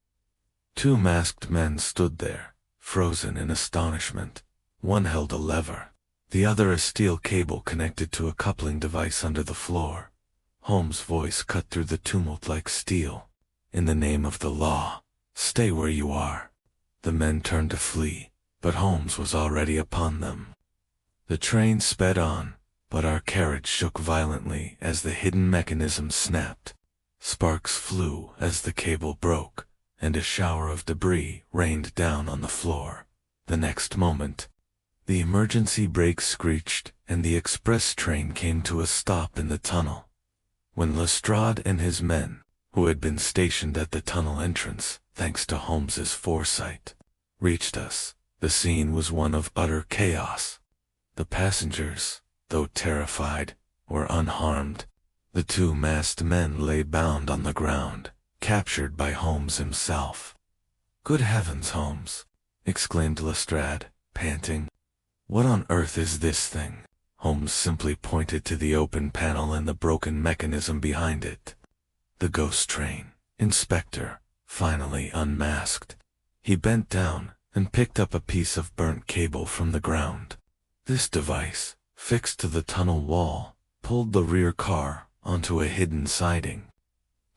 Speaker 1: 2 masked men stood there, frozen in astonishment. One held a lever, the other a steel cable connected to a coupling device under the floor. Holmes' voice cut through the tumult like steel. In the name of the law, stay where you are. The men turned to flee, but Holmes was already upon them. The train sped on, but our carriage shook violently as the hidden mechanism snapped. Sparks flew as the cable broke, and a shower of debris rained down on the floor. The next moment, the emergency brake screeched, and the express train came to a stop in the tunnel. When Lestrade and his men, who had been stationed at the tunnel entrance, thanks to Holmes's foresight, reached us. The scene was one of utter chaos. The passengers, though terrified, were unharmed. The two masked men lay bound on the ground, captured by Holmes himself. "Good heavens, Holmes!" exclaimed Lestrade, panting. "What on earth is this thing?" Holmes simply pointed to the open panel and the broken mechanism behind it. The ghost train. Inspector, finally unmasked. He bent down and picked up a piece of burnt cable from the ground. This device, fixed to the tunnel wall, pulled the rear car onto a hidden siding.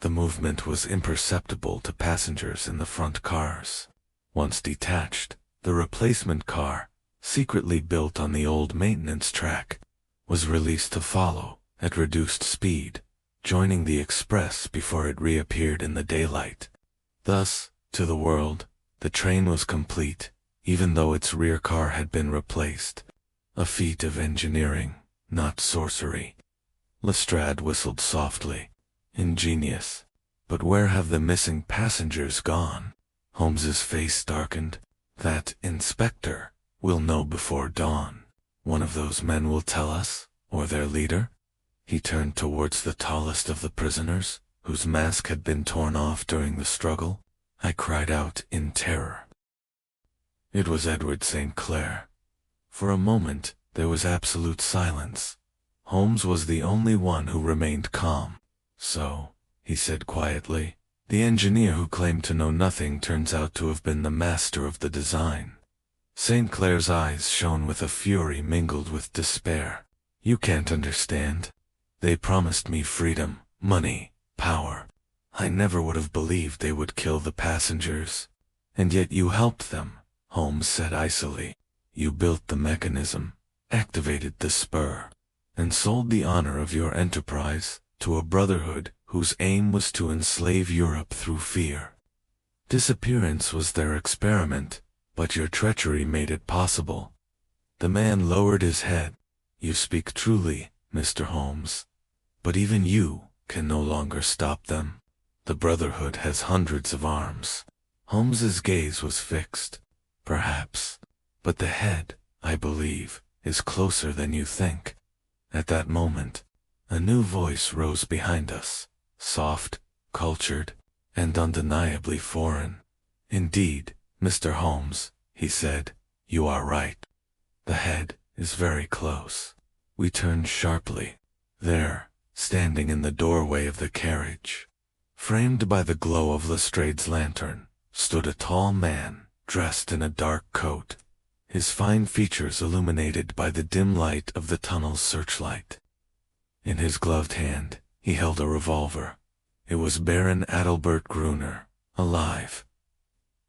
Speaker 1: The movement was imperceptible to passengers in the front cars. Once detached, the replacement car, secretly built on the old maintenance track, was released to follow at reduced speed, joining the express before it reappeared in the daylight. Thus, to the world, the train was complete, even though its rear car had been replaced. A feat of engineering, not sorcery. Lestrade whistled softly. Ingenious. But where have the missing passengers gone? Holmes's face darkened. That inspector will know before dawn. One of those men will tell us, or their leader. He turned towards the tallest of the prisoners, whose mask had been torn off during the struggle. I cried out in terror. It was Edward St. Clair. For a moment, there was absolute silence. Holmes was the only one who remained calm. "So," he said quietly, "the engineer who claimed to know nothing turns out to have been the master of the design." St. Clair's eyes shone with a fury mingled with despair. "You can't understand. They promised me freedom, money, power. I never would have believed they would kill the passengers. And yet you helped them," Holmes said icily. "You built the mechanism, activated the spur, and sold the honor of your enterprise to a brotherhood whose aim was to enslave Europe through fear. Disappearance was their experiment, but your treachery made it possible." The man lowered his head. "You speak truly, Mr. Holmes. But even you can no longer stop them. The Brotherhood has hundreds of arms." Holmes's gaze was fixed. "Perhaps. But the head, I believe, is closer than you think." At that moment, a new voice rose behind us, soft, cultured, and undeniably foreign. "Indeed, Mr. Holmes," he said, "you are right. The head is very close." We turned sharply. There, standing in the doorway of the carriage, framed by the glow of Lestrade's lantern, stood a tall man, dressed in a dark coat, his fine features illuminated by the dim light of the tunnel's searchlight. In his gloved hand, he held a revolver. It was Baron Adalbert Gruner, alive.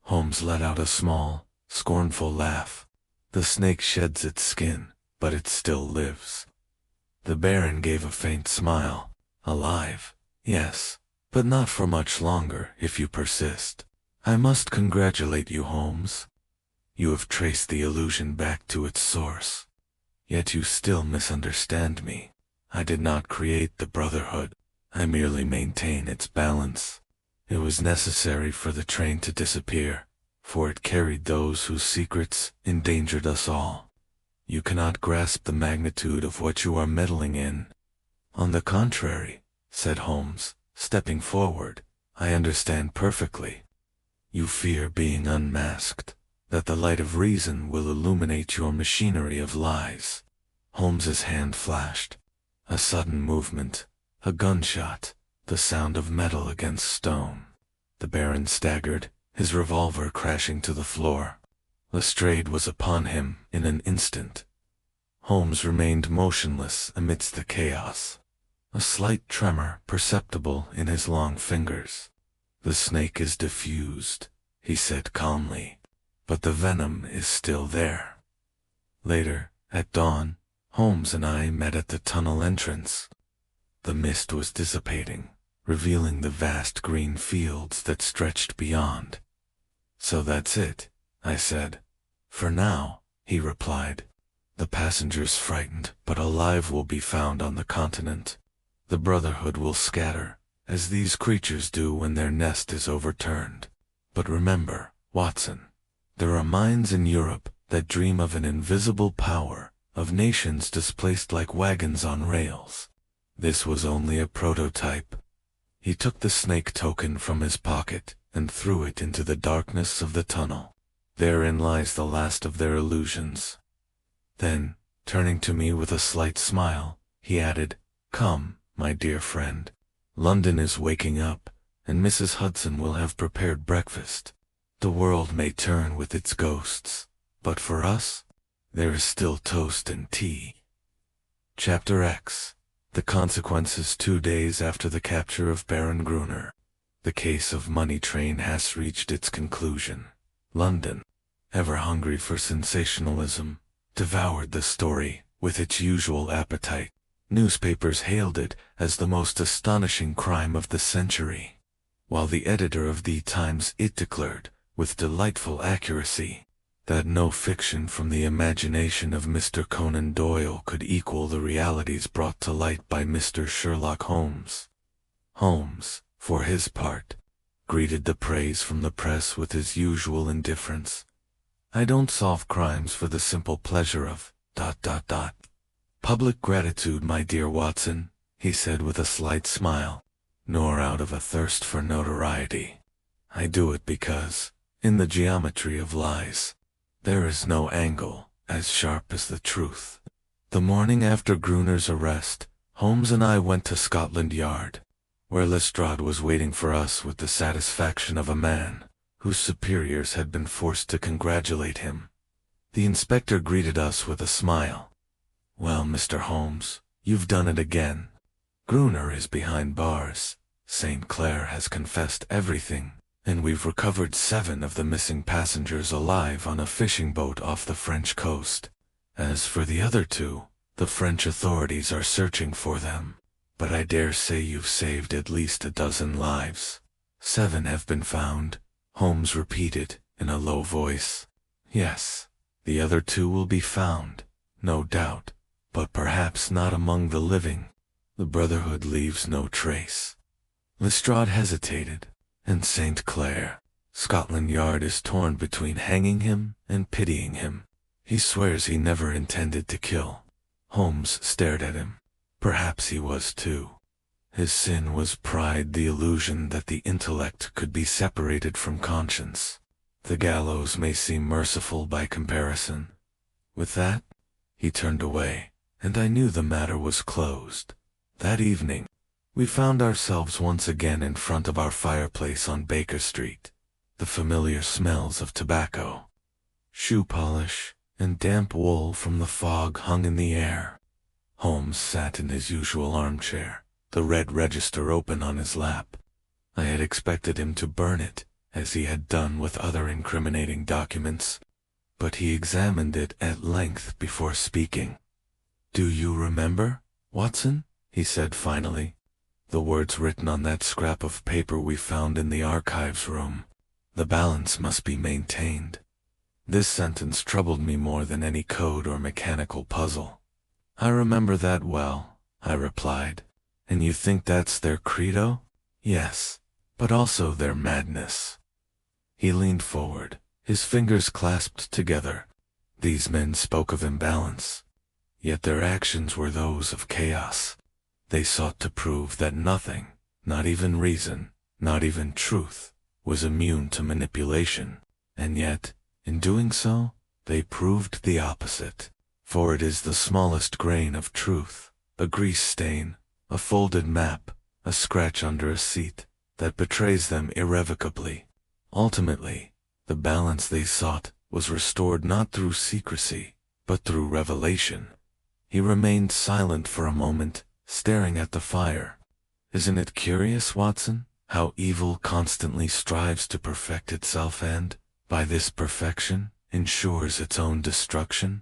Speaker 1: Holmes let out a small, scornful laugh. "The snake sheds its skin, but it still lives." The Baron gave a faint smile. "Alive, yes, but not for much longer if you persist. I must congratulate you, Holmes. You have traced the illusion back to its source. Yet you still misunderstand me. I did not create the Brotherhood. I merely maintain its balance. It was necessary for the train to disappear, for it carried those whose secrets endangered us all. You cannot grasp the magnitude of what you are meddling in." "On the contrary," said Holmes, stepping forward, "I understand perfectly. You fear being unmasked, that the light of reason will illuminate your machinery of lies." Holmes's hand flashed. A sudden movement, a gunshot, the sound of metal against stone. The Baron staggered, his revolver crashing to the floor. Lestrade was upon him in an instant. Holmes remained motionless amidst the chaos, a slight tremor perceptible in his long fingers. "The snake is diffused," he said calmly, "but the venom is still there." Later, at dawn, Holmes and I met at the tunnel entrance. The mist was dissipating, revealing the vast green fields that stretched beyond. "So that's it," I said. "For now," he replied. "The passengers frightened but alive will be found on the continent. The Brotherhood will scatter, as these creatures do when their nest is overturned. But remember, Watson, there are minds in Europe that dream of an invisible power, of nations displaced like wagons on rails. This was only a prototype. He took the snake token from his pocket and threw it into the darkness of the tunnel. Therein lies the last of their illusions. Then, turning to me with a slight smile, he added, "Come, my dear friend. London is waking up, and Mrs. Hudson will have prepared breakfast. The world may turn with its ghosts, but for us, there is still toast and tea." Chapter X. The consequences 2 days after the capture of Baron Gruner. The case of Money Train has reached its conclusion. London, ever hungry for sensationalism, devoured the story with its usual appetite. Newspapers hailed it as the most astonishing crime of the century, while the editor of the Times declared, with delightful accuracy, that no fiction from the imagination of Mr. Conan Doyle could equal the realities brought to light by Mr. Sherlock Holmes. Holmes, for his part, greeted the praise from the press with his usual indifference. "I don't solve crimes for the simple pleasure of ... public gratitude, my dear Watson," he said with a slight smile, "nor out of a thirst for notoriety. I do it because, in the geometry of lies, there is no angle as sharp as the truth." The morning after Gruner's arrest, Holmes and I went to Scotland Yard, where Lestrade was waiting for us with the satisfaction of a man whose superiors had been forced to congratulate him. The inspector greeted us with a smile. "Well, Mr. Holmes, you've done it again. Gruner is behind bars. St. Clair has confessed everything, and we've recovered 7 of the missing passengers alive on a fishing boat off the French coast. As for the other 2, the French authorities are searching for them, but I dare say you've saved at least a dozen lives." "7 have been found," Holmes repeated in a low voice. "Yes, the other 2 will be found, no doubt, but perhaps not among the living. The Brotherhood leaves no trace." Lestrade hesitated. "And St. Clair, Scotland Yard is torn between hanging him and pitying him. He swears he never intended to kill." Holmes stared at him. Perhaps he was too. His sin was pride, the illusion that the intellect could be separated from conscience. The gallows may seem merciful by comparison. With that, he turned away, and I knew the matter was closed. That evening, we found ourselves once again in front of our fireplace on Baker Street. The familiar smells of tobacco, shoe polish, and damp wool from the fog hung in the air. Holmes sat in his usual armchair, the red register open on his lap. I had expected him to burn it, as he had done with other incriminating documents, but he examined it at length before speaking. "Do you remember, Watson?" he said finally. "The words written on that scrap of paper we found in the archives room. The balance must be maintained." This sentence troubled me more than any code or mechanical puzzle. "I remember that well," I replied. "And you think that's their credo?" "Yes, but also their madness." He leaned forward, his fingers clasped together. These men spoke of imbalance, yet their actions were those of chaos. They sought to prove that nothing, not even reason, not even truth, was immune to manipulation, and yet, in doing so, they proved the opposite. For it is the smallest grain of truth, a grease stain, a folded map, a scratch under a seat, that betrays them irrevocably. Ultimately, the balance they sought was restored not through secrecy, but through revelation. He remained silent for a moment, staring at the fire. "Isn't it curious, Watson, how evil constantly strives to perfect itself and, by this perfection, ensures its own destruction?"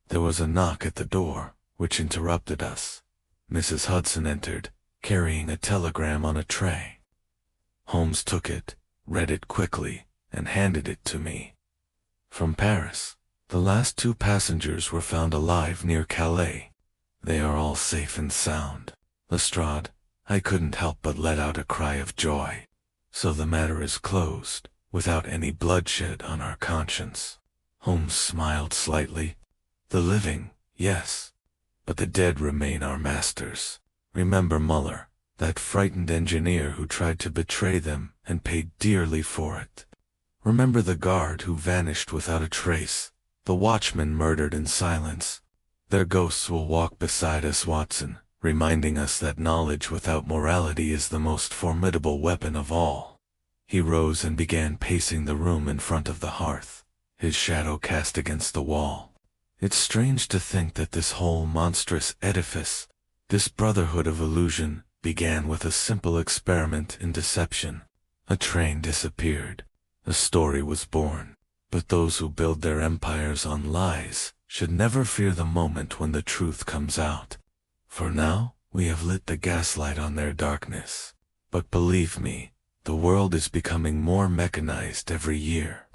Speaker 1: There was a knock at the door, which interrupted us. Mrs. Hudson entered, carrying a telegram on a tray. Holmes took it, read it quickly, and handed it to me. "From Paris. The last 2 passengers were found alive near Calais. They are all safe and sound. Lestrade, I couldn't help but let out a cry of joy. So the matter is closed, without any bloodshed on our conscience. Holmes smiled slightly. The living, yes, but the dead remain our masters. Remember Muller, that frightened engineer who tried to betray them and paid dearly for it. Remember the guard who vanished without a trace, the watchman murdered in silence. Their ghosts will walk beside us, Watson, reminding us that knowledge without morality is the most formidable weapon of all. He rose and began pacing the room in front of the hearth, his shadow cast against the wall. It's strange to think that this whole monstrous edifice, this brotherhood of illusion, began with a simple experiment in deception. A train disappeared. A story was born. But those who build their empires on lies should never fear the moment when the truth comes out. For now, we have lit the gaslight on their darkness. But believe me, the world is becoming more mechanized every year.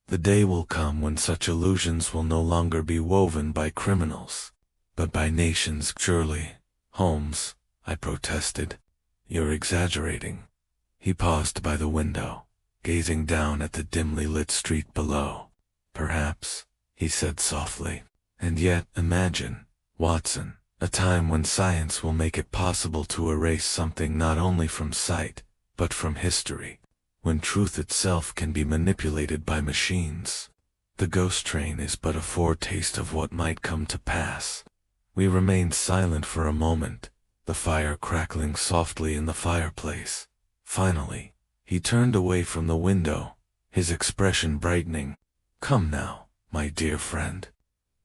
Speaker 1: The day will come when such illusions will no longer be woven by criminals, but by nations. Surely, Holmes, I protested. You're exaggerating. He paused by the window, gazing down at the dimly lit street below. Perhaps, he said softly. And yet, imagine, Watson, a time when science will make it possible to erase something not only from sight, but from history. When truth itself can be manipulated by machines. The ghost train is but a foretaste of what might come to pass. We remained silent for a moment, the fire crackling softly in the fireplace. Finally, he turned away from the window, his expression brightening. Come now, my dear friend.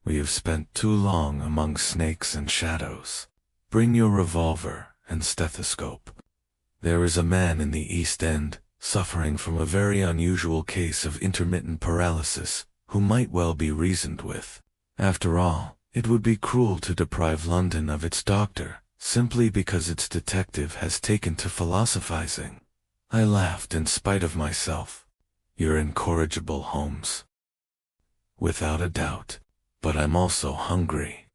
Speaker 1: We have spent too long among snakes and shadows. Bring your revolver and stethoscope. There is a man in the East End, suffering from a very unusual case of intermittent paralysis, who might well be reasoned with. After all, it would be cruel to deprive London of its doctor, simply because its detective has taken to philosophizing. I laughed in spite of myself. You're incorrigible, Holmes. Without a doubt. But I'm also hungry.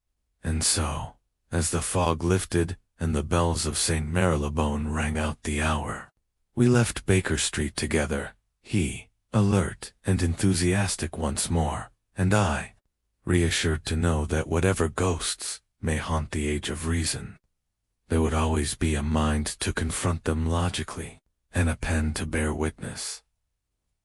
Speaker 1: And so, as the fog lifted and the bells of St. Marylebone rang out the hour, we left Baker Street together, he, alert and enthusiastic once more, and I, reassured to know that whatever ghosts may haunt the age of reason, there would always be a mind to confront them logically, and a pen to bear witness.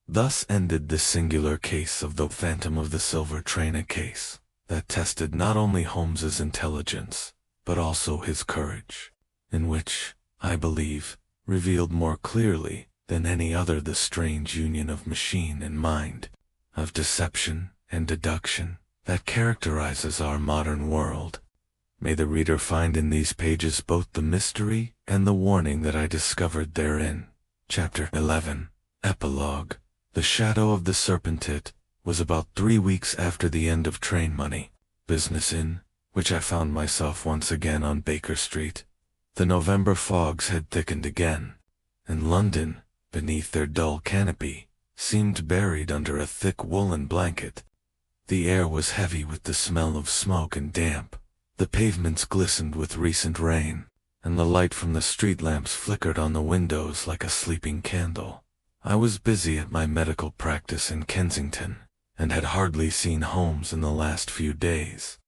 Speaker 1: Thus ended the singular case of the Phantom of the Silver Train, a case that tested not only Holmes's intelligence, but also his courage, in which, I believe, revealed more clearly than any other the strange union of machine and mind, of deception and deduction, that characterizes our modern world. May the reader find in these pages both the mystery and the warning that I discovered therein. Chapter 11. Epilogue. The Shadow of the Serpentit was about 3 weeks after the end of Train Money business in which I found myself once again on Baker Street. The November fogs had thickened again, and London, beneath their dull canopy, seemed buried under a thick woolen blanket. The air was heavy with the smell of smoke and damp. The pavements glistened with recent rain, and the light from the street lamps flickered on the windows like a sleeping candle. I was busy at my medical practice in Kensington, and had hardly seen Holmes in the last few days.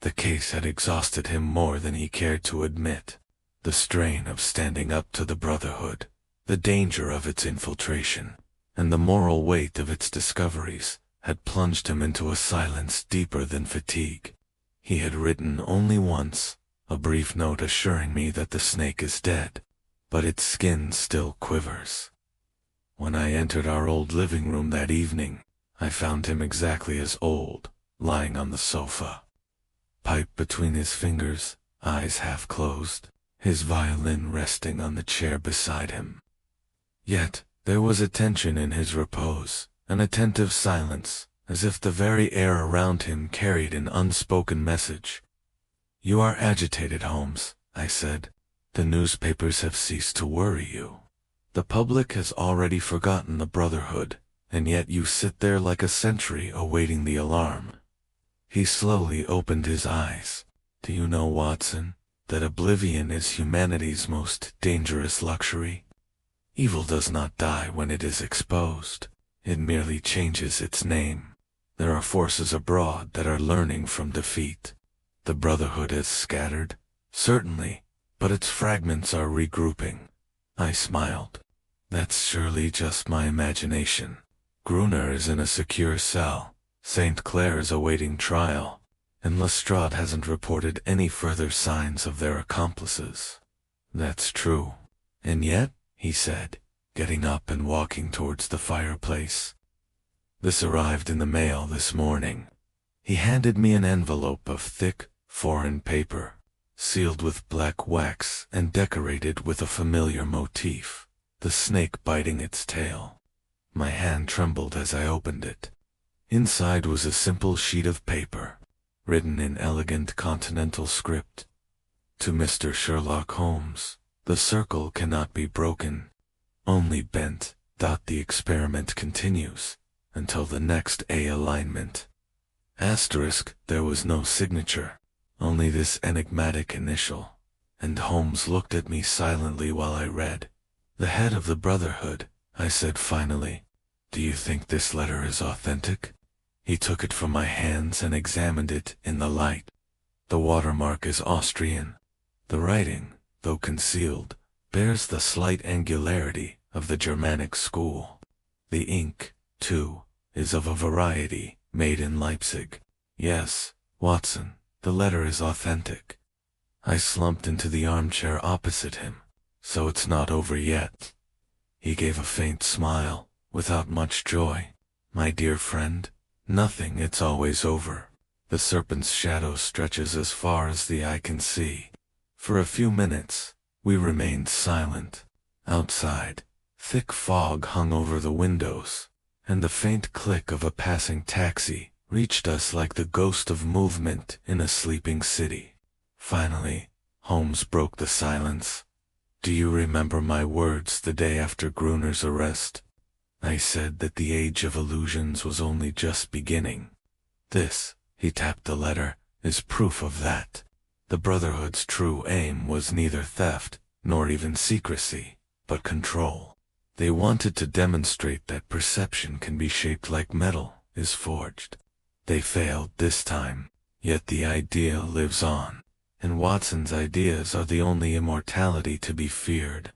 Speaker 1: The case had exhausted him more than he cared to admit. The strain of standing up to the Brotherhood, the danger of its infiltration, and the moral weight of its discoveries had plunged him into a silence deeper than fatigue. He had written only once, a brief note assuring me that the snake is dead, but its skin still quivers. When I entered our old living room that evening, I found him exactly as old, lying on the sofa, pipe between his fingers, eyes half closed, his violin resting on the chair beside him. Yet, there was a tension in his repose, an attentive silence, as if the very air around him carried an unspoken message. "You are agitated, Holmes," I said. "The newspapers have ceased to worry you. The public has already forgotten the Brotherhood, and yet you sit there like a sentry awaiting the alarm." He slowly opened his eyes. "Do you know, Watson, that oblivion is humanity's most dangerous luxury? Evil does not die when it is exposed. It merely changes its name. There are forces abroad that are learning from defeat. The Brotherhood has scattered, certainly, but its fragments are regrouping. I smiled. That's surely just my imagination. Gruner is in a secure cell. St. Clair is awaiting trial, and Lestrade hasn't reported any further signs of their accomplices. That's true. And yet, he said, getting up and walking towards the fireplace. This arrived in the mail this morning. He handed me an envelope of thick, foreign paper, sealed with black wax and decorated with a familiar motif, the snake biting its tail. My hand trembled as I opened it. Inside was a simple sheet of paper, written in elegant continental script. To Mr. Sherlock Holmes, the circle cannot be broken, only bent. The experiment continues until the next A alignment. Asterisk, there was no signature, only this enigmatic initial, and Holmes looked at me silently while I read. The head of the Brotherhood, I said finally. Do you think this letter is authentic? He took it from my hands and examined it in the light. The watermark is Austrian. The writing, though concealed, bears the slight angularity of the Germanic school. The ink, too, is of a variety made in Leipzig. Yes, Watson, the letter is authentic. I slumped into the armchair opposite him. So it's not over yet. He gave a faint smile, without much joy. My dear friend, nothing, it's always over. The serpent's shadow stretches as far as the eye can see. For a few minutes, we remained silent. Outside, thick fog hung over the windows, and the faint click of a passing taxi reached us like the ghost of movement in a sleeping city. Finally, Holmes broke the silence. Do you remember my words the day after Gruner's arrest? I said that the age of illusions was only just beginning. This, he tapped the letter, is proof of that. The Brotherhood's true aim was neither theft, nor even secrecy, but control. They wanted to demonstrate that perception can be shaped like metal is forged. They failed this time, yet the idea lives on, and Watson's ideas are the only immortality to be feared.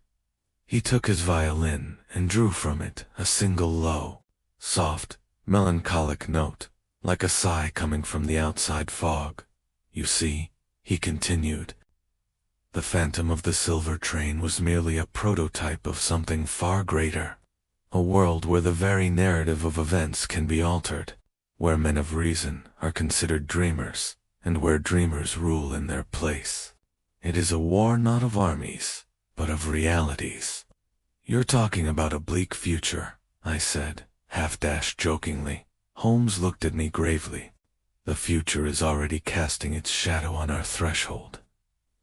Speaker 1: He took his violin and drew from it a single low, soft, melancholic note, like a sigh coming from the outside fog. You see, he continued, the phantom of the silver train was merely a prototype of something far greater. A world where the very narrative of events can be altered, where men of reason are considered dreamers, and where dreamers rule in their place. It is a war not of armies, but of realities. You're talking about a bleak future, I said, jokingly. Holmes looked at me gravely. The future is already casting its shadow on our threshold.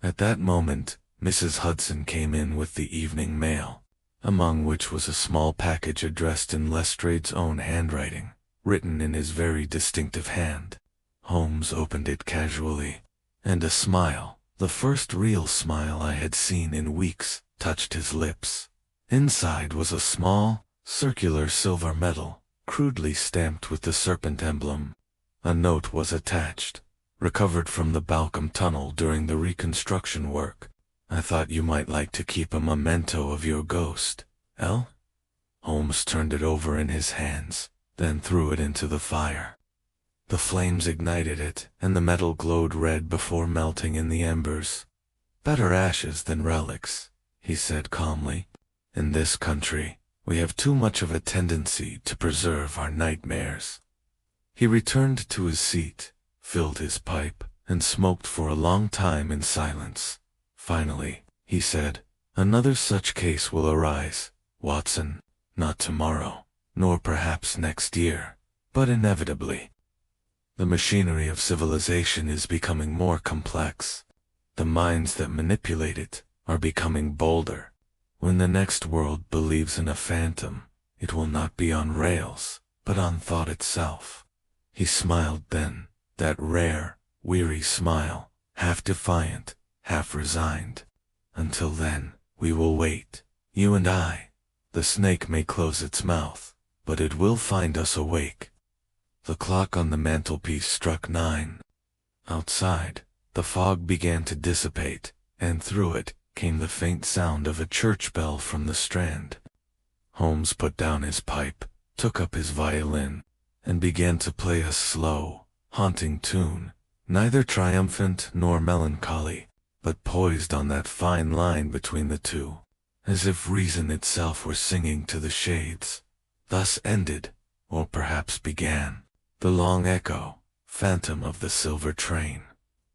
Speaker 1: At that moment, Mrs. Hudson came in with the evening mail, among which was a small package addressed in Lestrade's own handwriting, written in his very distinctive hand. Holmes opened it casually, and a smile, the first real smile I had seen in weeks, touched his lips. Inside was a small, circular silver medal, crudely stamped with the serpent emblem. A note was attached, recovered from the Balcombe Tunnel during the reconstruction work. I thought you might like to keep a memento of your ghost, El? Holmes turned it over in his hands, then threw it into the fire. The flames ignited it, and the metal glowed red before melting in the embers. Better ashes than relics, he said calmly. In this country, we have too much of a tendency to preserve our nightmares. He returned to his seat, filled his pipe, and smoked for a long time in silence. Finally, he said, another such case will arise, Watson, not tomorrow, nor perhaps next year, but inevitably. The machinery of civilization is becoming more complex. The minds that manipulate it are becoming bolder. When the next world believes in a phantom, it will not be on rails, but on thought itself. He smiled then, that rare, weary smile, half defiant, half resigned. Until then, we will wait, you and I. The snake may close its mouth, but it will find us awake. The clock on the mantelpiece struck 9. Outside, the fog began to dissipate, and through it came the faint sound of a church bell from the Strand. Holmes put down his pipe, took up his violin, and began to play a slow, haunting tune, neither triumphant nor melancholy, but poised on that fine line between the two, as if reason itself were singing to the shades. Thus ended, or perhaps began, the long echo, phantom of the silver train.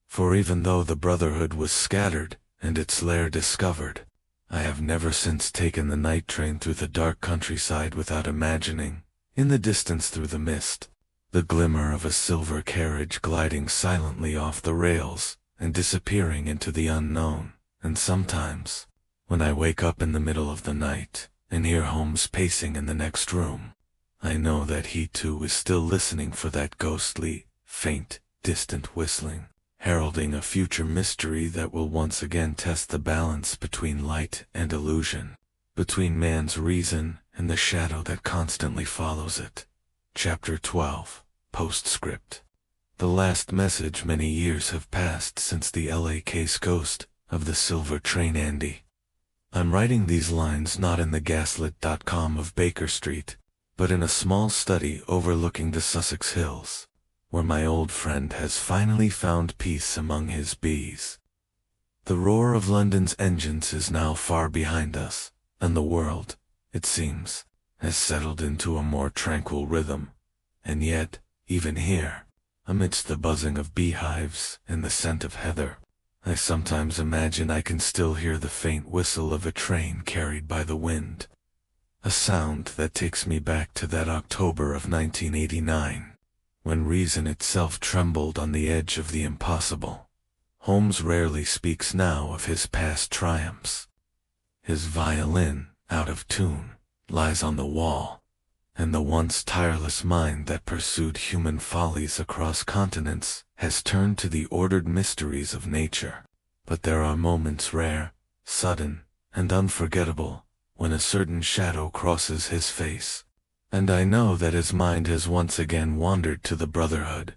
Speaker 1: For even though the Brotherhood was scattered and its lair discovered, I have never since taken the night train through the dark countryside without imagining, in the distance through the mist, the glimmer of a silver carriage gliding silently off the rails and disappearing into the unknown. And sometimes, when I wake up in the middle of the night and hear Holmes pacing in the next room, I know that he too is still listening for that ghostly, faint, distant whistling, heralding a future mystery that will once again test the balance between light and illusion, between man's reason and the shadow that constantly follows it. Chapter 12. Postscript. The last message. Many years have passed since the LA case ghost of the silver train Andy. I'm writing these lines not in the gaslit.com of Baker Street, but in a small study overlooking the Sussex Hills, where my old friend has finally found peace among his bees. The roar of London's engines is now far behind us, and the world, it seems, has settled into a more tranquil rhythm. And yet, even here, amidst the buzzing of beehives and the scent of heather, I sometimes imagine I can still hear the faint whistle of a train carried by the wind. A sound that takes me back to that October of 1989, when reason itself trembled on the edge of the impossible. Holmes rarely speaks now of his past triumphs. His violin, out of tune, lies on the wall, and the once tireless mind that pursued human follies across continents has turned to the ordered mysteries of nature. But there are moments rare, sudden, and unforgettable, when a certain shadow crosses his face, and I know that his mind has once again wandered to the Brotherhood,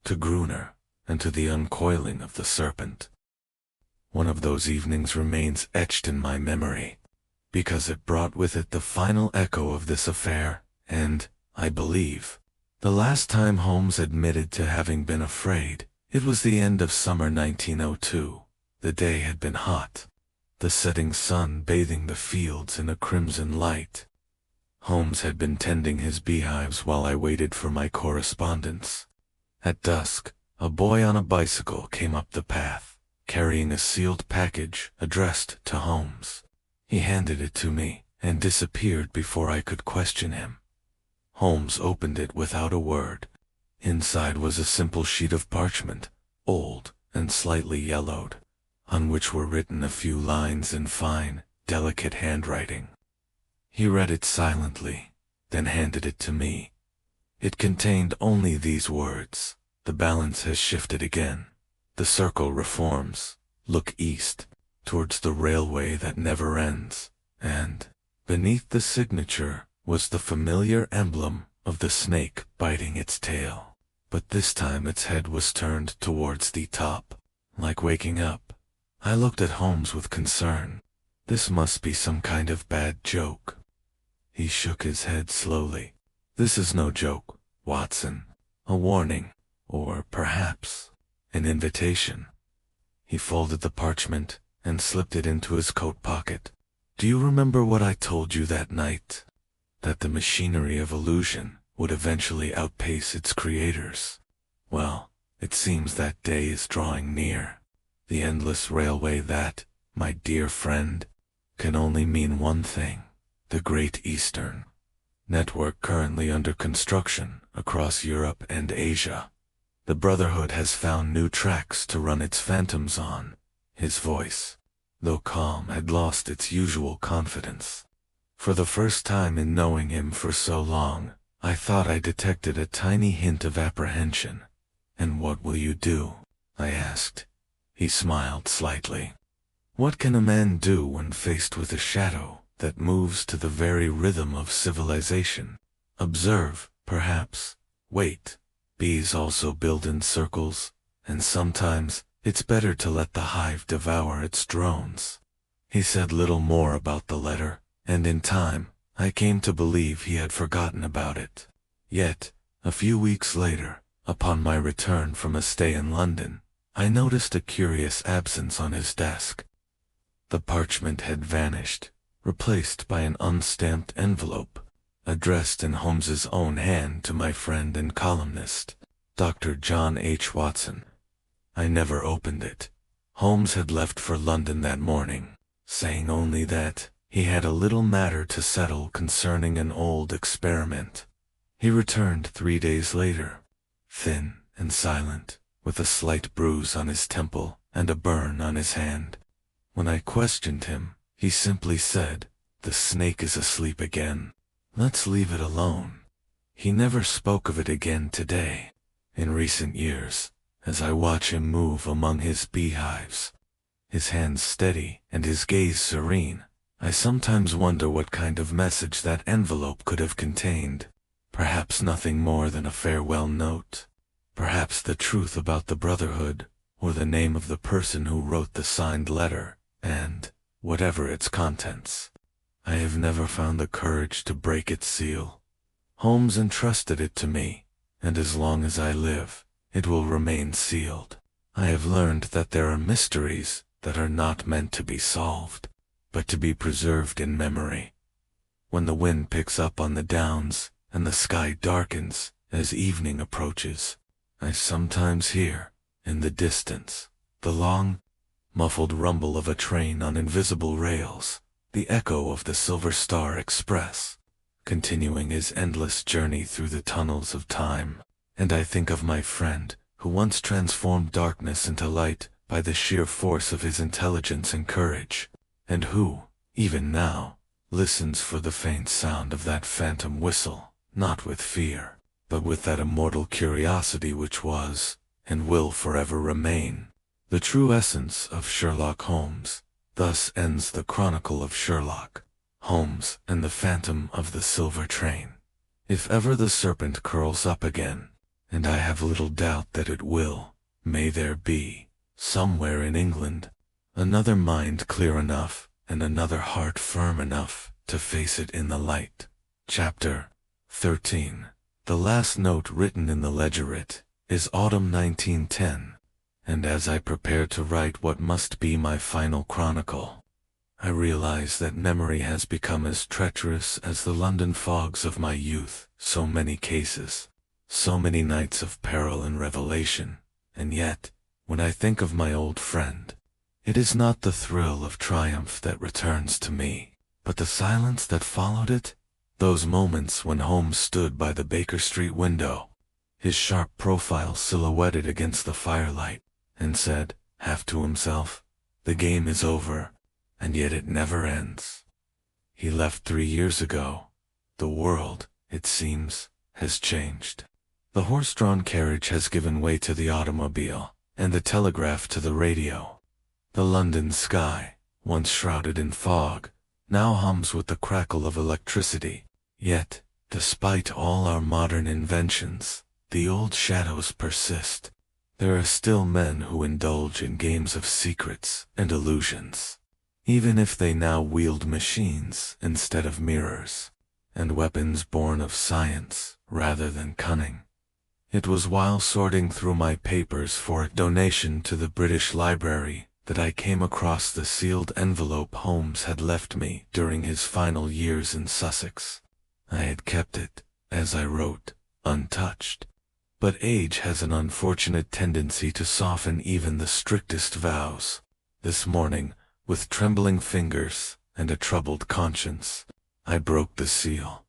Speaker 1: to Gruner, and to the uncoiling of the serpent. One of those evenings remains etched in my memory, because it brought with it the final echo of this affair, and, I believe, the last time Holmes admitted to having been afraid. It was the end of summer 1902. The day had been hot, the setting sun bathing the fields in a crimson light. Holmes had been tending his beehives while I waited for my correspondence. At dusk, a boy on a bicycle came up the path, carrying a sealed package addressed to Holmes. He handed it to me and disappeared before I could question him. Holmes opened it without a word. Inside was a simple sheet of parchment, old and slightly yellowed, on which were written a few lines in fine, delicate handwriting. He read it silently, then handed it to me. It contained only these words: "The balance has shifted again. The circle reforms. Look east, towards the railway that never ends." And, beneath the signature, was the familiar emblem of the snake biting its tail. But this time its head was turned towards the top. Like waking up, I looked at Holmes with concern. This must be some kind of bad joke. He shook his head slowly. "This is no joke, Watson. A warning, or perhaps an invitation." He folded the parchment and slipped it into his coat pocket. "Do you remember what I told you that night? That the machinery of illusion would eventually outpace its creators? Well, it seems that day is drawing near. The endless railway that, my dear friend, can only mean one thing: the Great Eastern Network, currently under construction across Europe and Asia. The Brotherhood has found new tracks to run its phantoms on." His voice, though calm, had lost its usual confidence. For the first time in knowing him for so long, I thought I detected a tiny hint of apprehension. "And what will you do?" I asked. He smiled slightly. What can a man do when faced with a shadow that moves to the very rhythm of civilization? Observe, perhaps. Wait. Bees also build in circles, and sometimes it's better to let the hive devour its drones. He said little more about the letter, and in time, I came to believe he had forgotten about it. Yet, a few weeks later, upon my return from a stay in London, I noticed a curious absence on his desk. The parchment had vanished, replaced by an unstamped envelope, addressed in Holmes's own hand to my friend and columnist, Dr. John H. Watson. I never opened it. Holmes had left for London that morning, saying only that he had a little matter to settle concerning an old experiment. He returned 3 days later, thin and silent, with a slight bruise on his temple and a burn on his hand. When I questioned him, he simply said, "The snake is asleep again. Let's leave it alone." He never spoke of it again today. In recent years, as I watch him move among his beehives, his hands steady and his gaze serene, I sometimes wonder what kind of message that envelope could have contained. Perhaps nothing more than a farewell note. Perhaps the truth about the Brotherhood, or the name of the person who wrote the signed letter, and, whatever its contents, I have never found the courage to break its seal. Holmes entrusted it to me, and as long as I live, it will remain sealed. I have learned that there are mysteries that are not meant to be solved, but to be preserved in memory. When the wind picks up on the downs, and the sky darkens as evening approaches, I sometimes hear, in the distance, the long, muffled rumble of a train on invisible rails, the echo of the Silver Star Express, continuing his endless journey through the tunnels of time, and I think of my friend, who once transformed darkness into light by the sheer force of his intelligence and courage, and who, even now, listens for the faint sound of that phantom whistle, not with fear, but with that immortal curiosity which was, and will forever remain, the true essence of Sherlock Holmes. Thus ends the Chronicle of Sherlock Holmes and the Phantom of the Silver Train. If ever the serpent curls up again, and I have little doubt that it will, may there be, somewhere in England, another mind clear enough and another heart firm enough to face it in the light. Chapter 13. The last note written in the ledgerette is autumn 1910. And as I prepare to write what must be my final chronicle, I realize that memory has become as treacherous as the London fogs of my youth. So many cases, so many nights of peril and revelation, and yet, when I think of my old friend, it is not the thrill of triumph that returns to me, but the silence that followed it. Those moments when Holmes stood by the Baker Street window, his sharp profile silhouetted against the firelight, and said, half to himself, "The game is over, and yet it never ends." He left 3 years ago. The world, it seems, has changed. The horse-drawn carriage has given way to the automobile, and the telegraph to the radio. The London sky, once shrouded in fog, now hums with the crackle of electricity. Yet, despite all our modern inventions, the old shadows persist. There are still men who indulge in games of secrets and illusions, even if they now wield machines instead of mirrors, and weapons born of science rather than cunning. It was while sorting through my papers for a donation to the British Library that I came across the sealed envelope Holmes had left me during his final years in Sussex. I had kept it, as I wrote, untouched. But age has an unfortunate tendency to soften even the strictest vows. This morning, with trembling fingers and a troubled conscience, I broke the seal.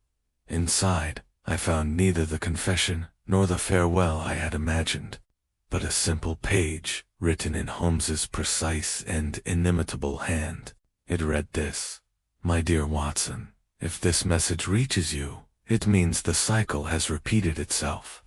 Speaker 1: Inside, I found neither the confession nor the farewell I had imagined, but a simple page written in Holmes's precise and inimitable hand. It read this: "My dear Watson, if this message reaches you, it means the cycle has repeated itself.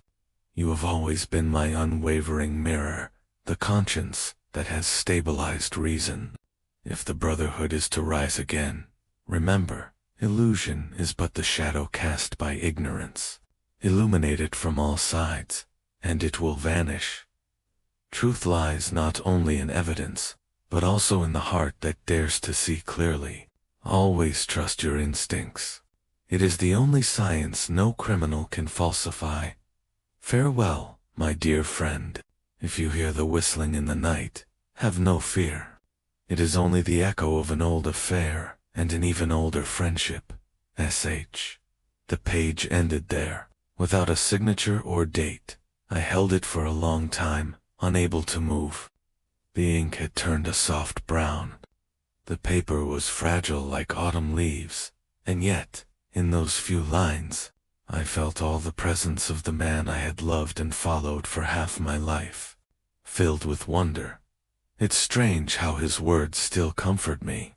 Speaker 1: You have always been my unwavering mirror, the conscience that has stabilized reason. If the Brotherhood is to rise again, remember, illusion is but the shadow cast by ignorance. Illuminate it from all sides, and it will vanish. Truth lies not only in evidence, but also in the heart that dares to see clearly. Always trust your instincts. It is the only science no criminal can falsify. Farewell, my dear friend. If you hear the whistling in the night, have no fear. It is only the echo of an old affair and an even older friendship. S.H. The page ended there, without a signature or date. I held it for a long time, unable to move. The ink had turned a soft brown. The paper was fragile like autumn leaves, and yet, in those few lines, I felt all the presence of the man I had loved and followed for half my life. Filled with wonder, it's strange how his words still comfort me.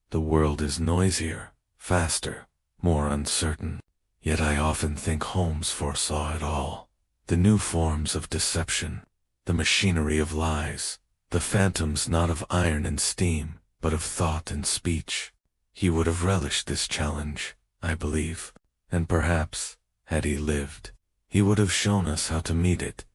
Speaker 1: The world is noisier, faster, more uncertain, yet I often think Holmes foresaw it all. The new forms of deception, the machinery of lies, the phantoms not of iron and steam, but of thought and speech. He would have relished this challenge, I believe, and perhaps, had he lived, he would have shown us how to meet it.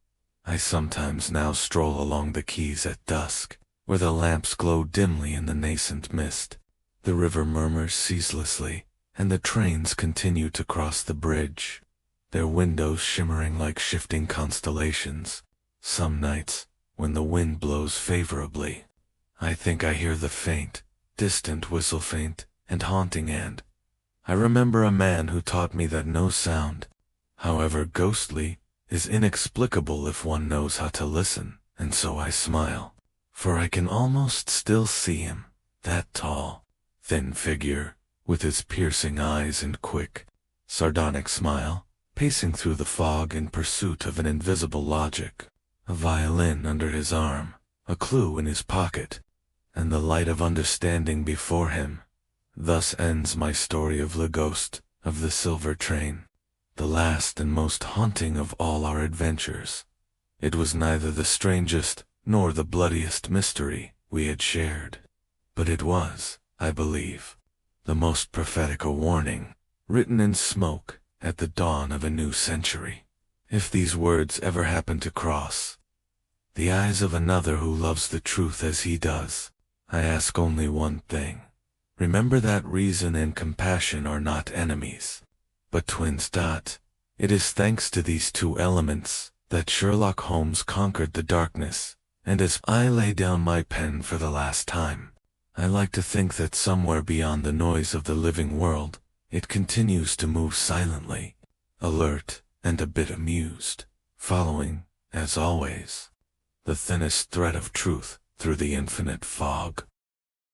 Speaker 1: I sometimes now stroll along the quays at dusk, where the lamps glow dimly in the nascent mist. The river murmurs ceaselessly, and the trains continue to cross the bridge, their windows shimmering like shifting constellations. Some nights, when the wind blows favorably, I think I hear the faint, distant whistle, faint and haunting, and I remember a man who taught me that no sound, however ghostly, is inexplicable if one knows how to listen, and so I smile, for I can almost still see him, that tall, thin figure, with his piercing eyes and quick, sardonic smile, pacing through the fog in pursuit of an invisible logic, a violin under his arm, a clue in his pocket, and the light of understanding before him. Thus ends my story of the ghost of the silver train, the last and most haunting of all our adventures. It was neither the strangest nor the bloodiest mystery we had shared, but it was, I believe, the most prophetic a warning, written in smoke at the dawn of a new century. If these words ever happen to cross the eyes of another who loves the truth as he does, I ask only one thing. Remember that reason and compassion are not enemies, but twins. It is thanks to these two elements that Sherlock Holmes conquered the darkness, and as I lay down my pen for the last time, I like to think that somewhere beyond the noise of the living world, it continues to move silently, alert and a bit amused, following, as always, the thinnest thread of truth through the infinite fog.